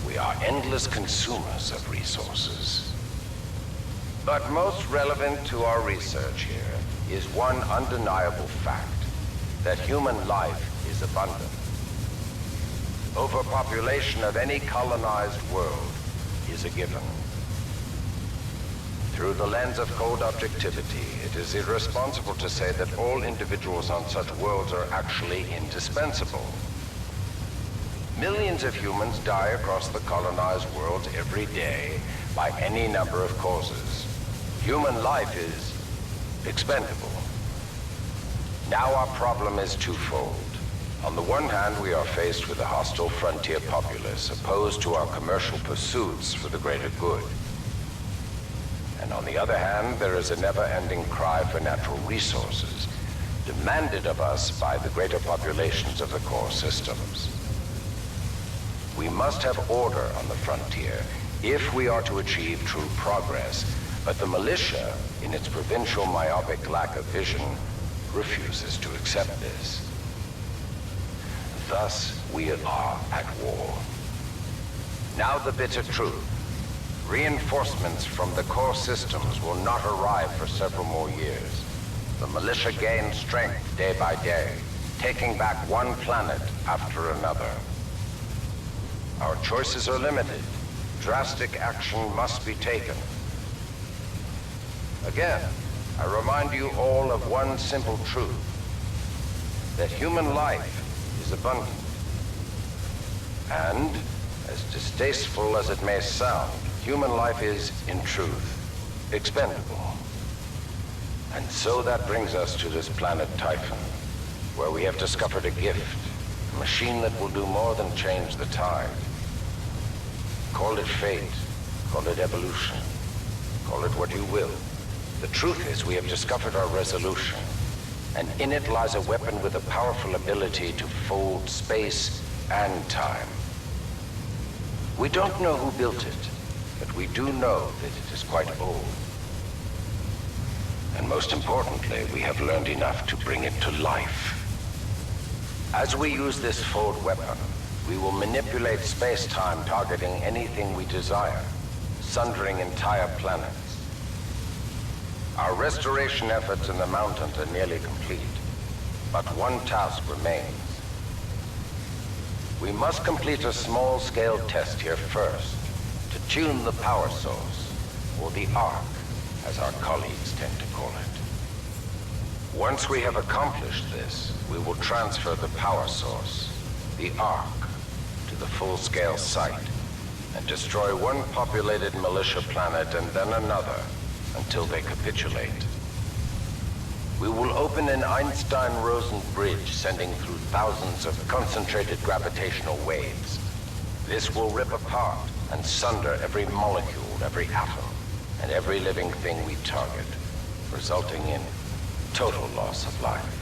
We are endless consumers of resources. But most relevant to our research here is one undeniable fact, that human life is abundant. Overpopulation of any colonized world is a given. Through the lens of cold objectivity, it is irresponsible to say that all individuals on such worlds are actually indispensable. Millions of humans die across the colonized world every day by any number of causes. Human life is expendable. Now our problem is twofold. On the one hand, we are faced with a hostile frontier populace opposed to our commercial pursuits for the greater good. And on the other hand, there is a never-ending cry for natural resources, demanded of us by the greater populations of the core systems. We must have order on the frontier if we are to achieve true progress, but the militia, in its provincial myopic lack of vision, refuses to accept this. Thus, we are at war. Now the bitter truth. Reinforcements from the core systems will not arrive for several more years. The militia gains strength day by day. taking back one planet after another. Our choices are limited. Drastic action must be taken. Again, I remind you all of one simple truth, that human life is abundant. And, as distasteful as it may sound, human life is, in truth, expendable. And so that brings us to this planet Typhon, where we have discovered a gift, a machine that will do more than change the tide. Call it fate, call it evolution, call it what you will. The truth is we have discovered our resolution, and in it lies a weapon with a powerful ability to fold space and time. We don't know who built it, but we do know that it is quite old. And most importantly, we have learned enough to bring it to life. As we use this fold weapon, we will manipulate space-time, targeting anything we desire, sundering entire planets. Our restoration efforts in the mountains are nearly complete, but one task remains. We must complete a small-scale test here first, to tune the power source, or the arc, as our colleagues tend to call it. Once we have accomplished this, we will transfer the power source, the arc, to the full-scale site, and destroy one populated militia planet and then another, until they capitulate. We will open an Einstein-Rosen bridge sending through thousands of concentrated gravitational waves. This will rip apart and sunder every molecule, every atom, and every living thing we target, resulting in total loss of life.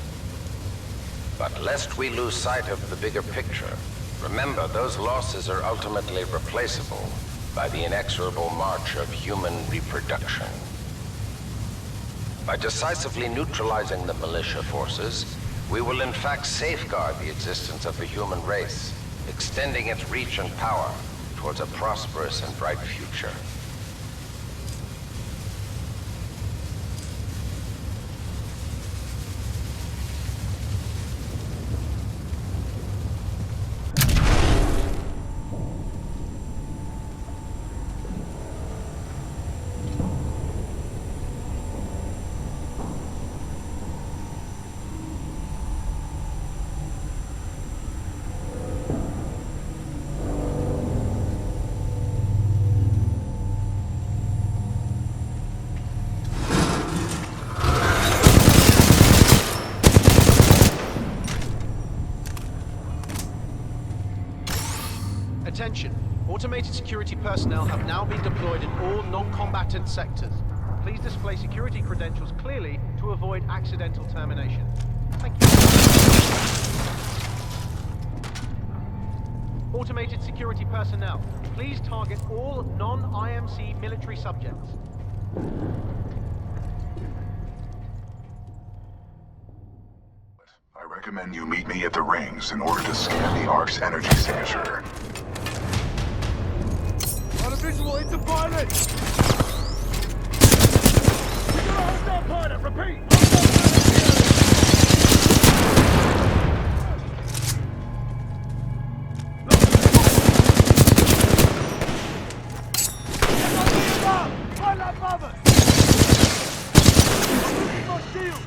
But lest we lose sight of the bigger picture, remember those losses are ultimately replaceable by the inexorable march of human reproduction. By decisively neutralizing the militia forces, we will in fact safeguard the existence of the human race, extending its reach and power towards a prosperous and bright future. Attention. Automated security personnel have now been deployed in all non-combatant sectors. Please display security credentials clearly to avoid accidental termination. Thank you. Automated security personnel, please target all non-IMC military subjects. I recommend you meet me at the rings in order to scan the Ark's energy signature. On a visual, it's a pilot! We got a hostile pilot! Repeat! Pilot above us! My shield!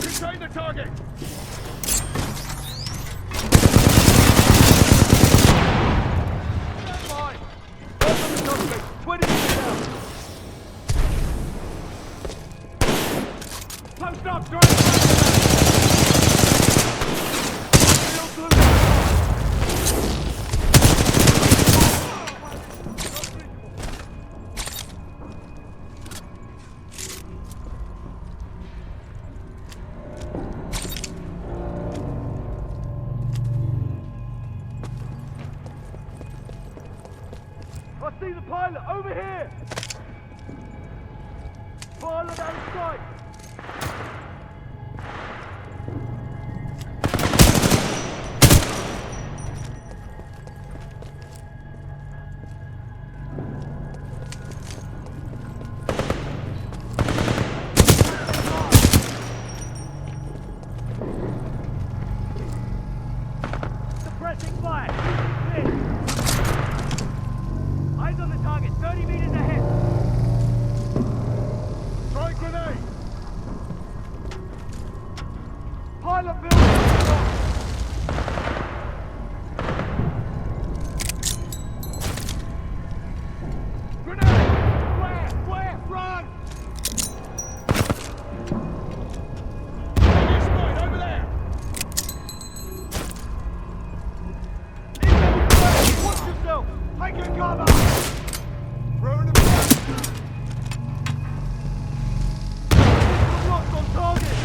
Retain the target! Stand by! Hold on the suspect! 20 meters down! Post up! Drive! I see the pilot! Over here! pilot out of sight! Suppressing fire! Clear! Eyes on the target, 30 meters ahead! Throwing grenade! Pilot building! Grenade! Where? Run! Target spotted, over there! Watch yourself! Take your cover! Throwing a flash! Locked on target!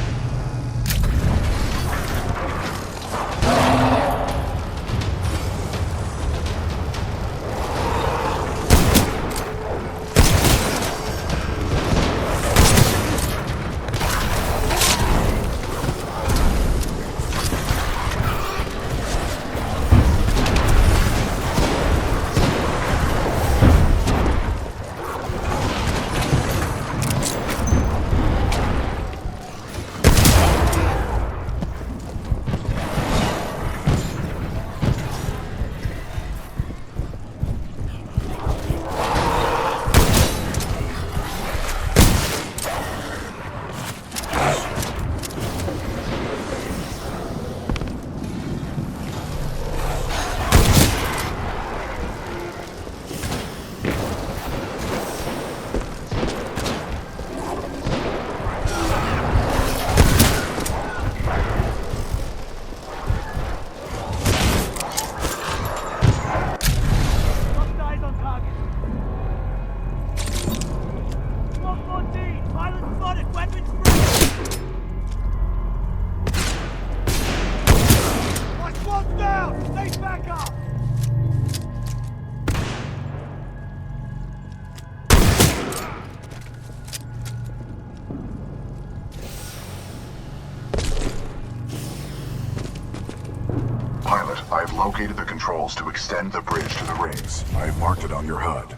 I've located the controls to extend the bridge to the rings. I've marked it on your HUD.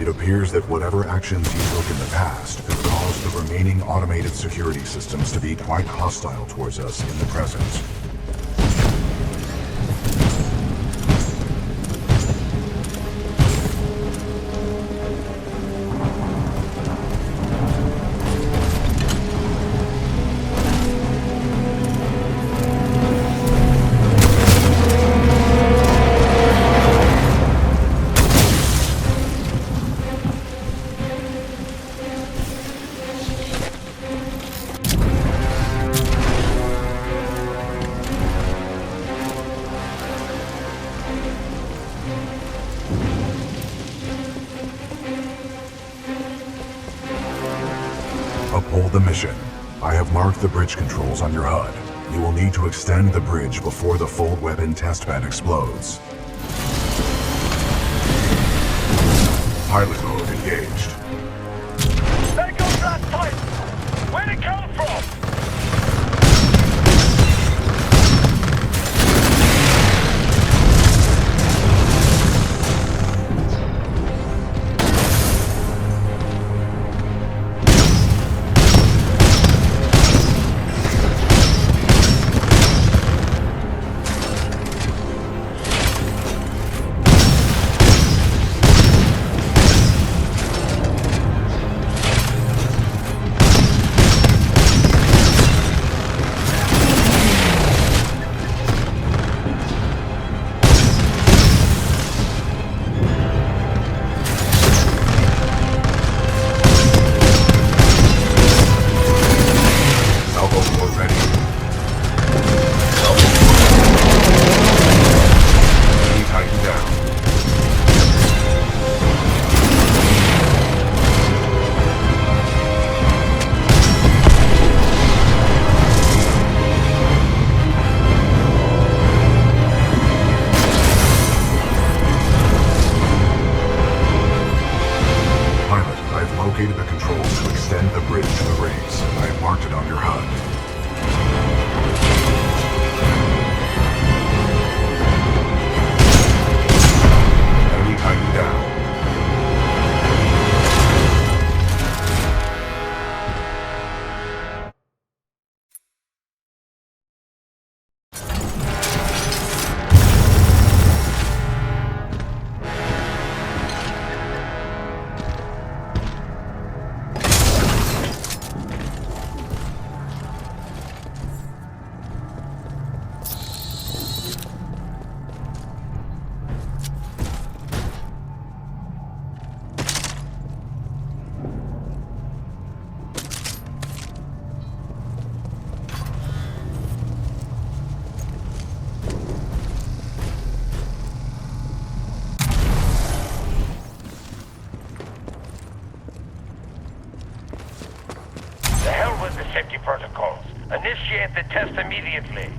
It appears that whatever actions you took in the past have caused the remaining automated security systems to be quite hostile towards us in the present. Uphold the mission. I have marked the bridge controls on your HUD. You will need to extend the bridge before the fold weapon testbed explodes. Pilot mode engaged. There goes that pipe! Where'd it come from? on your HUD. Enemy Titan down. The hell with the safety protocols. Initiate the test immediately.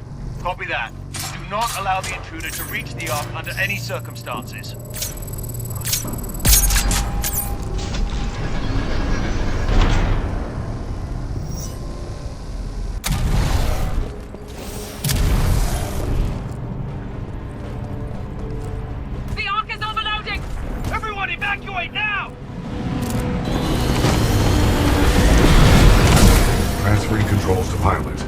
Copy that. Do not allow the intruder to reach the Ark under any circumstances. The Ark is overloading! Everyone evacuate now! Transferring controls to pilot.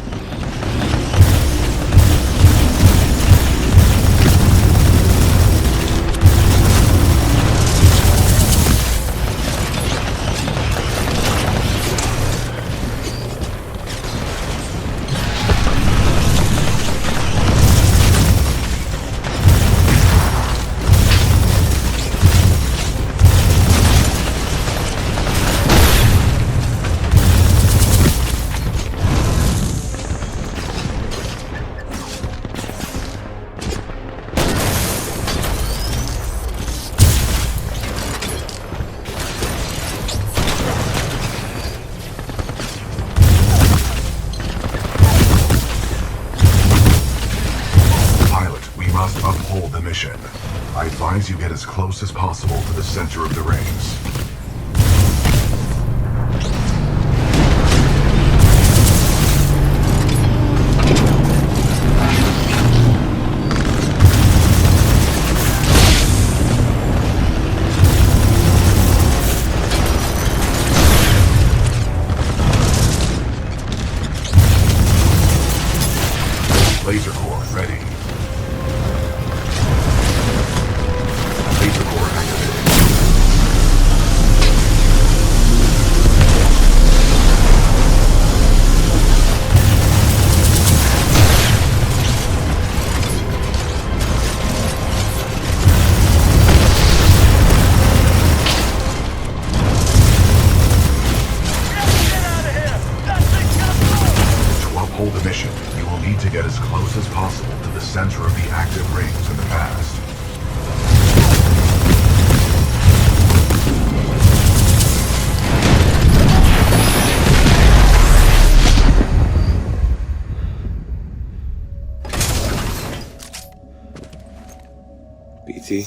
Uphold the mission. I advise you get as close as possible to the center of the rings. Laser core ready. Laser core activated. To uphold the mission, you will need to get as close as possible to the center of the active rings in the past. BT?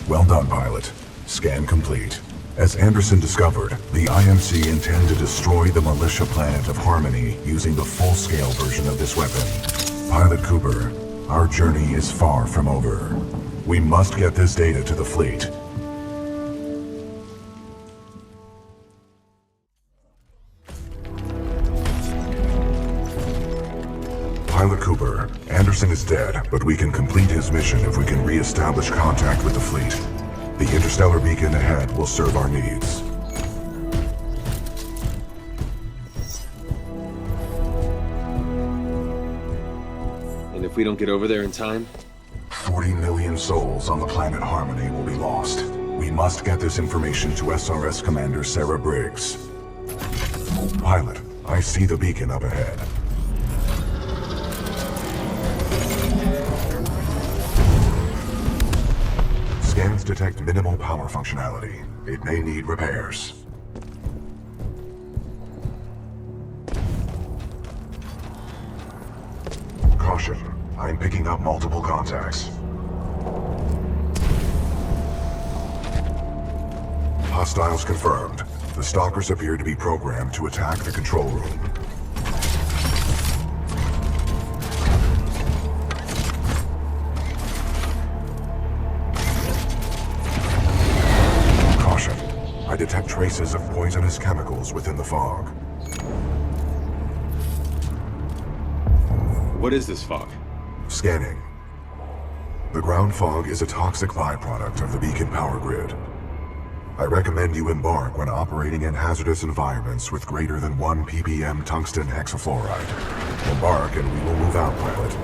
Well done, pilot. Scan complete. As Anderson discovered, the IMC intend to destroy the militia planet of Harmony using the full-scale version of this weapon. Pilot Cooper, our journey is far from over. We must get this data to the fleet. Pilot Cooper, Anderson is dead, but we can complete his mission if we can re-establish contact with the fleet. The interstellar beacon ahead will serve our needs. And if we don't get over there in time? 40 million souls on the planet Harmony will be lost. We must get this information to SRS Commander Sarah Briggs. Pilot, I see the beacon up ahead. Scans detect minimal power functionality. It may need repairs. Caution. I'm picking up multiple contacts. Hostiles confirmed. The stalkers appear to be programmed to attack the control room. Caution. I detect traces of poisonous chemicals within the fog. What is this fog? Scanning. The ground fog is a toxic byproduct of the beacon power grid. I recommend you embark when operating in hazardous environments with greater than 1 ppm tungsten hexafluoride. Embark and we will move out, pilot.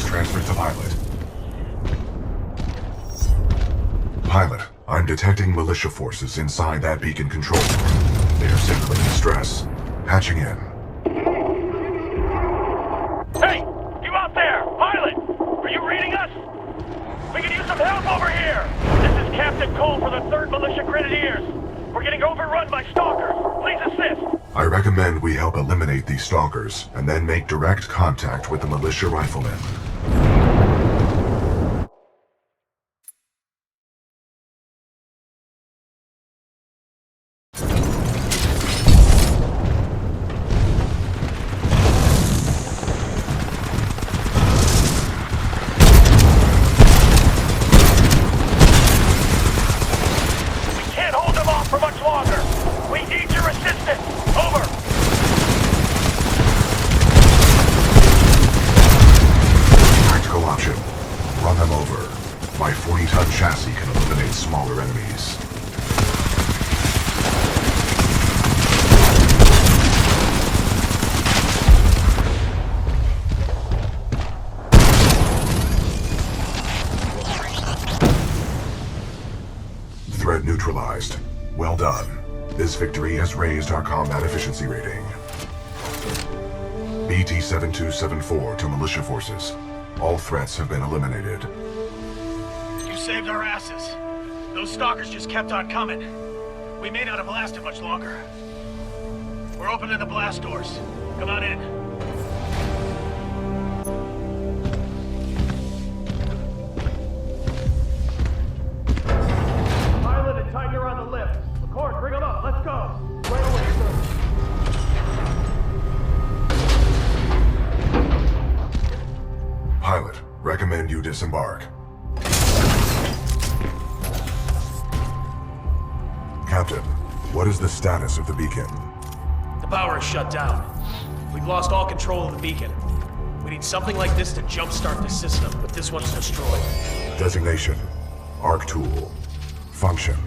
Transferred to pilot. Pilot, I'm detecting militia forces inside that beacon control room. They are signaling distress. Patching in. Hey! You out there! Pilot! Are you reading us? We can use some help over here! This is Captain Cole for the 3rd Militia Grenadiers. We're getting overrun by stalkers. Please assist! I recommend we help eliminate these stalkers, and then make direct contact with the militia riflemen. We can't hold them off for much longer. We need your assistance. Over. Tactical option. Run them over. My 40-ton chassis can eliminate smaller enemies. Threat neutralized. Well done. This victory has raised our combat efficiency rating. BT-7274 to militia forces. All threats have been eliminated. You saved our asses. Those stalkers just kept on coming. We may not have lasted much longer. We're opening the blast doors. Come on in. Pilot and Tiger on the lift. McCord, bring them up. Let's go. Right away, sir. Pilot, recommend you disembark. Captain, what is the status of the beacon? The power is shut down. We've lost all control of the beacon. We need something like this to jumpstart the system, but this one's destroyed. Designation, Arc Tool. Function,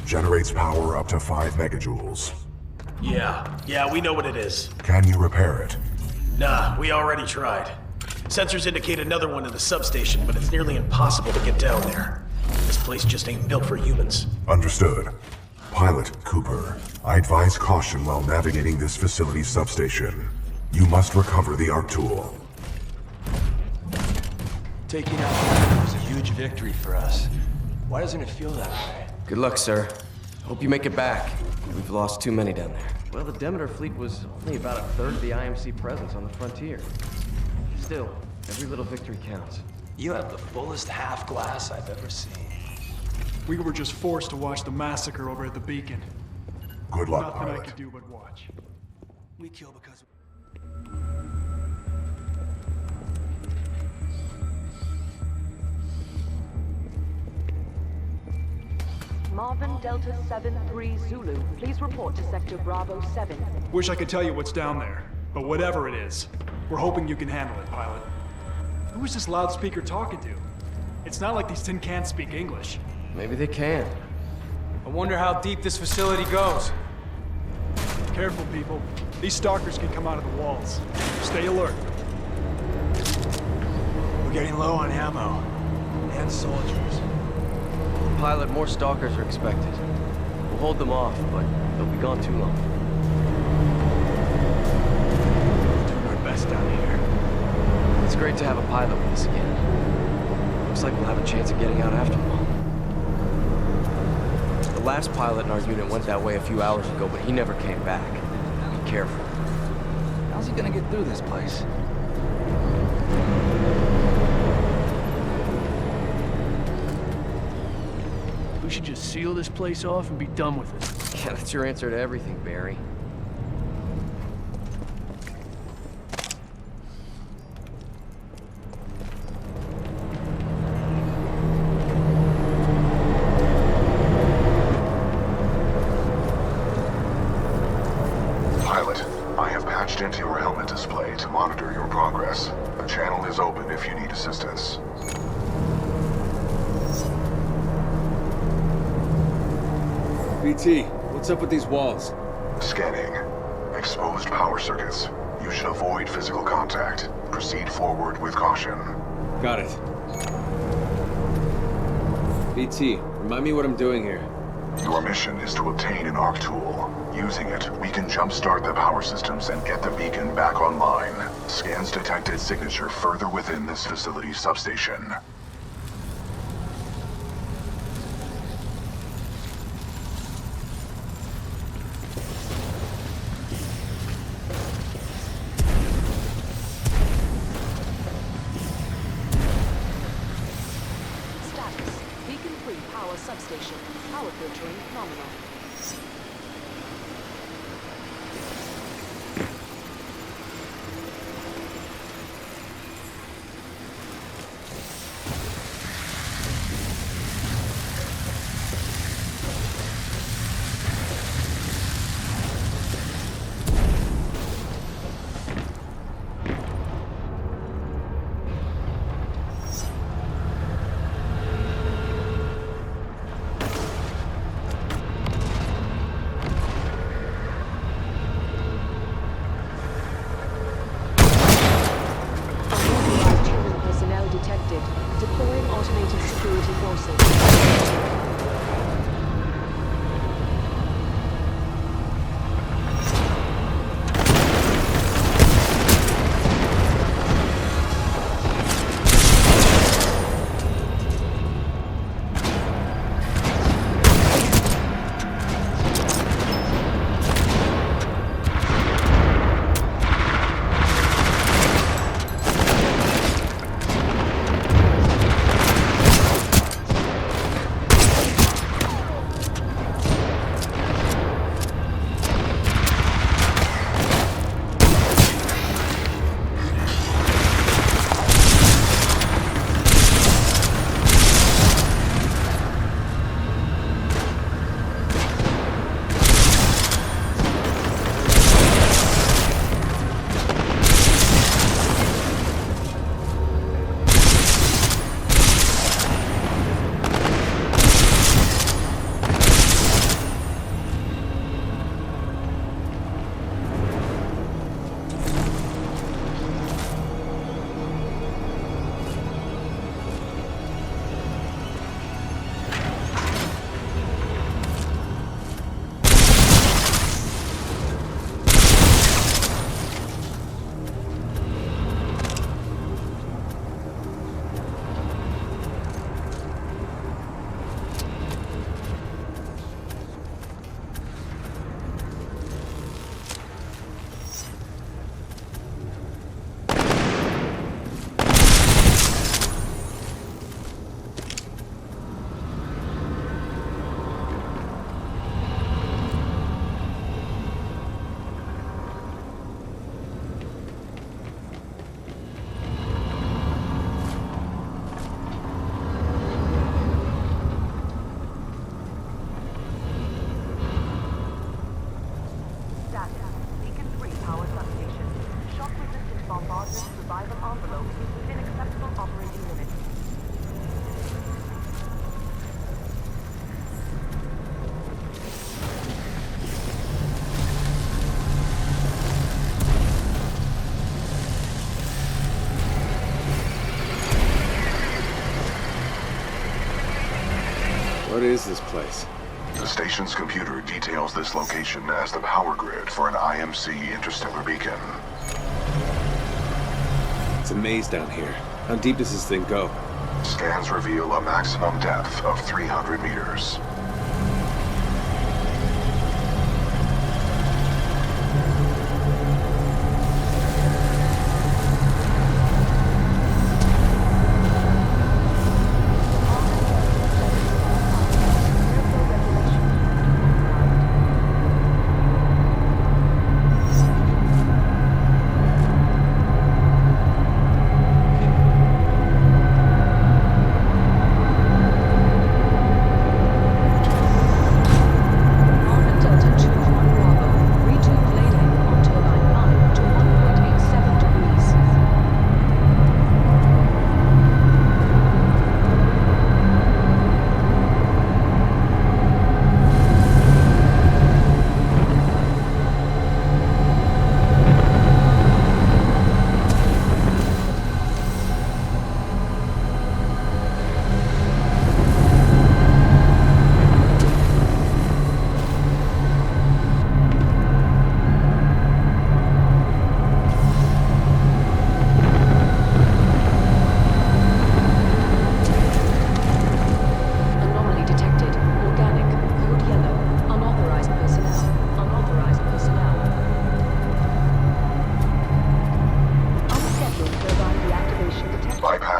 generates power up to 5 megajoules. Yeah, we know what it is. Can you repair it? Nah, we already tried. Sensors indicate another one in the substation, but it's nearly impossible to get down there. This place just ain't built for humans. Understood. Pilot Cooper, I advise caution while navigating this facility's substation. You must recover the Arc Tool. Taking out Demeter was a huge victory for us. Why doesn't it feel that way? Good luck, sir. Hope you make it back. We've lost too many down there. Well, the Demeter fleet was only about a third of the IMC presence on the frontier. Still, every little victory counts. You have the fullest half glass I've ever seen. We were just forced to watch the massacre over at the beacon. Good luck, Nothing I pilot. could do but watch. We kill because... Marvin Delta 7-3 Zulu, please report to Sector Bravo 7. Wish I could tell you what's down there, but whatever it is, we're hoping you can handle it, pilot. Who is this loudspeaker talking to? It's not like these tin cans speak English. Maybe they can. I wonder how deep this facility goes. Careful, people. These stalkers can come out of the walls. Stay alert. We're getting low on ammo. And soldiers. Pilot, more stalkers are expected. We'll hold them off, but they'll be gone too long. We're doing our best down here. It's great to have a pilot with us again. Looks like we'll have a chance of getting out after all. The last pilot in our unit went that way a few hours ago, but he never came back. Be careful. How's he gonna get through this place? We should just seal this place off and be done with it. Yeah, that's your answer to everything, Barry. Pilot, I have patched into your helmet display to monitor your progress. The channel is open if you need assistance. BT, what's up with these walls? Scanning. Exposed power circuits. You should avoid physical contact. Proceed forward with caution. Got it. BT, remind me what I'm doing here. Your mission is to obtain an Arc Tool. Using it, we can jumpstart the power systems and get the beacon back online. Scans detected signature further within this facility's substation. Status, Beacon 3 power substation. Power filtering nominal. What is this place? The station's computer details this location as the power grid for an IMC interstellar beacon. It's a maze down here. How deep does this thing go? Scans reveal a maximum depth of 300 meters.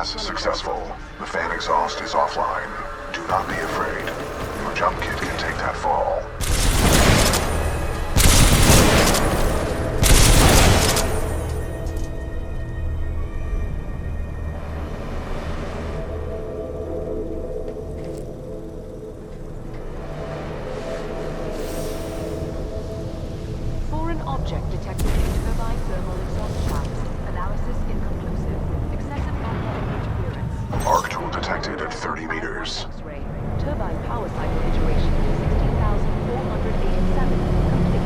Successful. The fan exhaust is offline. Do not be afraid. Your jump kit can take that fall. Foreign object detected in turbine thermal exhaust shafts. Analysis inconclusive. Excessive magnetic interference. Arc tool detected at 30 meters. X-ray. Turbine power cycle iteration 16,487. Complete.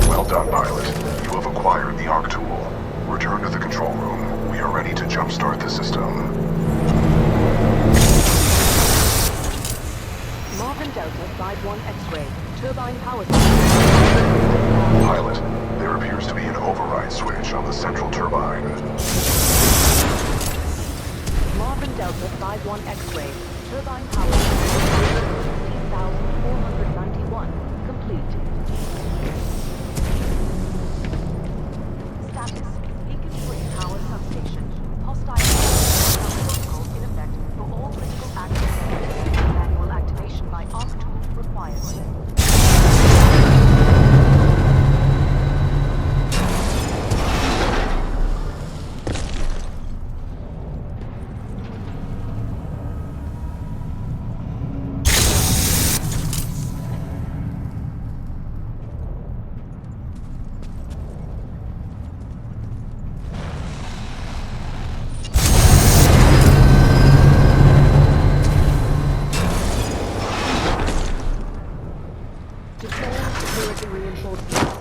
Well done, pilot. You have acquired the Arc tool. Return to the control room. We are ready to jumpstart the system. Marvin Delta 5-1 X-ray. Turbine power Pilot, there appears to be an override switch on the central turbine. Marvin Delta 5-1 X-ray. Turbine power cycle 16,491. Complete. Status. Beacon 3 power substation. Hostile protocol in effect for all critical access. Manual activation by ARC tool required. Deploying security reinforcements.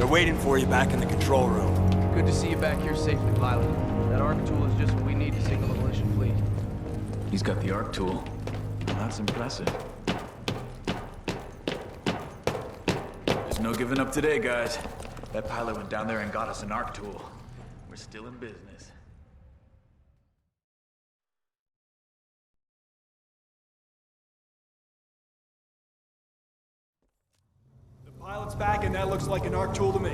They're waiting for you back in the control room. Good to see you back here safely, pilot. That ARC tool is just what we need to signal the militia fleet. He's got the ARC tool. That's impressive. There's no giving up today, guys. That pilot went down there and got us an ARC tool. We're still in business. The pilot's back, and that looks like an ARC tool to me.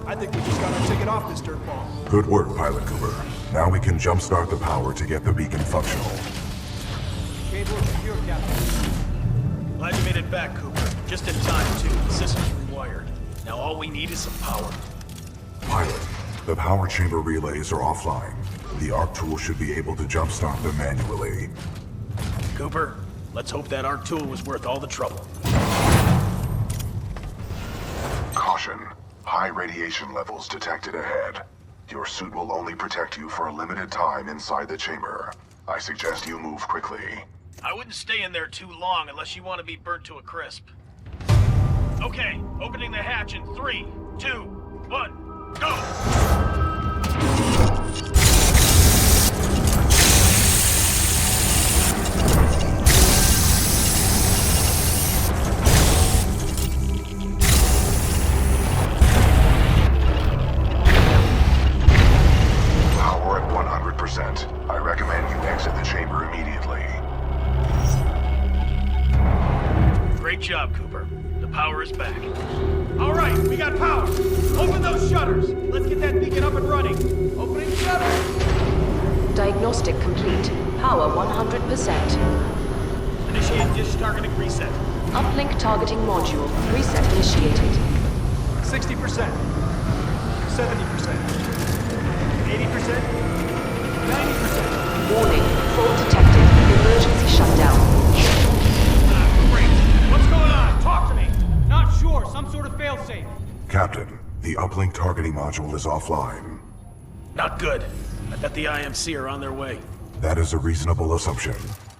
I think we just got our ticket off this dirtball. Good work, Pilot Cooper. Now we can jumpstart the power to get the beacon functional. Cable secure, Captain. Glad you made it back, Cooper. Just in time, too. The system's rewired. Now all we need is some power. Pilot, the power chamber relays are offline. The ARC tool should be able to jumpstart them manually. Cooper, let's hope that ARC tool was worth all the trouble. Caution. High radiation levels detected ahead. Your suit will only protect you for a limited time inside the chamber. I suggest you move quickly. I wouldn't stay in there too long unless you want to be burnt to a crisp. Okay, opening the hatch in 3, 2, 1, go! Power at 100%. I recommend you exit the chamber immediately. Great job, Cooper. The power is back. All right, we got power. Open those shutters. Let's get that beacon up and running. Opening shutters. Diagnostic complete. Power 100%. Initiate dish targeting reset. Uplink targeting module. Reset initiated. 60%. 70%. 80%. 90%. Warning. Fault detected. Emergency shutdown. Great. What's going on? Talk to me. Not sure. Some sort of failsafe. Captain, the uplink targeting module is offline. Not good. I bet the IMC are on their way. That is a reasonable assumption.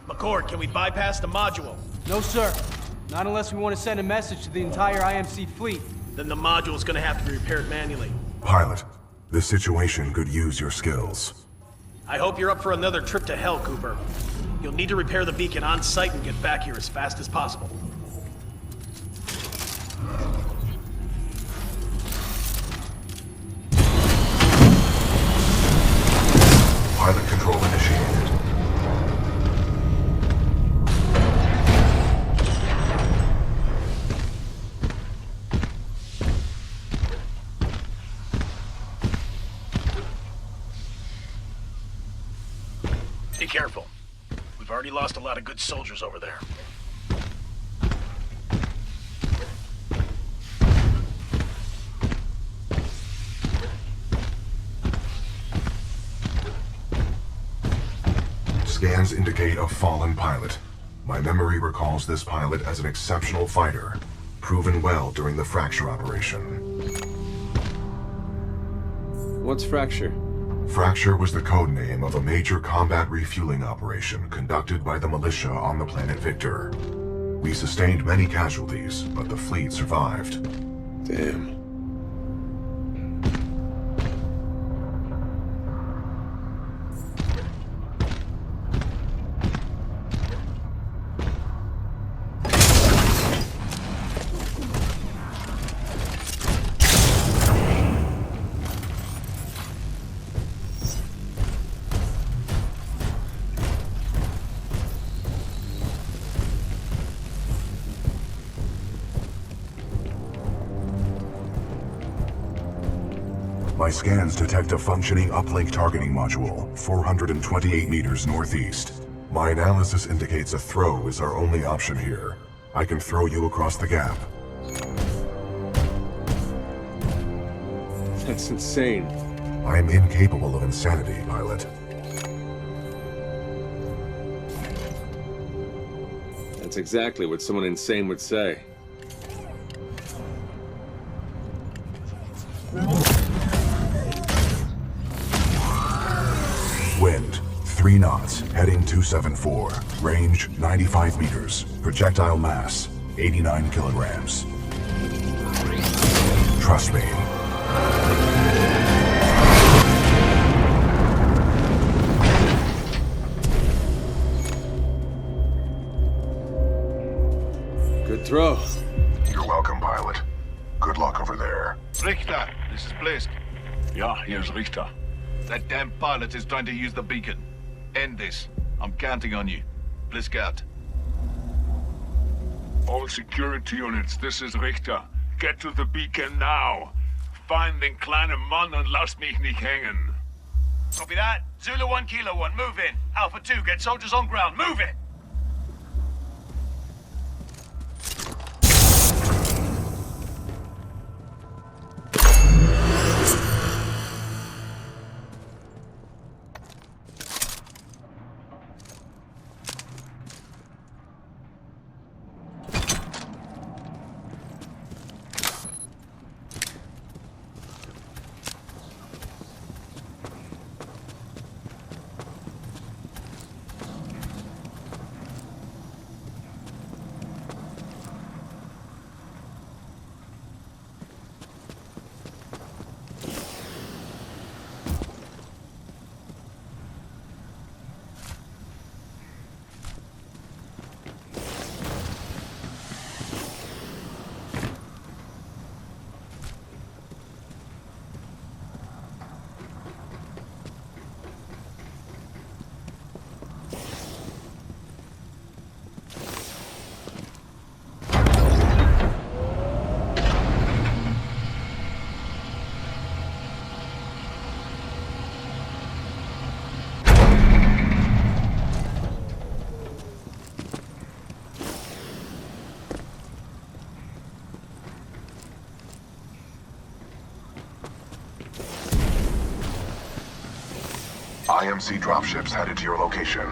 McCord, can we bypass the module? No, sir. Not unless we want to send a message to the entire IMC fleet. Then the module's gonna have to be repaired manually. Pilot, this situation could use your skills. I hope you're up for another trip to hell, Cooper. You'll need to repair the beacon on site and get back here as fast as possible. Pilot control initiated. Be careful. We've already lost a lot of good soldiers over there. Scans indicate a fallen pilot. My memory recalls this pilot as an exceptional fighter, proven well during the Fracture operation. What's Fracture? Fracture was the code name of a major combat refueling operation conducted by the militia on the planet Victor. We sustained many casualties, but the fleet survived. Damn. My scans detect a functioning uplink targeting module, 428 meters northeast. My analysis indicates a throw is our only option here. I can throw you across the gap. That's insane. I am incapable of insanity, pilot. That's exactly what someone insane would say. Wind, 3 knots, heading 274. Range, 95 meters. Projectile mass, 89 kilograms. Trust me, throw. You're welcome, pilot. Good luck over there. Richter, this is Blisk. Yeah, here's Richter. That damn pilot is trying to use the beacon. End this. I'm counting on you. Blisk out. All security units, this is Richter. Get to the beacon now. Find den kleinen Mann und lass mich nicht hängen. Copy that. Zulu 1, Kilo 1, move in. Alpha 2, get soldiers on ground. Move it! IMC dropships headed to your location.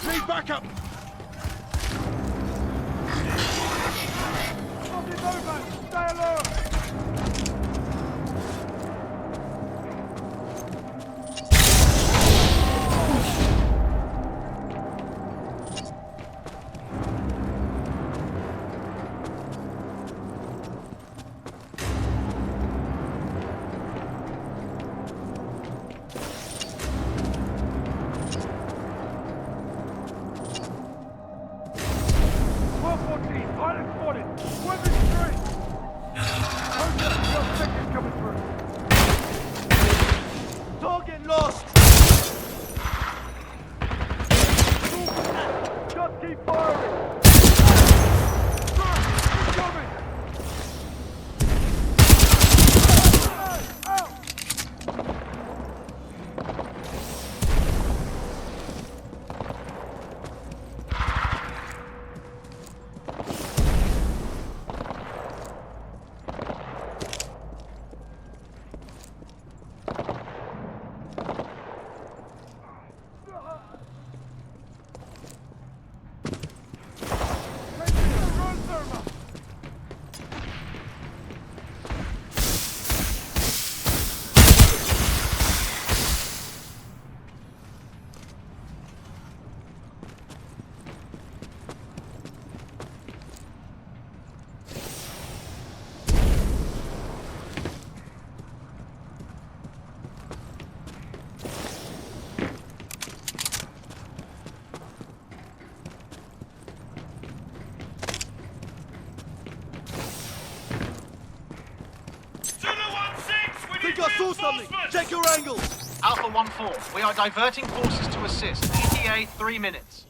Need backup! Fucking movement! Stay alert! Something! Check your angles! Alpha 1-4, we are diverting forces to assist. ETA 3 minutes.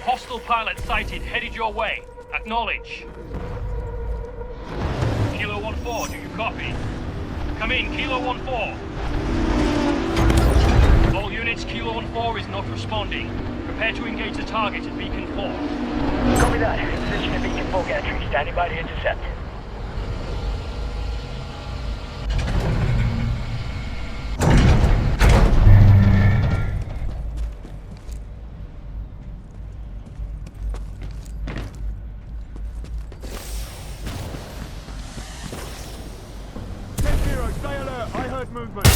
Hostile pilot sighted, headed your way. Acknowledge. Kilo 1-4, do you copy? Come in, Kilo 1-4. All units, Kilo 1-4 is not responding. Prepare to engage the target at Beacon 4. Copy that. Position at Beacon 4 gantry. Standing by to intercept. Stay alert. I heard movement.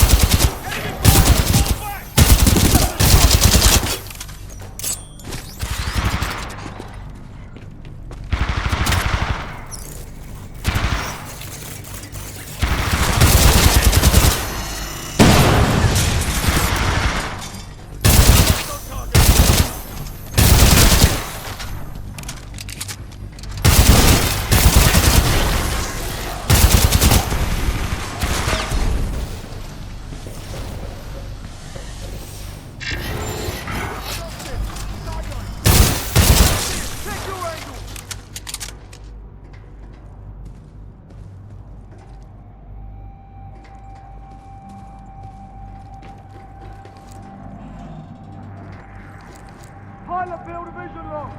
Pilot, build a vision lock.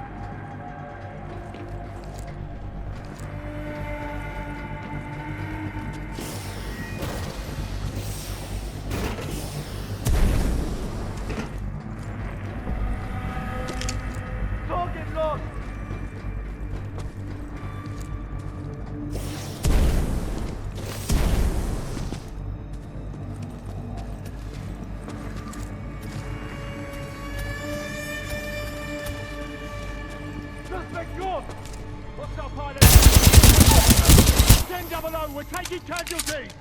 Target lost. Suspect gone! What's our pilot? 10-0, we're taking casualties!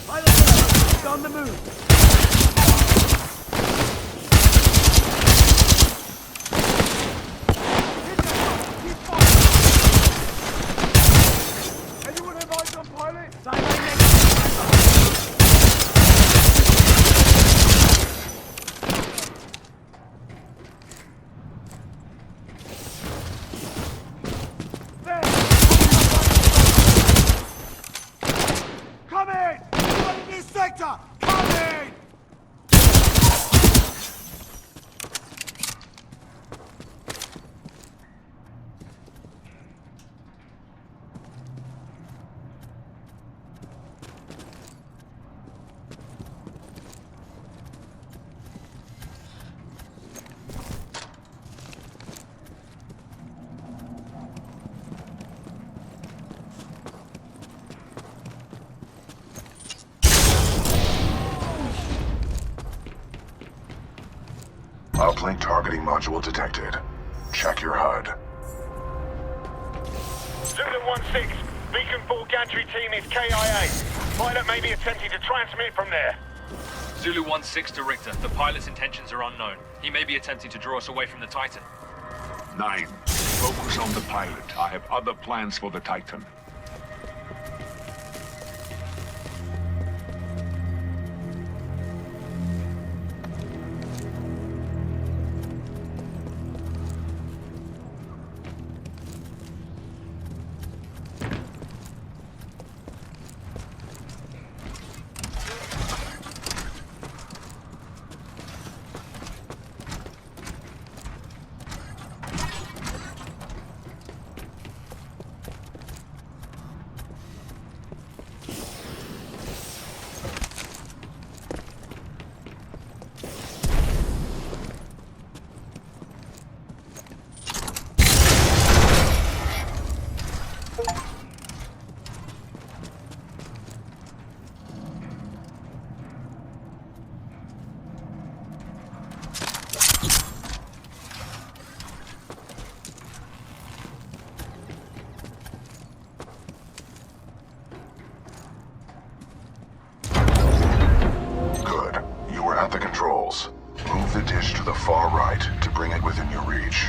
Pilot, on the move! Anyone have eyes on pilot? Come in! Everyone in this sector! Come in! Uplink targeting module detected. Check your HUD. Zulu 1-6, Beacon 4 gantry team is KIA. Pilot may be attempting to transmit from there. Zulu 1-6 to Richter. The pilot's intentions are unknown. He may be attempting to draw us away from the Titan. 9. Focus on the pilot. I have other plans for the Titan. Move the dish to the far right to bring it within your reach.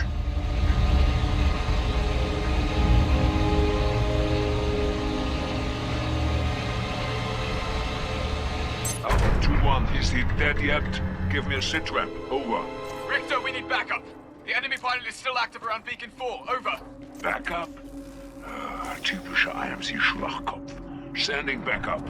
Alpha 2-1, is he dead yet? Give me a sit-rep. Over. Richter, we need backup. The enemy pilot is still active around Beacon 4. Over. Backup? Typischer IMC-Schwachkopf. Sending backup.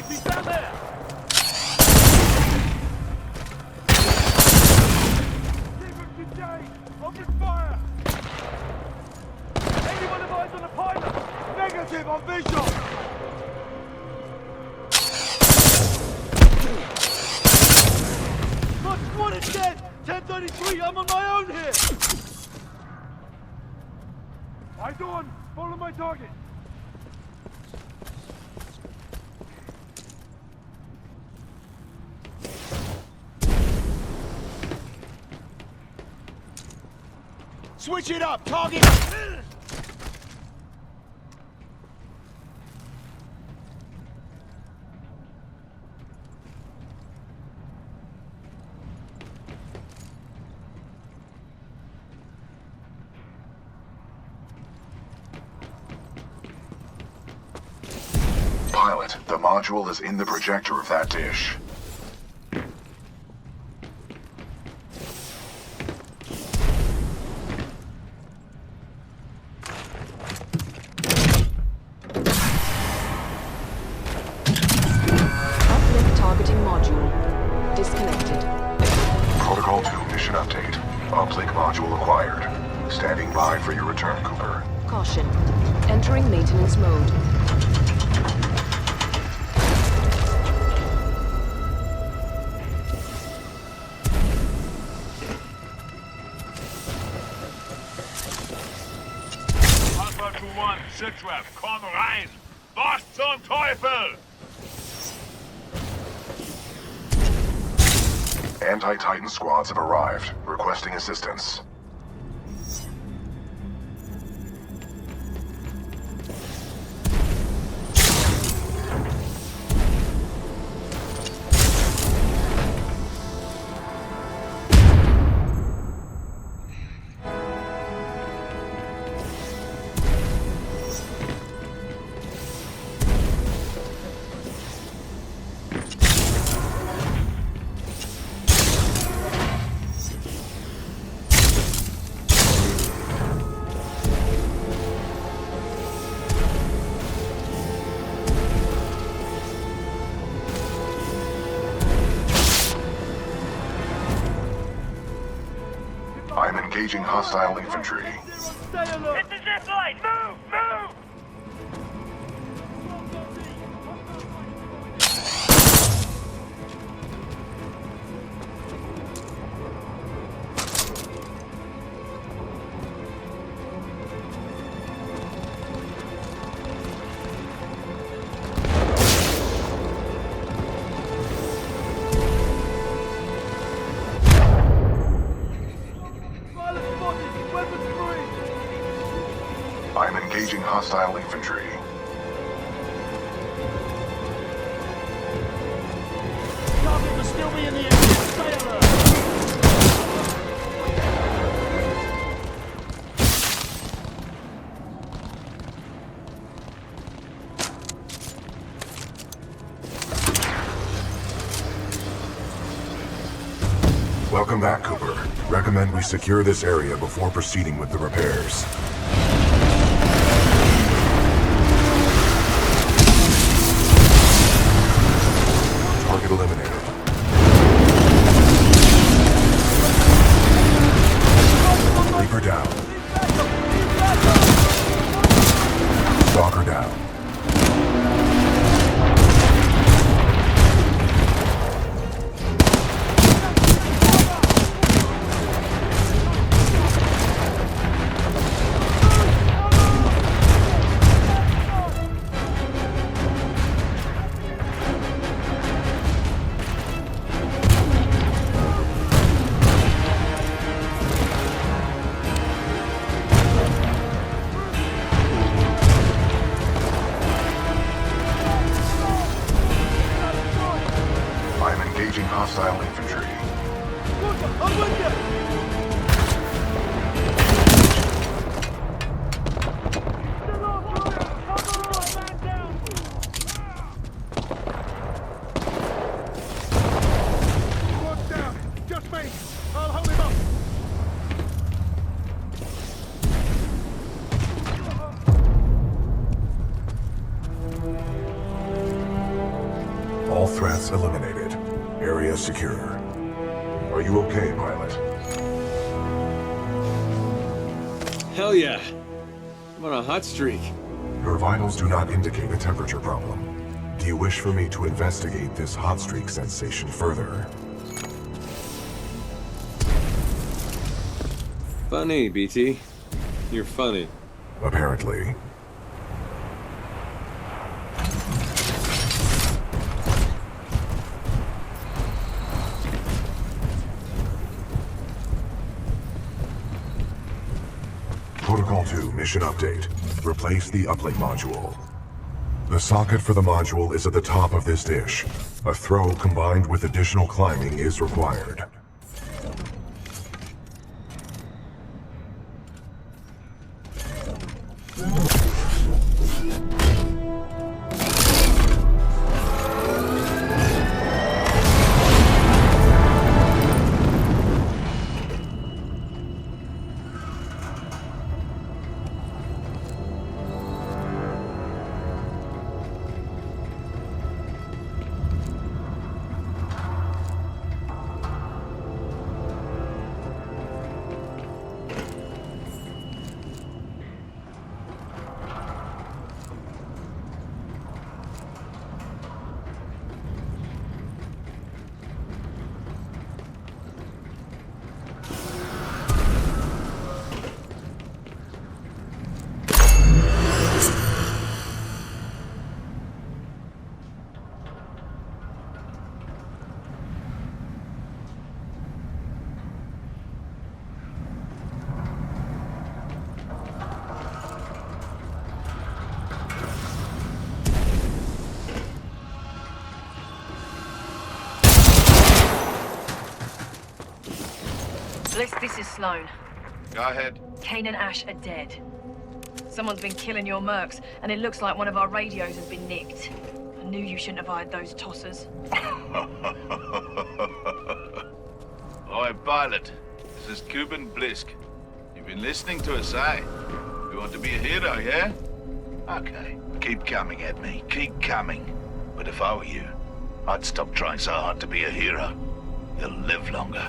He's down there! Keep him contained! Open fire! Anyone have eyes on the pilot? Negative, on visual! My squad is dead! 1033, I'm on my own here! Eyes on! Follow my target! Switch it up! Target! Pilot, the module is in the projector of that dish. Uplift targeting module. Disconnected. Protocol 2 mission update. Uplink module acquired. Standing by for your return, Cooper. Caution. Entering maintenance mode. Alpha 2-1, Sitrap, komm rein! Was zum Teufel? Anti-Titan squads have arrived, requesting assistance. I'm engaging hostile infantry. Stay alert! It's the zip line! Move! Move! I'm engaging hostile infantry. Target will still be in the area! Stay alert! Welcome back, Cooper. Recommend we secure this area before proceeding with the repairs. Target eliminated. Reaper down. Stalker down. Hostile infantry. I'm with you! Squad's down! Just me! I'll hold him up! All threats eliminated. Area secure. Are you okay, pilot? Hell yeah. I'm on a hot streak. Your vitals do not indicate a temperature problem. Do you wish for me to investigate this hot streak sensation further? Funny, BT. You're funny. Apparently. Protocol 2, mission update. Replace the uplink module. The socket for the module is at the top of this dish. A throw combined with additional climbing is required. Bliss, this is Sloan. Go ahead. Kane and Ash are dead. Someone's been killing your mercs, and it looks like one of our radios has been nicked. I knew you shouldn't have hired those tossers. Oi, pilot. This is Cuban Blisk. You've been listening to us, eh? You want to be a hero, yeah? Okay. Keep coming at me. Keep coming. But if I were you, I'd stop trying so hard to be a hero. You'll live longer.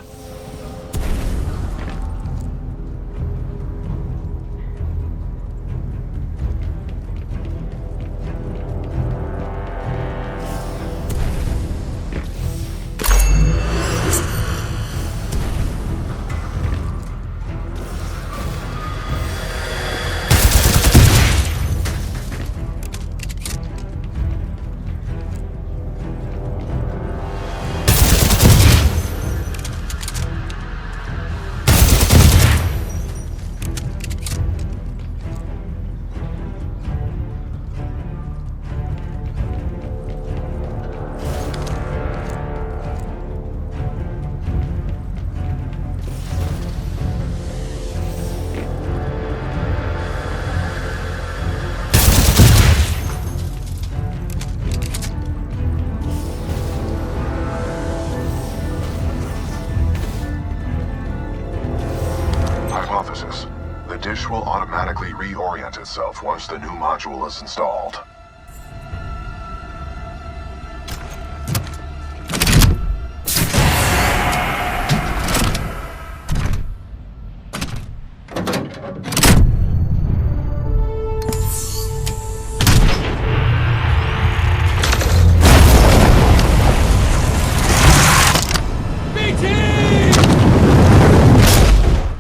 The dish will automatically reorient itself once the new module is installed.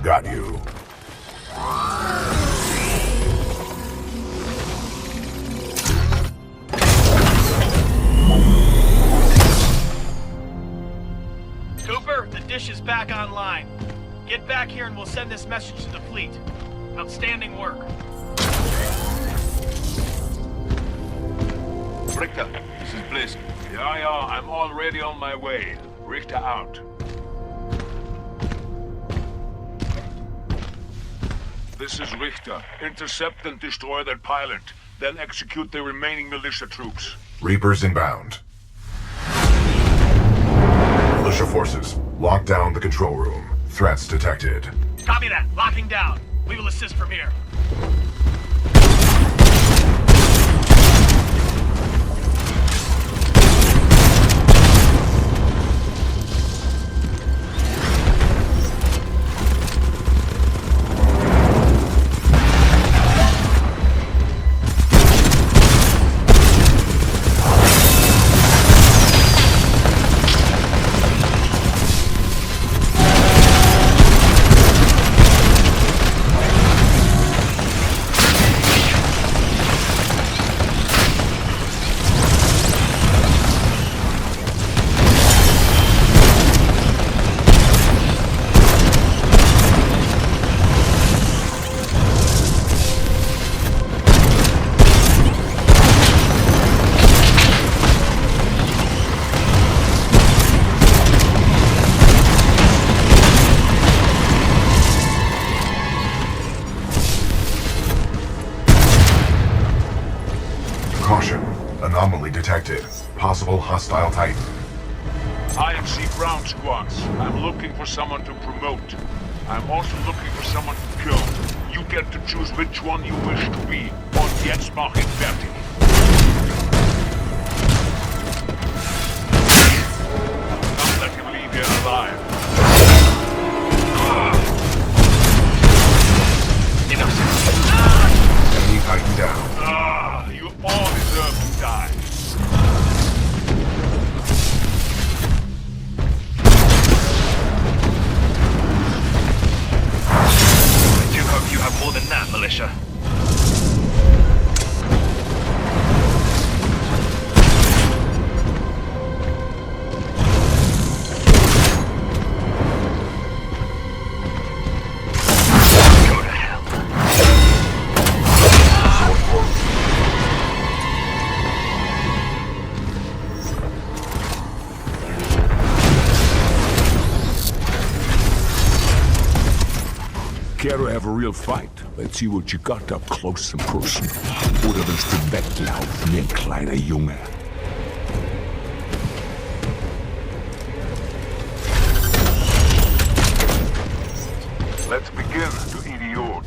Got you. Cooper, the dish is back online. Get back here and we'll send this message to the fleet. Outstanding work. Richter, this is Blisk. Yeah, I'm already on my way. Richter out. This is Richter. Intercept and destroy that pilot. Then execute the remaining militia troops. Reapers inbound. Militia forces, lock down the control room. Threats detected. Copy that. Locking down. We will assist from here. single hostile Titan. IMC ground squads. I'm looking for someone to promote. I'm also looking for someone to kill. You get to choose which one you wish to be. Und jetzt mach ihn fertig. Don't let him leave here alive. Enemy Titan down. You all deserve to die. I do hope you have more than that, militia. Care to have a real fight? Let's see what you got up close and personal. Oder willst du weglaufen wie ein kleiner Junge? Let's begin, du Idiot.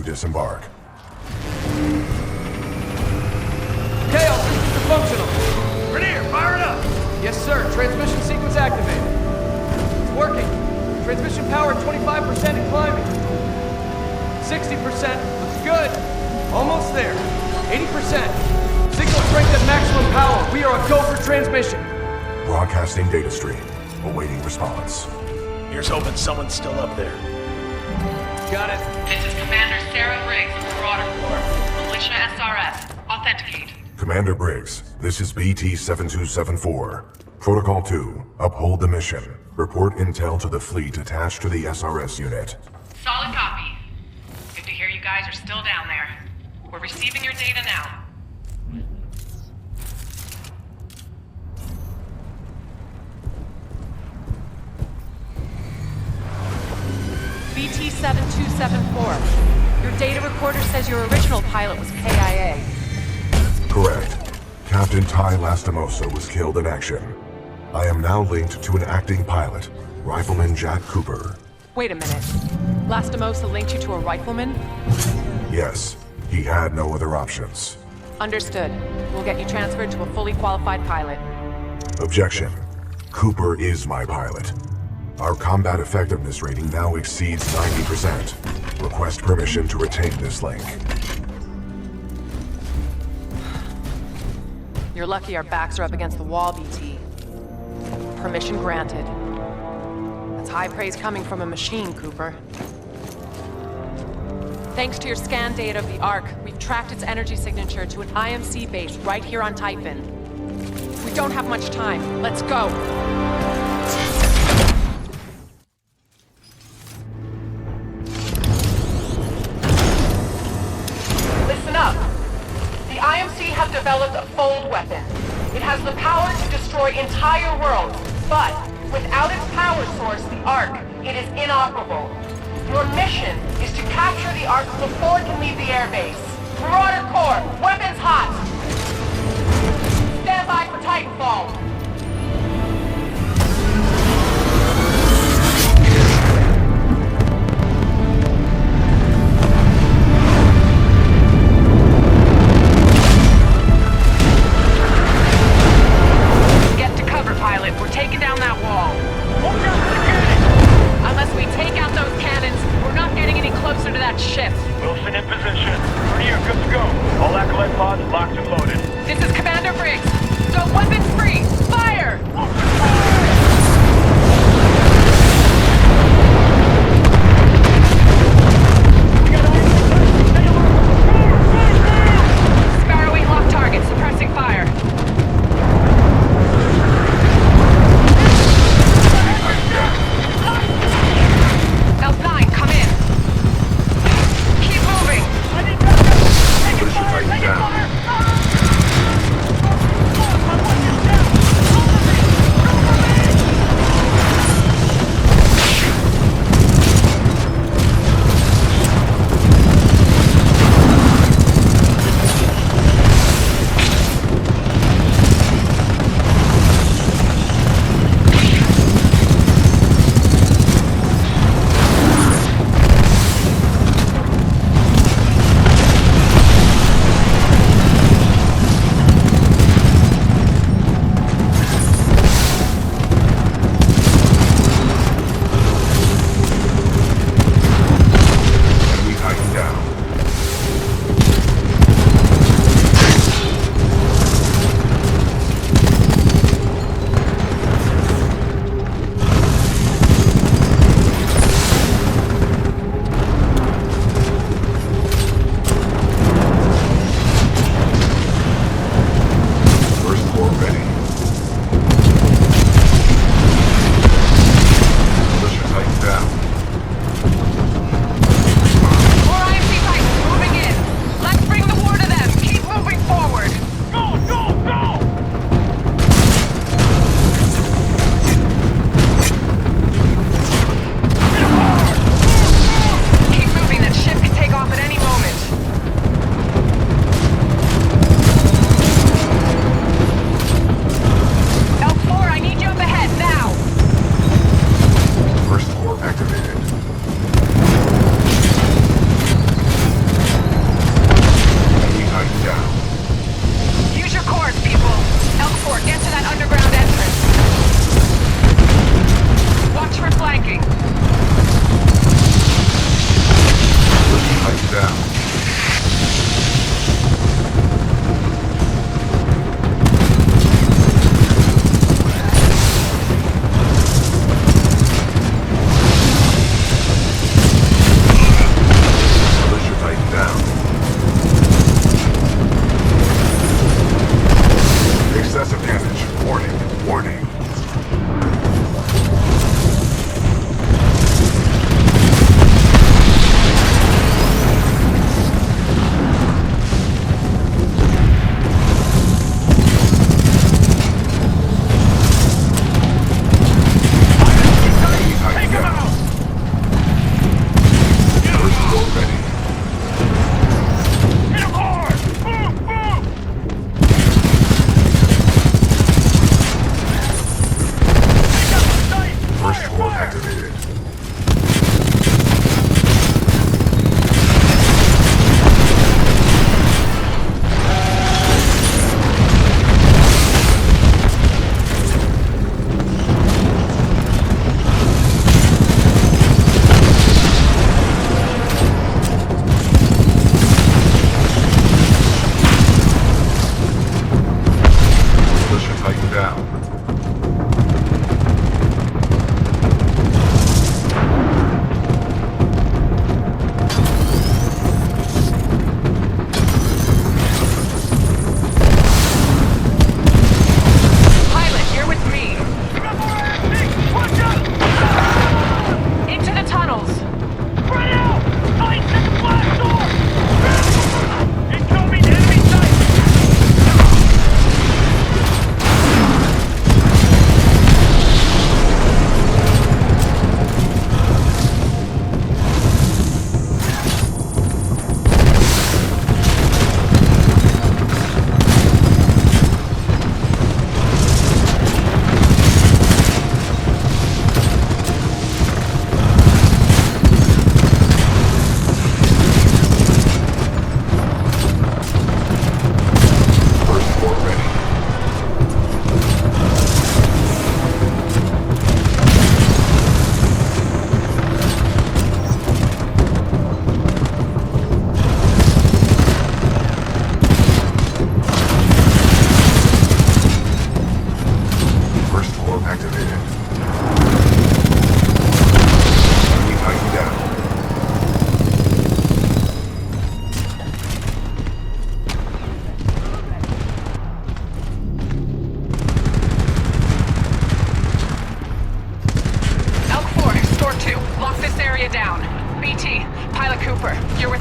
Disembark. Okay, all systems are functional. Rainier, fire it up! Yes, sir. Transmission sequence activated. It's working. Transmission power at 25% and climbing. 60%. Looks good. Almost there. 80%. Signal strength at maximum power. We are a go for transmission. Broadcasting data stream. Awaiting response. Here's hoping someone's still up there. Got it. This is Commander Sarah Briggs of the Marauder Corps. Militia SRS. Authenticate. Commander Briggs, this is BT-7274. Protocol 2, uphold the mission. Report intel to the fleet attached to the SRS unit. Solid copy. Good to hear you guys are still down there. We're receiving your data now. BT-7274. Your data recorder says your original pilot was KIA. Correct. Captain Ty Lastimosa was killed in action. I am now linked to an acting pilot, Rifleman Jack Cooper. Wait a minute. Lastimosa linked you to a rifleman? Yes, he had no other options. Understood. We'll get you transferred to a fully qualified pilot. Objection. Cooper is my pilot. Our combat effectiveness rating now exceeds 90%. Request permission to retain this link. You're lucky our backs are up against the wall, BT. Permission granted. That's high praise coming from a machine, Cooper. Thanks to your scan data of the Ark, we've tracked its energy signature to an IMC base right here on Titan. We don't have much time. Let's go. Have developed a fold weapon. It has the power to destroy entire worlds, but without its power source, the Ark, it is inoperable. Your mission is to capture the Ark before it can leave the airbase. Marauder Corps, weapons hot! Stand by for Titanfall. in position. We're here, good to go. All acolyte pods locked and loaded. This is Commander Briggs. Go weapons free. Fire! Sparrow 8 locked target, suppressing fire. L9, come in. Keep moving. Militia Titan down.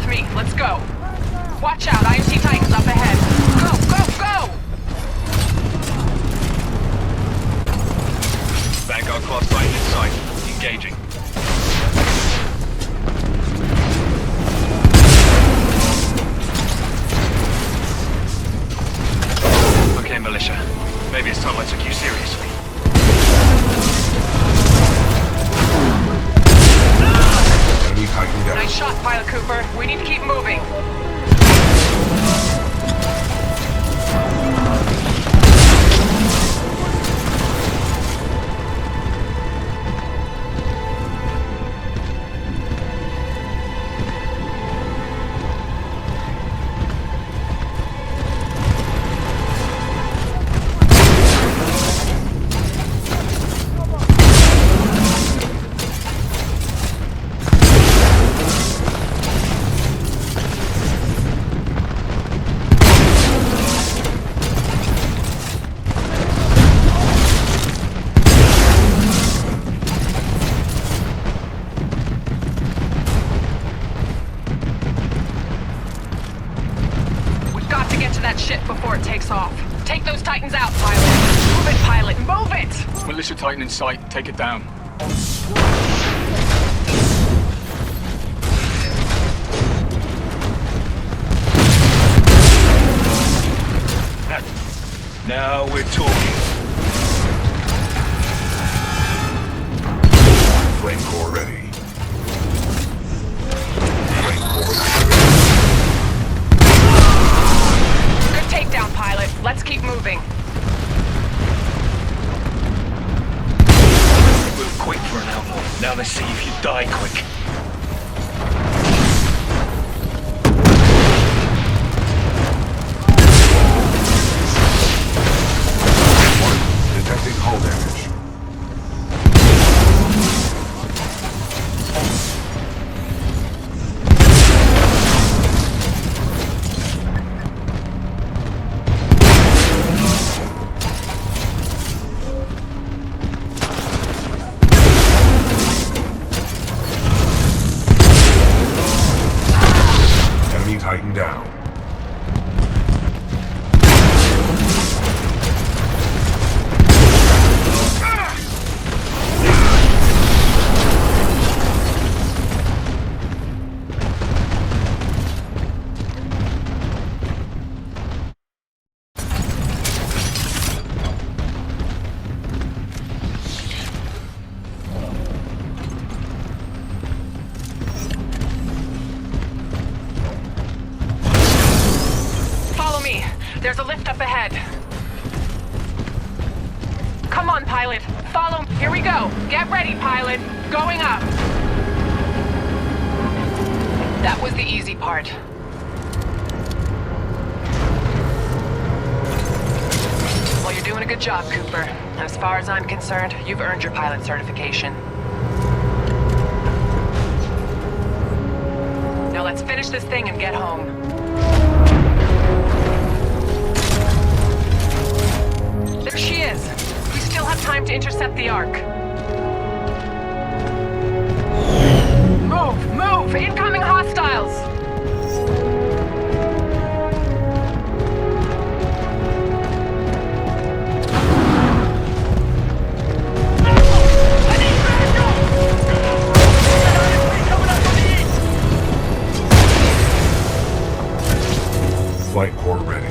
with me. Let's go. Watch out, IMC Titans up ahead. Go, go, go! Vanguard class Titan in sight. Engaging. Okay, militia. Maybe it's time I took you seriously. Enemy Titan down. Nice shot, Pilot Cooper. We need to keep moving. That shit before it takes off. Take those Titans out, Pilot. Move it, Pilot. Move it! Militia Titan in sight. Take it down. Now we're talking. Flame core ready. Takedown, Pilot. Let's keep moving. Move quick for an outlaw. Now let's see if you die quick. Detecting hull damage. Titan down. There's a lift up ahead. Come on, Pilot. Follow. Here we go. Get ready, Pilot. Going up. That was the easy part. Well, you're doing a good job, Cooper. And as far as I'm concerned, you've earned your pilot certification. Now let's finish this thing and get home. There she is. We still have time to intercept the Ark. Move! Move! Incoming hostiles! Flight core ready.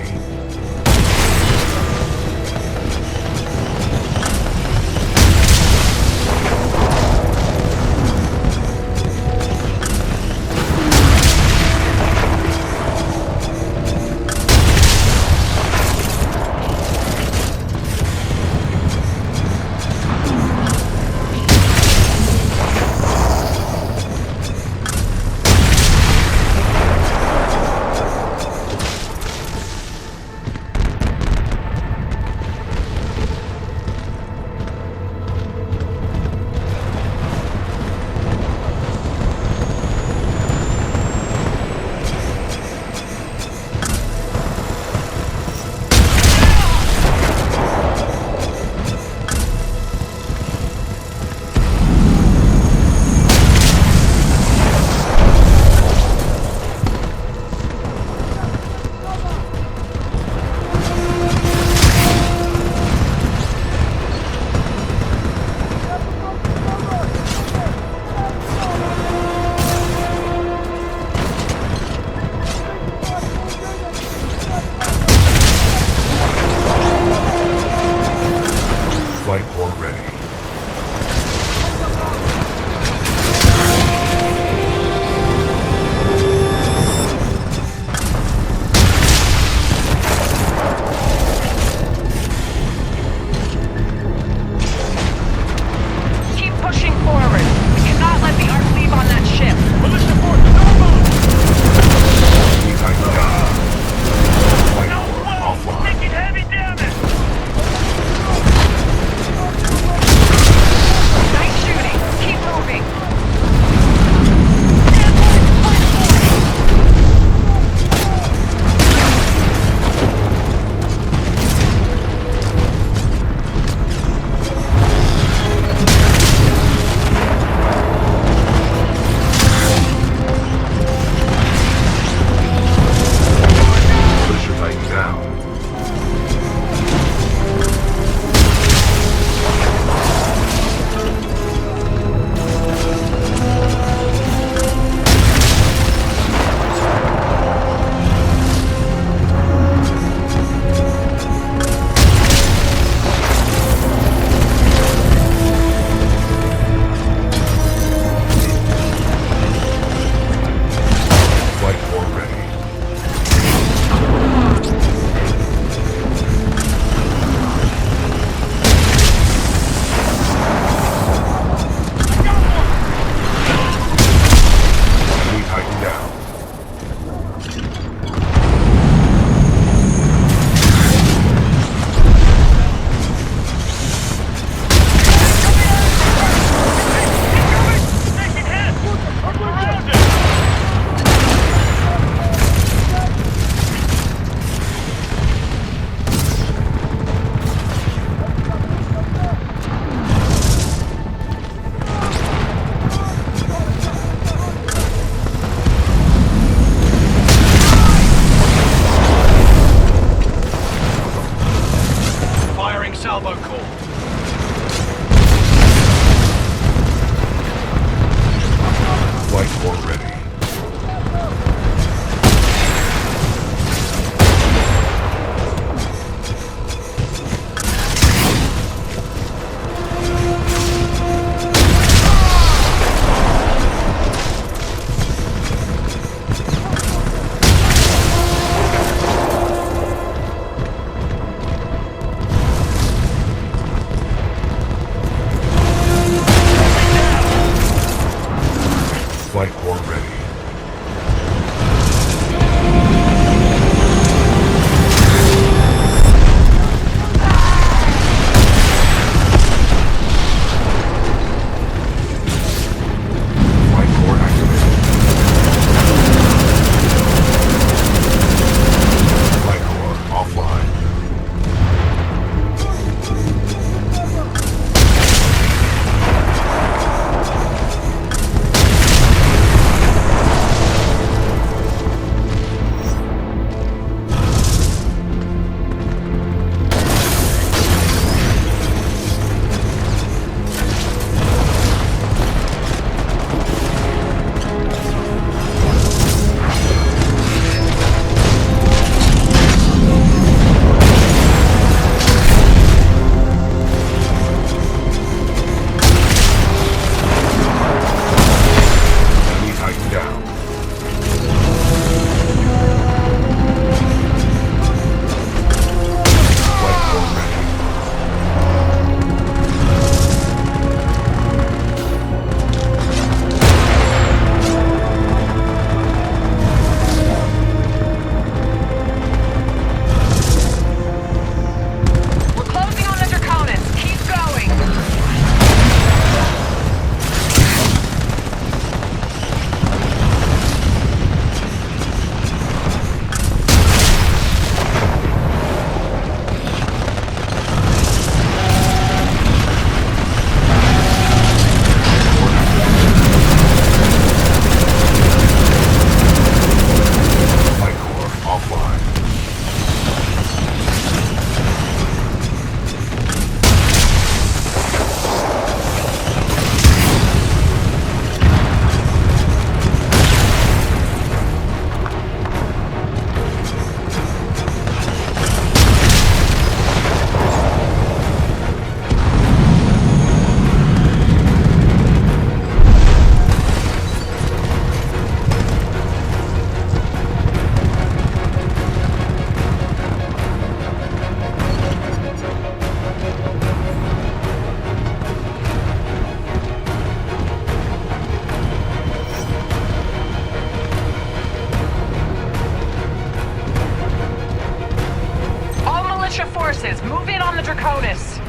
forces. Move in on the Draconis.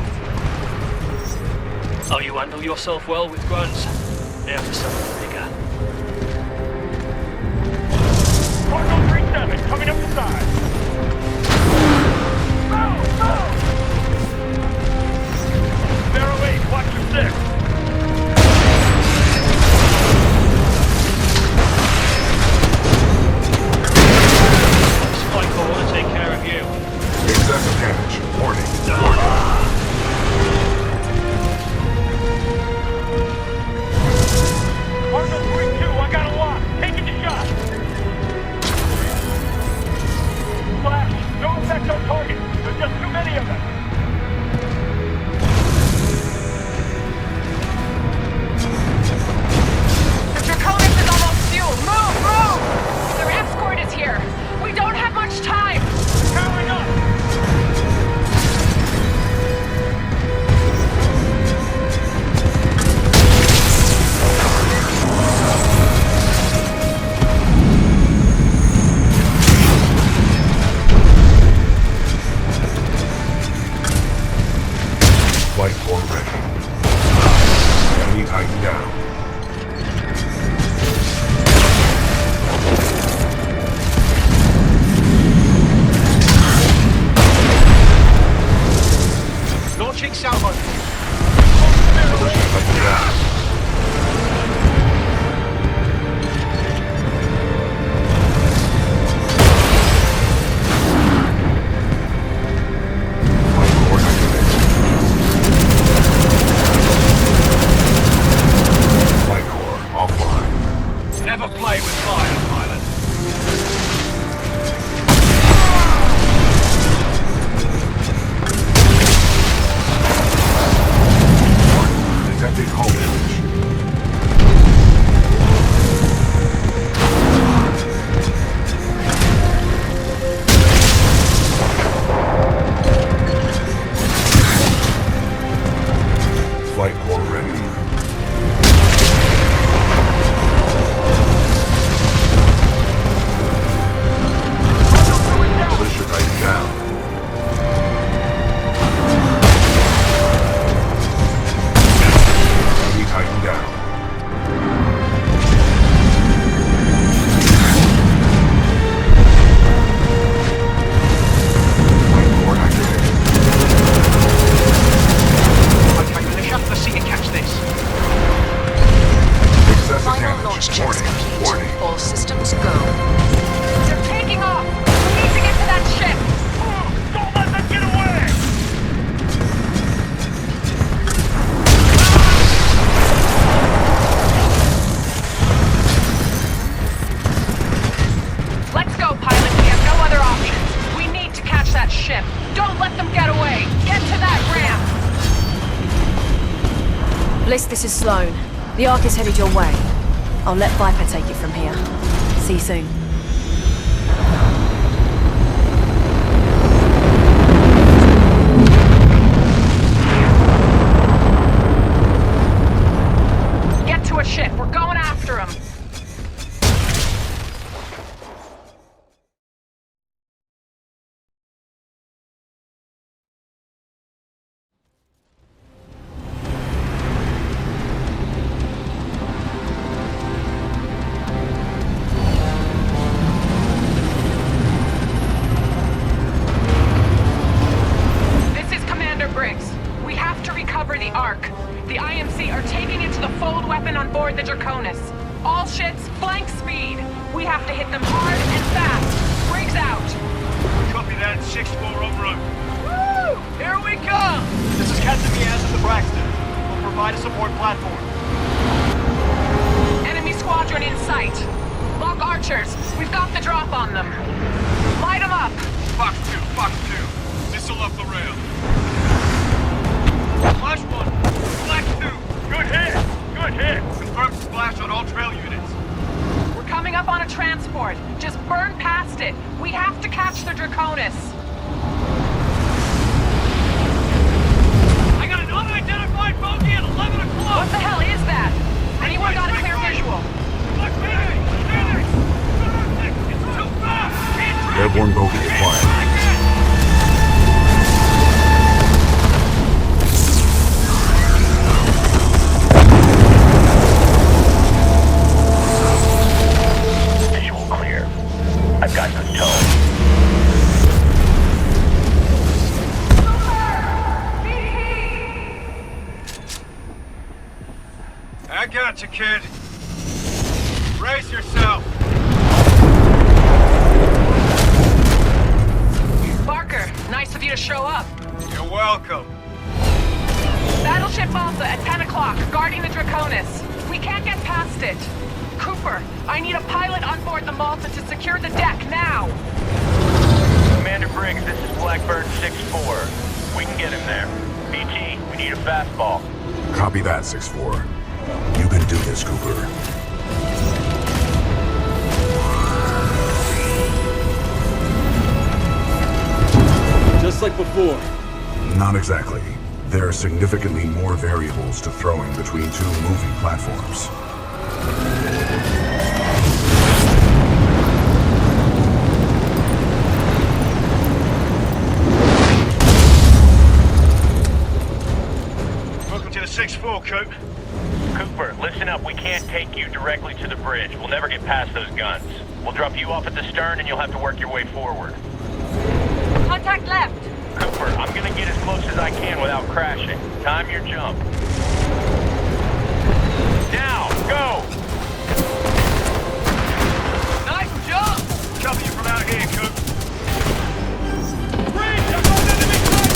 Oh, you handle yourself well with grunts. Now for something bigger. Cargo 37, coming up the side. Zero 08, watch your 6. Spike will want to take care of you. Excessive damage. Warning. Cargo 32, I got a lock. Taking the shot. Flash, no effect on target. There's just too many of them. The Draconis is almost fueled. Move, move! Their escort is here. We don't have much time. Powering up. Flight core ready. Enemy Titan down. Launching salvo. Militia Titan down. Flight core activated. Flight core offline. Never play with fire, pilot. Detecting hull damage. Flight core ready. Militia Titan down. Enemy Titan down. Flight core activated. Okay, militia, let's see you catch this. Excessive Final damage. launch checks Warning. complete. Warning. All systems go. They're taking off. We need to get to that ship. Don't let them get away! Let's go, pilot. We have no other options. We need to catch that ship. Don't let them get away. Get to that ramp. Bliss, this is Sloan. The Ark is headed your way. I'll let Viper take it from here. See you soon. Get to a ship. We're going after him. This is Commander Briggs. We have to recover the Ark. The IMC are taking it to the fold weapon on board the Draconis. All ships, flank speed. We have to hit them hard and fast. Briggs out. Copy that, 6-4 en route. Woo! Here we come! This is Captain Miaz of the Braxton. We'll provide a support platform. Enemy squadron in sight. Lock archers. We've got the drop on them. Light them up. Fox 2, Fox 2. Missile off the rail. Flash 1. Flash 2. Good hit! Good hit! Confirmed splash on all trail units. We're coming up on a transport. Just burn past it. We have to catch the Draconis. I got an unidentified bogey at 11 o'clock! What the hell is that? Anyone got a clear visual? Look, man! Phoenix! It's too fast! Can't track Airborne bogey acquired. guys are toast. I got you, kid. Brace yourself. Barker, nice of you to show up. You're welcome. Battleship Malta at 10 o'clock, guarding the Draconis. We can't get past it. Cooper, I need a pilot on board the Malta to secure the deck now. Commander Briggs, this is Blackbird 6-4. We can get him there. BT, we need a fastball. Copy that, 6-4. You can do this, Cooper. Just like before. Not exactly. There are significantly more variables to throwing between two moving platforms. Welcome to the 6-4, Coop. Cooper, listen up. We can't take you directly to the bridge. We'll never get past those guns. We'll drop you off at the stern and you'll have to work your way forward. Contact left. Cooper, I'm gonna get as close as I can without crashing. Time your jump. Now, go! Nice jump! Cover you from out here, Coop. Bridge! I've got an enemy flight!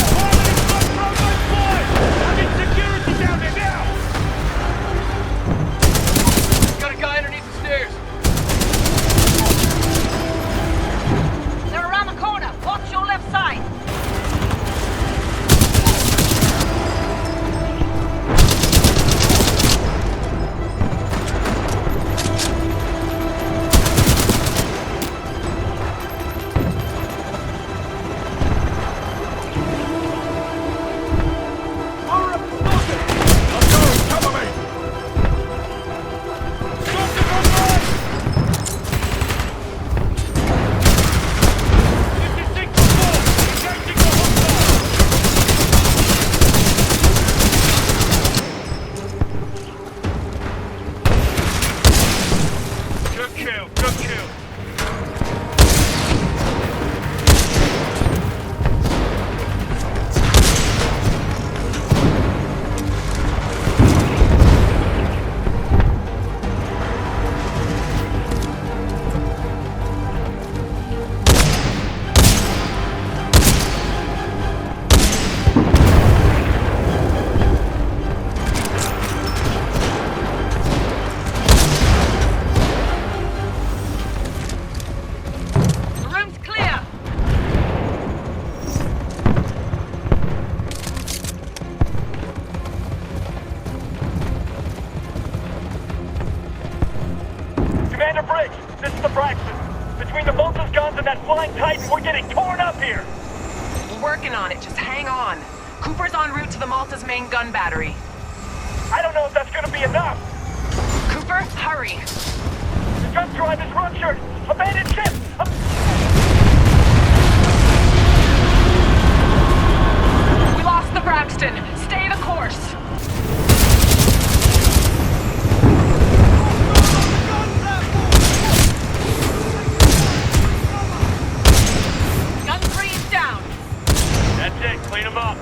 Pilot is flight! I'm in security down there now! Got a guy underneath the stairs. They're around the corner. Watch your left side. Commander Briggs, this is the Braxton. Between the Malta's guns and that flying Titan, we're getting torn up here. We're working on it, just hang on. Cooper's en route to the Malta's main gun battery. I don't know if that's gonna be enough. Cooper, hurry. The gun drive is ruptured. Abandoned ship. We lost the Braxton. Stay the course. Gun 3 is down. That's it. Clean them up.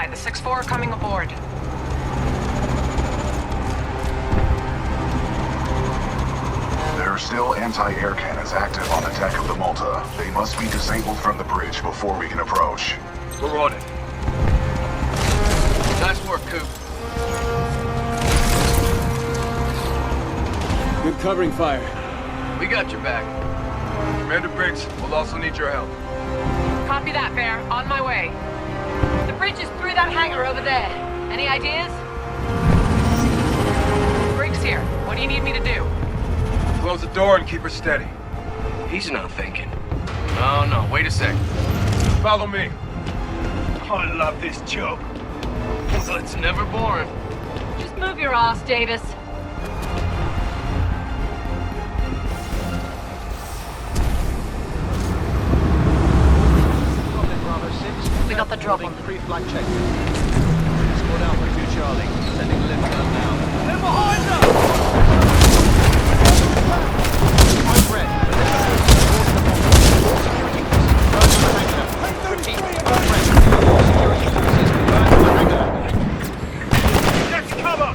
by. The 6-4 are coming aboard. There are still anti-air cannons active on the deck of the Malta. They must be disabled from the bridge before we can approach. We're on it. Nice work, Coop. Good covering fire. We got your back. Commander Briggs, we'll also need your help. Copy that, Bear. On my way. The bridge is through that hangar over there. Any ideas? Briggs here. What do you need me to do? Close the door and keep her steady. He's not thinking. Oh, no. Wait a sec. Follow me. I love this job. It's never boring. Just move your ass, Davis. We got the drop on them. Pre-flight check. Squad Alpha 2 Charlie. Sending lift gun now. They're behind us! I'm red. Repeat. I'm red. Security forces confirmed to the hangar. Next cover!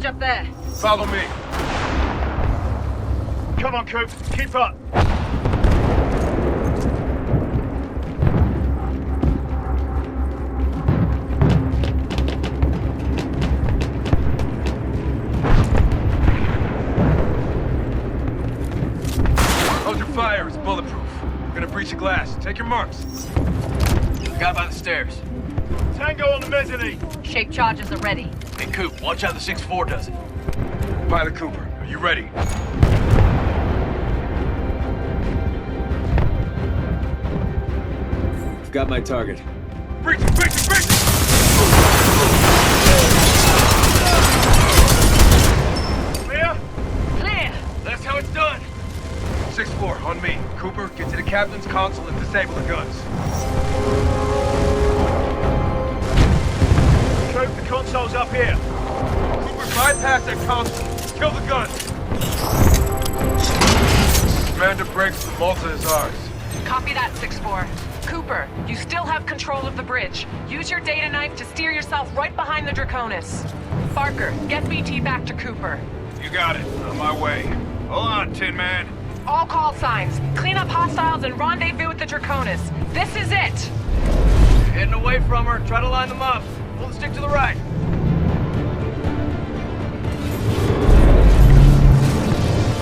Up there. Follow me. Come on, Coop. Keep up. Hold your fire. It's bulletproof. We're gonna breach the glass. Take your marks. Guy by the stairs. Tango on the mezzanine. Shape charges are ready. Hey, Coop, watch how the 6-4 does it. Pilot Cooper, are you ready? I've got my target. Breach it, breach it, breach it! Clear? Clear! That's how it's done. 6-4, on me. Cooper, get to the captain's console and disable the guns. Coop, the console's up here. Cooper, bypass that console. Kill the gun. Commander Briggs, the Malta is ours. Copy that, 6-4. Cooper, you still have control of the bridge. Use your data knife to steer yourself right behind the Draconis. Barker, get BT back to Cooper. You got it. On my way. Hold on, Tin Man. All call signs. Clean up hostiles and rendezvous with the Draconis. This is it! Heading away from her. Try to line them up. Pull the stick to the right.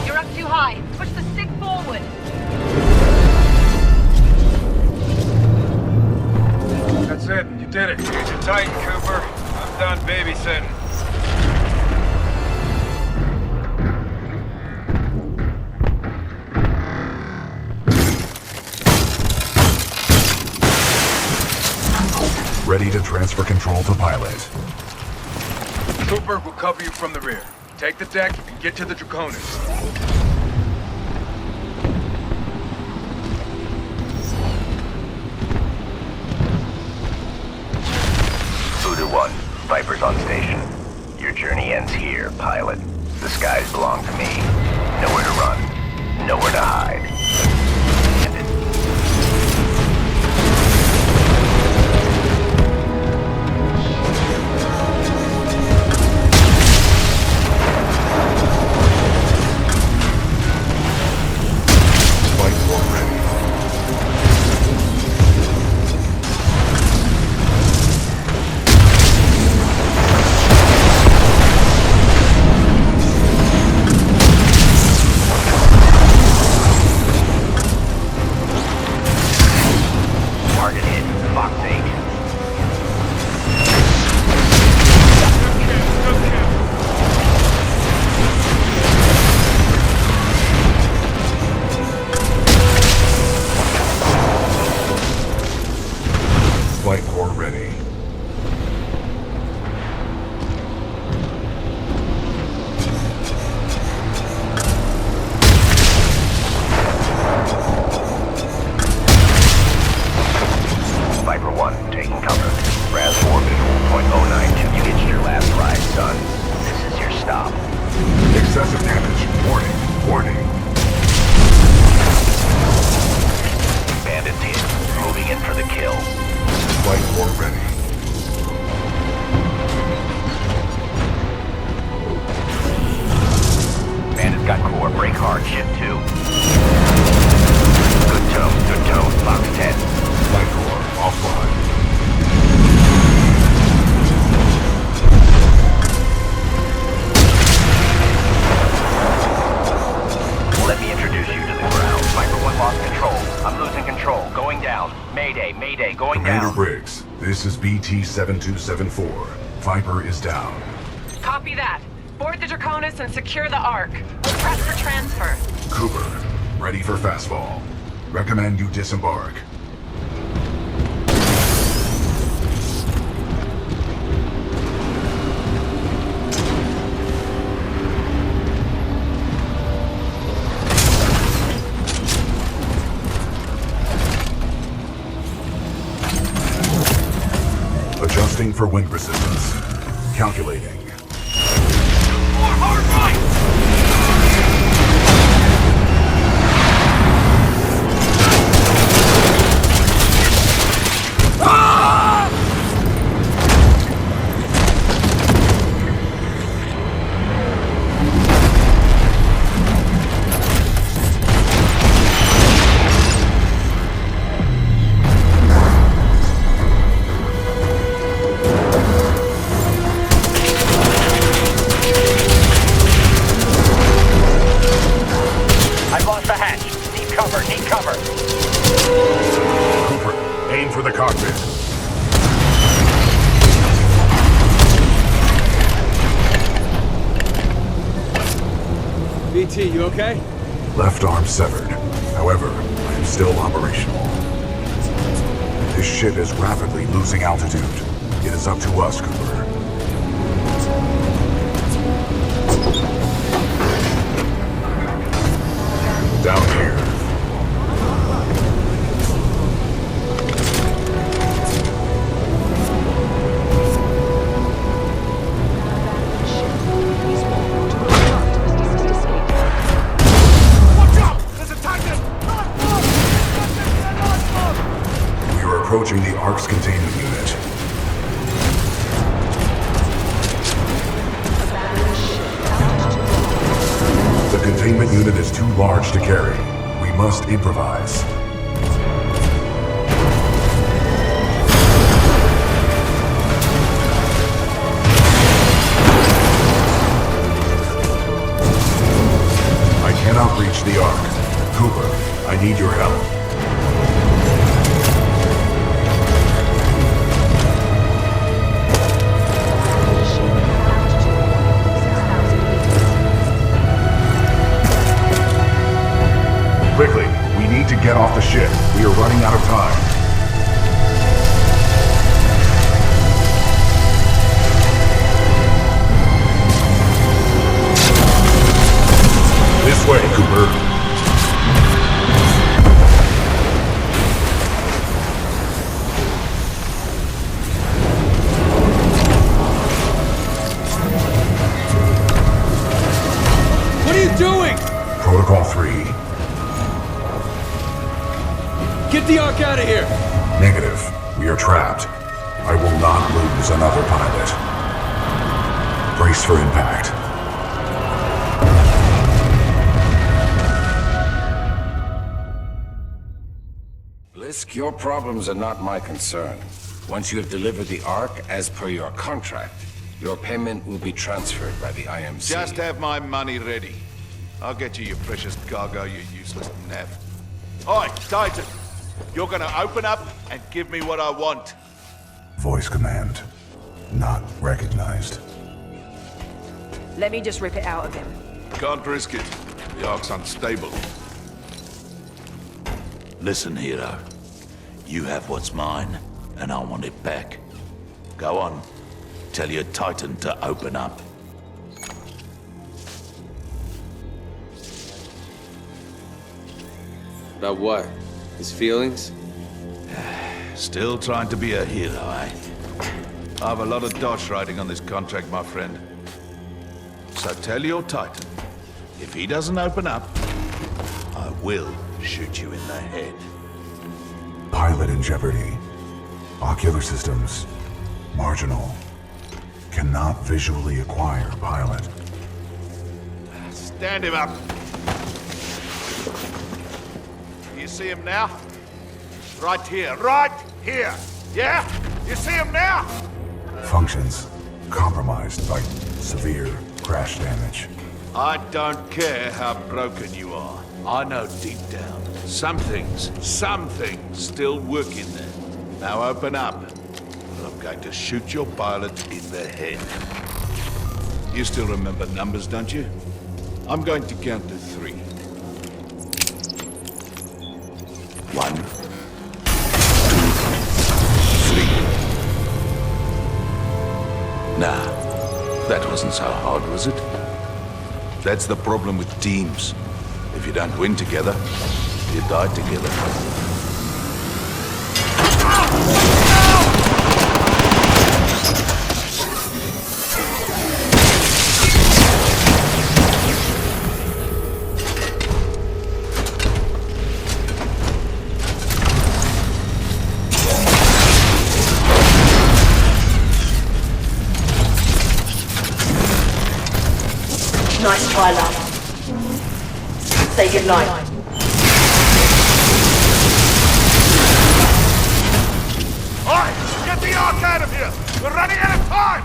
You're up too high. Push the stick forward. That's it. You did it. Use your Titan, Cooper. I'm done babysitting. Ready to transfer control to pilot. Cooper will cover you from the rear. Take the deck and get to the Draconis. Voodoo 1, Viper's on station. Your journey ends here, pilot. The skies belong to me. Nowhere to run, nowhere to hide. This is BT-7274. Viper is down. Copy that. Board the Draconis and secure the Ark. We'll prep for transfer. Cooper, ready for fastball. Recommend you disembark. Adjusting for wind resistance. Calculating. More hard right! I've lost the hatch. Need cover, need cover. Cooper, aim for the cockpit. BT, you okay? Left arm severed. However, I am still operational. This ship is rapidly losing altitude. It is up to us, Cooper. Down here. Watch out! There's a Titan! We are approaching the Ark's containment unit. The containment unit is too large to carry. We must improvise. I cannot reach the Ark. Cooper, I need your help. Quickly, we need to get off the ship. We are running out of time. This way, Cooper. What are you doing? Protocol 3. Get the Ark out of here! Negative. We are trapped. I will not lose another pilot. Brace for impact. Blisk, your problems are not my concern. Once you have delivered the Ark as per your contract, your payment will be transferred by the IMC. Just have my money ready. I'll get you your precious cargo, you useless naff. Oi, Titan! You're gonna open up and give me what I want. Voice command. Not recognized. Let me just rip it out of him. Can't risk it. The Ark's unstable. Listen, hero. You have what's mine, and I want it back. Go on. Tell your Titan to open up. About what? His feelings? Still trying to be a hero, eh? I have a lot of dosh riding on this contract, my friend. So tell your Titan, if he doesn't open up, I will shoot you in the head. Pilot in jeopardy. Ocular systems. Marginal. Cannot visually acquire pilot. Stand him up. You see him now? Right here, right here. Yeah? You see him now? Functions compromised by severe crash damage. I don't care how broken you are. I know deep down, some things still work in there. Now open up. I'm going to shoot your pilot in the head. You still remember numbers, don't you? I'm going to count to 3. 1, 2, 3. Nah, that wasn't so hard, was it? That's the problem with teams. If you don't win together, you die together. Nice try, lad. Say goodnight. Alright, get the Ark out of here! We're running out of time!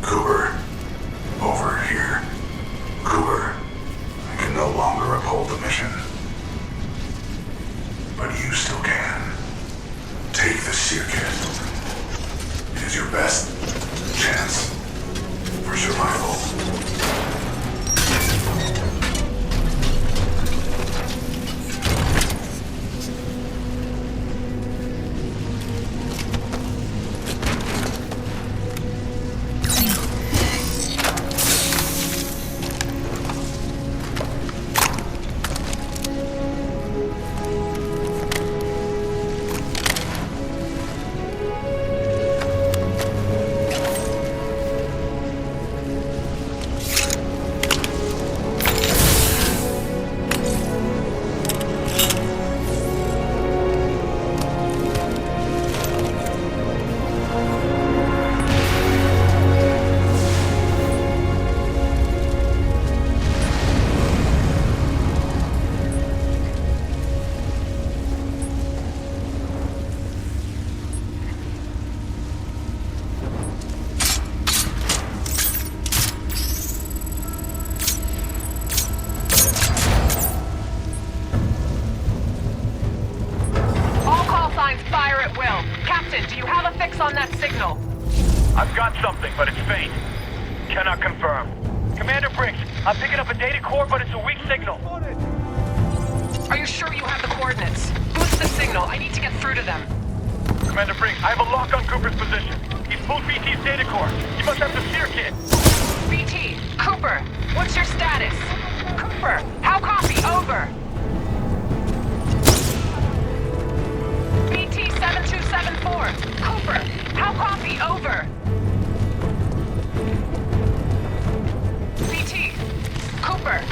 Cooper, over here. Cooper, I can no longer uphold the mission. But you still can. Take the seer kit. It is your best chance for survival. On that signal. I've got something, but it's faint. Cannot confirm. Commander Briggs, I'm picking up a data core, but it's a weak signal. Are you sure you have the coordinates? Boost the signal. I need to get through to them. Commander Briggs, I have a lock on Cooper's position. He's pulled BT's data core. He must have the seer kit. BT, Cooper, what's your status? Cooper, how copy? Over. BT 7274. Cooper, how copy? Over. BT, Cooper.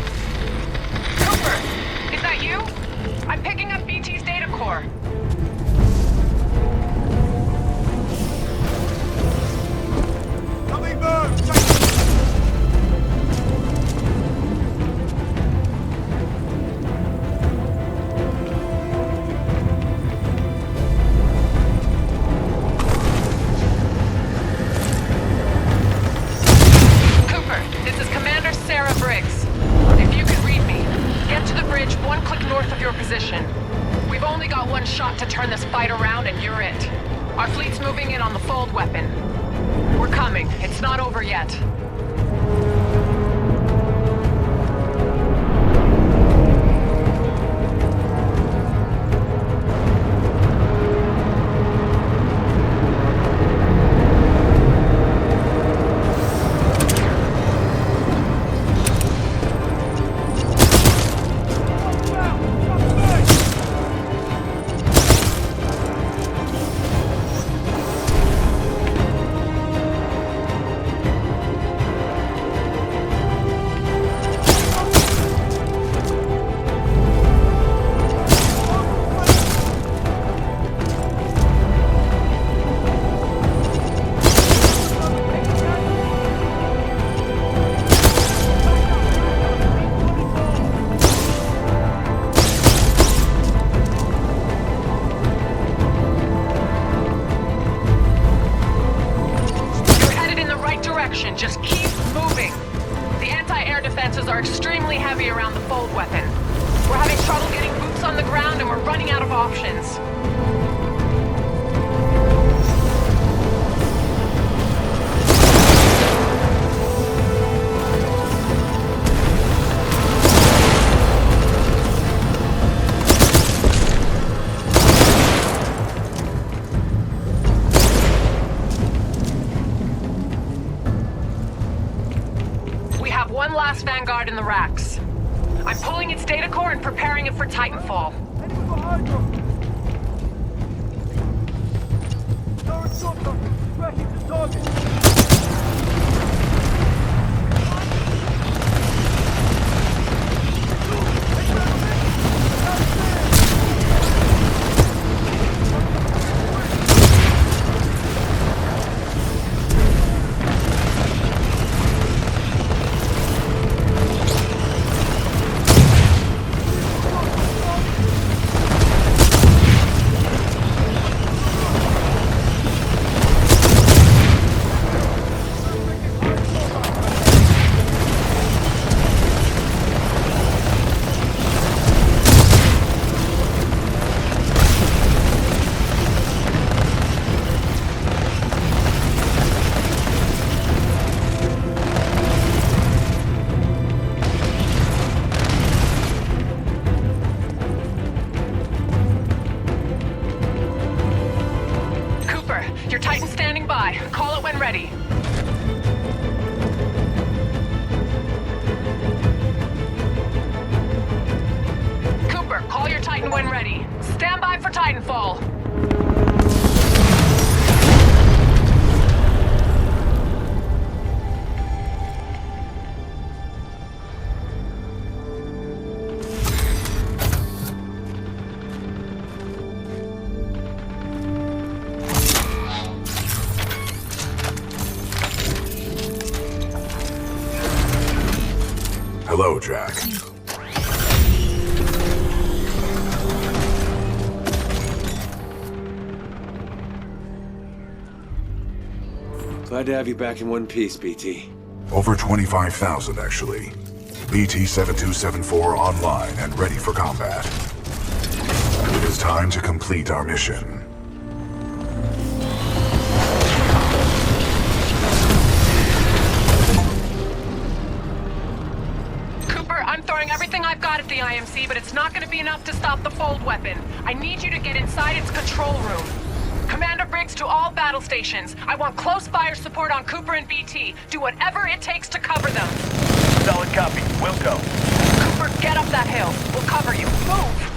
Cooper, is that you? I'm picking up BT's data core. Nothing moves! We've only got one shot to turn this fight around and you're it. Our fleet's moving in on the fold weapon. We're coming. It's not over yet. air defenses are extremely heavy around the fold weapon. We're having trouble getting boots on the ground and we're running out of options. One last Vanguard in the racks. I'm pulling its data core and preparing it for Titanfall. Your Titan's standing by. Call it when ready. Cooper, call your Titan when ready. Stand by for Titanfall. Hello, Jack. Glad to have you back in one piece, BT. Over 25,000, actually. BT-7274 online and ready for combat. It is time to complete our mission. Throwing everything I've got at the IMC, but it's not going to be enough to stop the fold weapon. I need you to get inside its control room. Commander Briggs to all battle stations. I want close fire support on Cooper and BT. Do whatever it takes to cover them. Solid copy. We'll go. Cooper, get up that hill. We'll cover you. Move!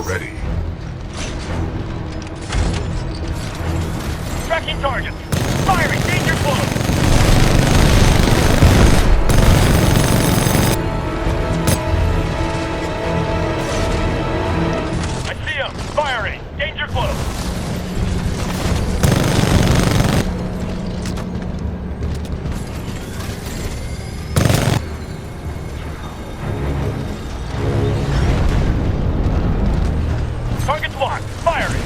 Ready. Tracking targets. Firing. Danger close. I see him. Firing. Danger close. Target's locked. Firing.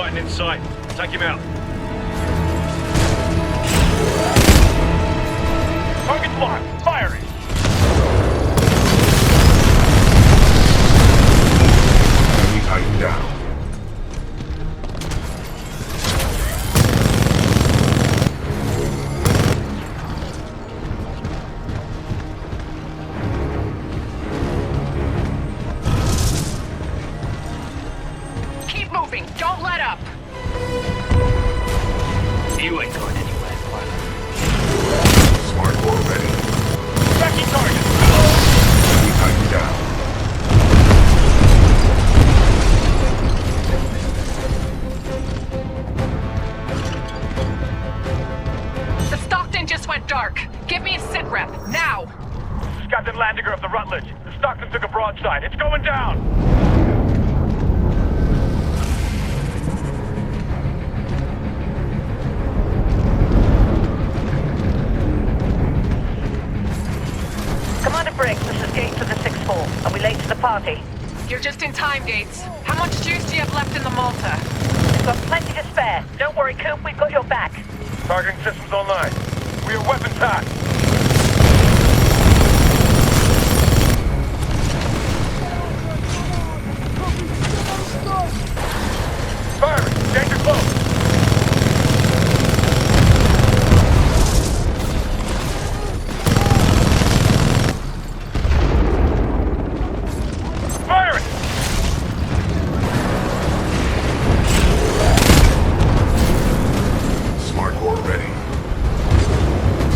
Titan in sight. Take him out. Target's locked. Firing. Enemy Titan down. Keep moving. Don't let up. You ain't going anywhere, pilot. Smart core ready. Tracking target. Enemy Titan down. The Stockton just went dark. Give me a sit rep, now! This is Captain Landiger of the Rutledge. The Stockton took a broadside. It's going down! Commander Briggs, this is Gates of the 6-4. Are we late to the party? You're just in time, Gates. How much juice do you have left in the Malta? We've got plenty to spare. Don't worry, Coop, we've got your back. Targeting systems online. We are weapons hot. Firing! Danger close! Firing! Smart core ready.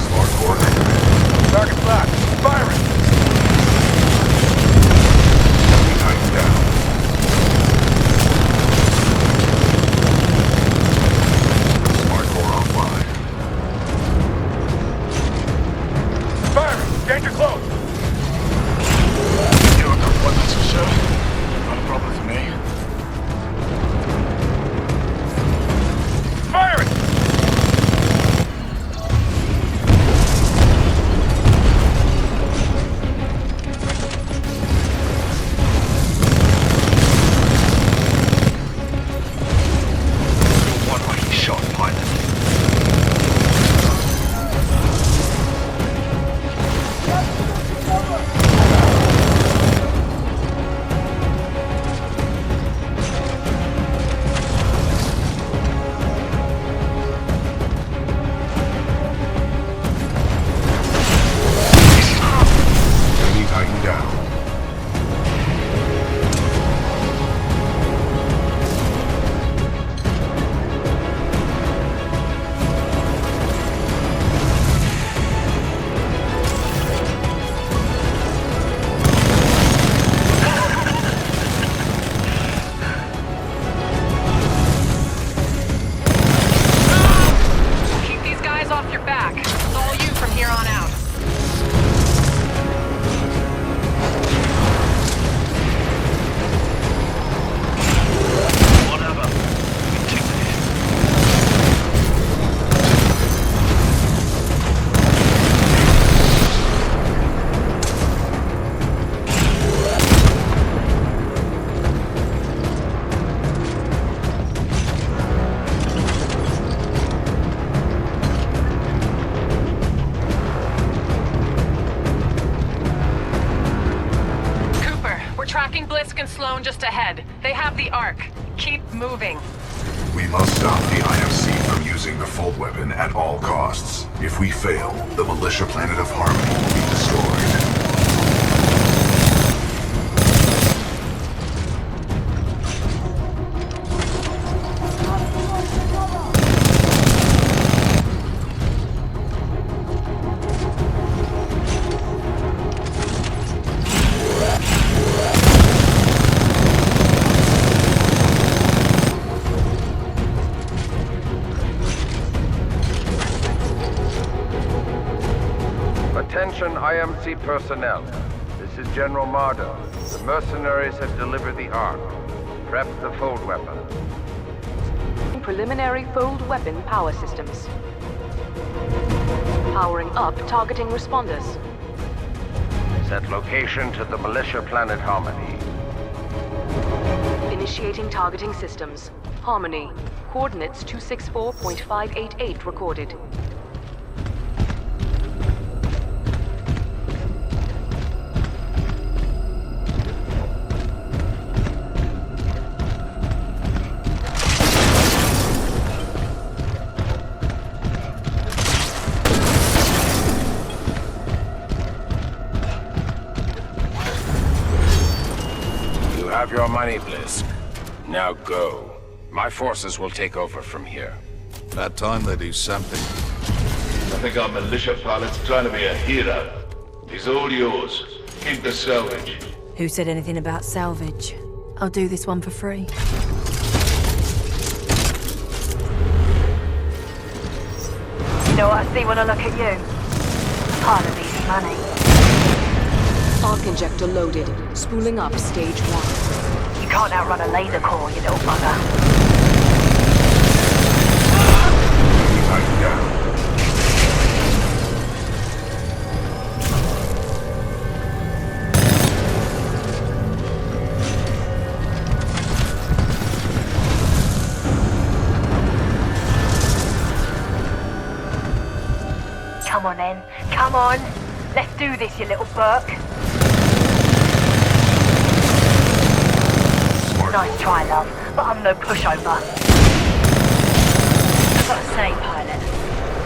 Smart core activated. Target's locked. Firing! Enemy Titan down. Smart core offline. Firing! Danger close! You have got weapons, sir. Not a problem for me. Firing! One lucky shot, pilot. Enemy Titan down. Keep these guys off your back. It's all you from here on out. Whatever. We take the hit. Cooper, we're tracking Blisk and Sloan just ahead. They have the Ark. Keep moving. We must stop the IMC from using the fold weapon at all costs. If we fail, the militia planet of Harmony will be destroyed. Attention IMC personnel. This is General Mardo. The mercenaries have delivered the Ark. Prep the fold weapon. Preliminary fold weapon power systems. Powering up targeting responders. Set location to the militia planet Harmony. Initiating targeting systems. Harmony. Coordinates 264.588 recorded. You have your money, Blisk. Now go. My forces will take over from here. About time they do something. I think our militia pilot's trying to be a hero. He's all yours. Keep the salvage. Who said anything about salvage? I'll do this one for free. You know what I see when I look at you? Part of easy money. Arc injector loaded. Spooling up stage 1. You can't outrun a laser core, you little bugger. Come on then, come on. Let's do this, you little Burke. Nice try, love, but I'm no pushover. I've got to say, pilot,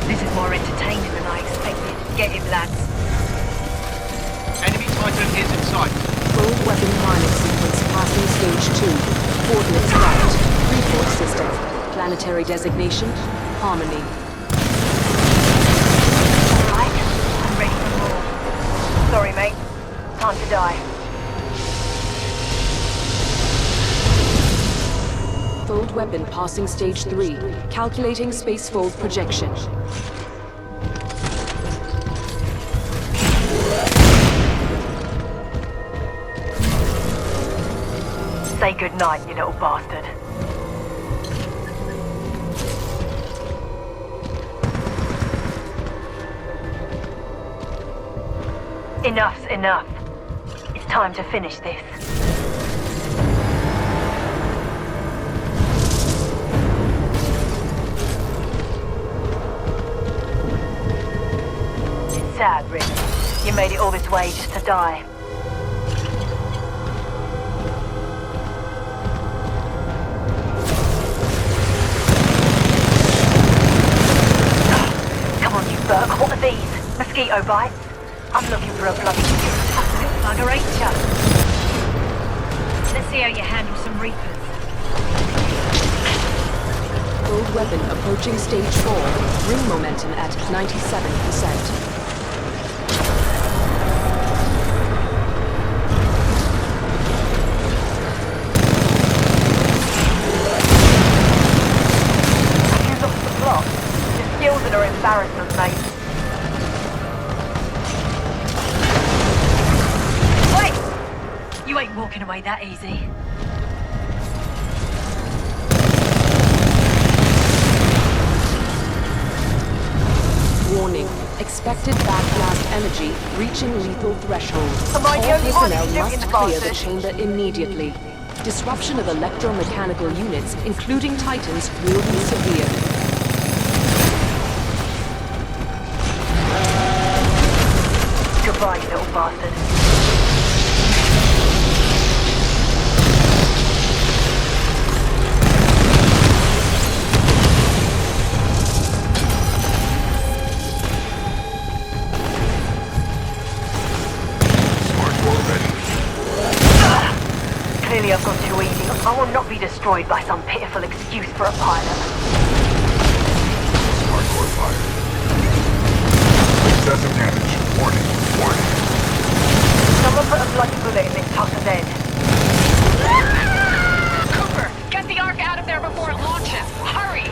this is more entertaining than I expected. Get him, lads. Enemy Titan is in sight. Old weapon pilot sequence passing stage 2. Coordinates right. Report system. Planetary designation, Harmony. Alright, I'm ready for more. Sorry, mate. Time to die. Fold weapon passing stage 3. Calculating space fold projection. Say goodnight, you little bastard. Enough's enough. It's time to finish this. It's sad, really. You made it all this way just to die. Come on, you Burke. What are these? Mosquito bites? I'm looking for a bloody bugger, ain't ya? Let's see how you handle some Reapers. Fold weapon approaching stage 4. Ring momentum at 97%. Are embarrassment, mate. Wait! You ain't walking away that easy. Warning. Expected backblast energy reaching lethal threshold. Am I the only All one personnel who's must shooting clear the the chamber immediately. Disruption of electromechanical units, including Titans, will be severe. Goodbye, you little bastard. Clearly I've gone too easy. I will not be destroyed by some pitiful excuse for a pilot. Hardcore fire. Excessive damage. Warning. Warning. Someone put a bloody bullet in this tosser's head. Cooper, get the Ark out of there before it launches. Hurry!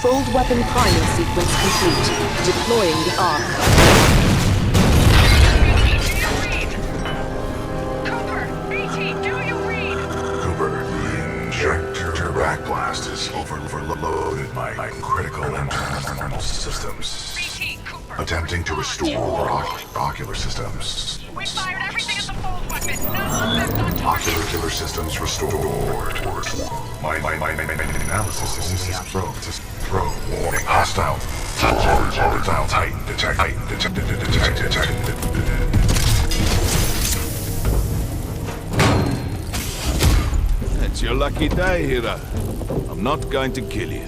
Fold weapon priming sequence complete. Deploying the Ark. Injector backblast is overloaded my critical internal systems. Attempting to restore ocular systems. We fired everything at the fold weapon. weapon. No effect on target. Ocular systems restored. My analysis is throw. Warning. Hostile Titan detected. It's your lucky day, hero. I'm not going to kill you.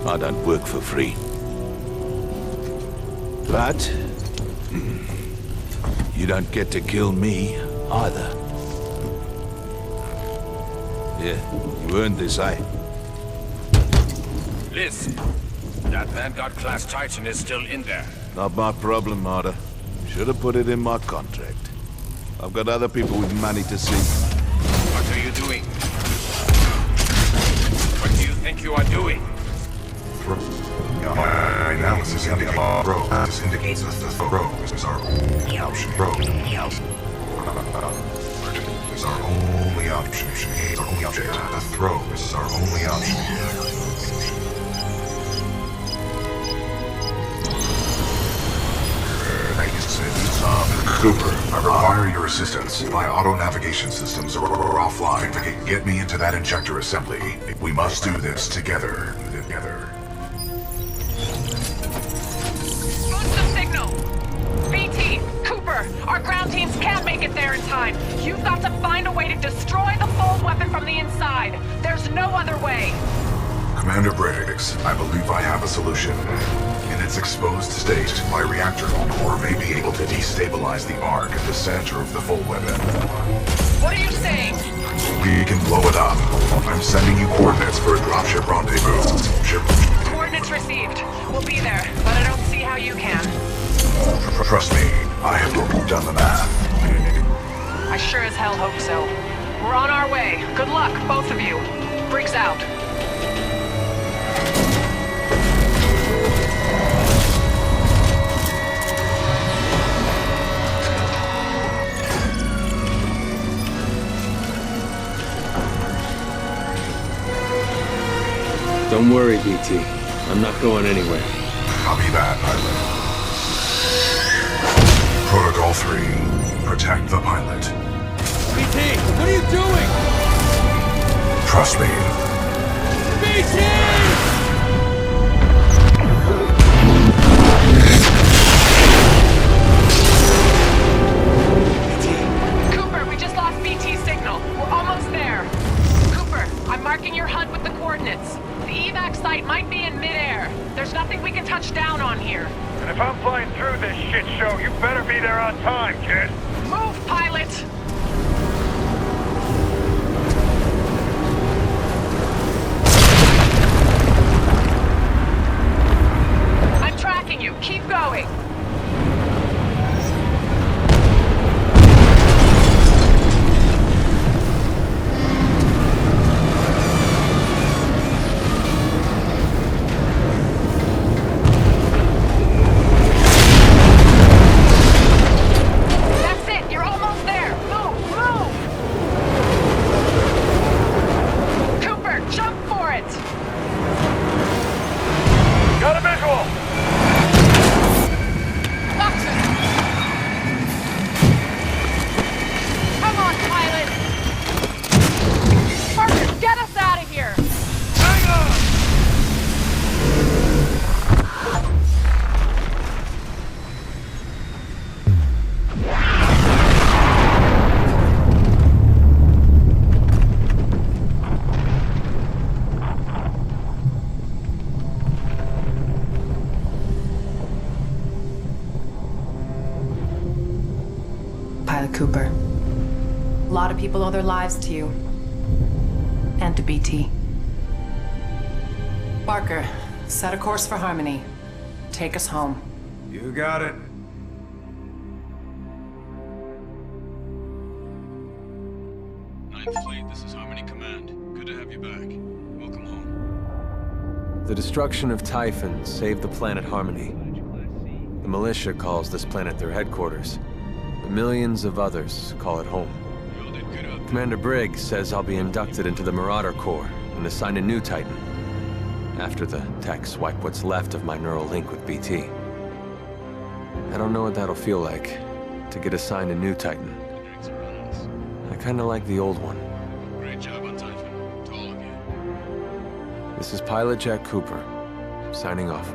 I don't work for free. But you don't get to kill me either. Yeah, you earned this, eh? Liz, that Vanguard-class Titan is still in there. Not my problem, Marta. Should have put it in my contract. I've got other people with money to see. What are you doing? What do you think you are doing? My analysis indicates that the throws is our only option. Is our only option. The throw is our only option. Cooper, I require your assistance. My auto-navigation systems are offline. Get me into that injector assembly. We must do this together. Boost the signal! BT, Cooper, our ground teams can't make it there in time. You've got to find a way to destroy the fold weapon from the inside. There's no other way. Commander Briggs, I believe I have a solution. In its exposed state, my reactor core may be able to destabilize the Ark at the center of the fold weapon. What are you saying? We can blow it up. I'm sending you coordinates for a dropship rendezvous. Coordinates received. We'll be there, but I don't see how you can. Trust me, I have done the math. I sure as hell hope so. We're on our way. Good luck, both of you. Briggs out. Don't worry, BT. I'm not going anywhere. Copy that, pilot. Protocol 3. Protect the pilot. BT, what are you doing? Trust me. BT! Cooper, we just lost BT signal. We're almost there. Cooper, I'm marking your HUD with the coordinates. The evac site might be in midair. There's nothing we can touch down on here. And if I'm flying through this shit show, you better be there on time, kid. Move, pilot! I'm tracking you. Keep going. Cooper. A lot of people owe their lives to you. And to BT. Barker, set a course for Harmony. Take us home. You got it. Ninth Fleet, this is Harmony Command. Good to have you back. Welcome home. The destruction of Typhon saved the planet Harmony. The militia calls this planet their headquarters. But millions of others call it home. Commander Briggs says I'll be inducted into the Marauder Corps and assigned a new Titan. After the techs wipe what's left of my neural link with BT. I don't know what that'll feel like, to get assigned a new Titan I kinda like the old one. Great job on Typhon. To all of you. This is Pilot Jack Cooper, signing off.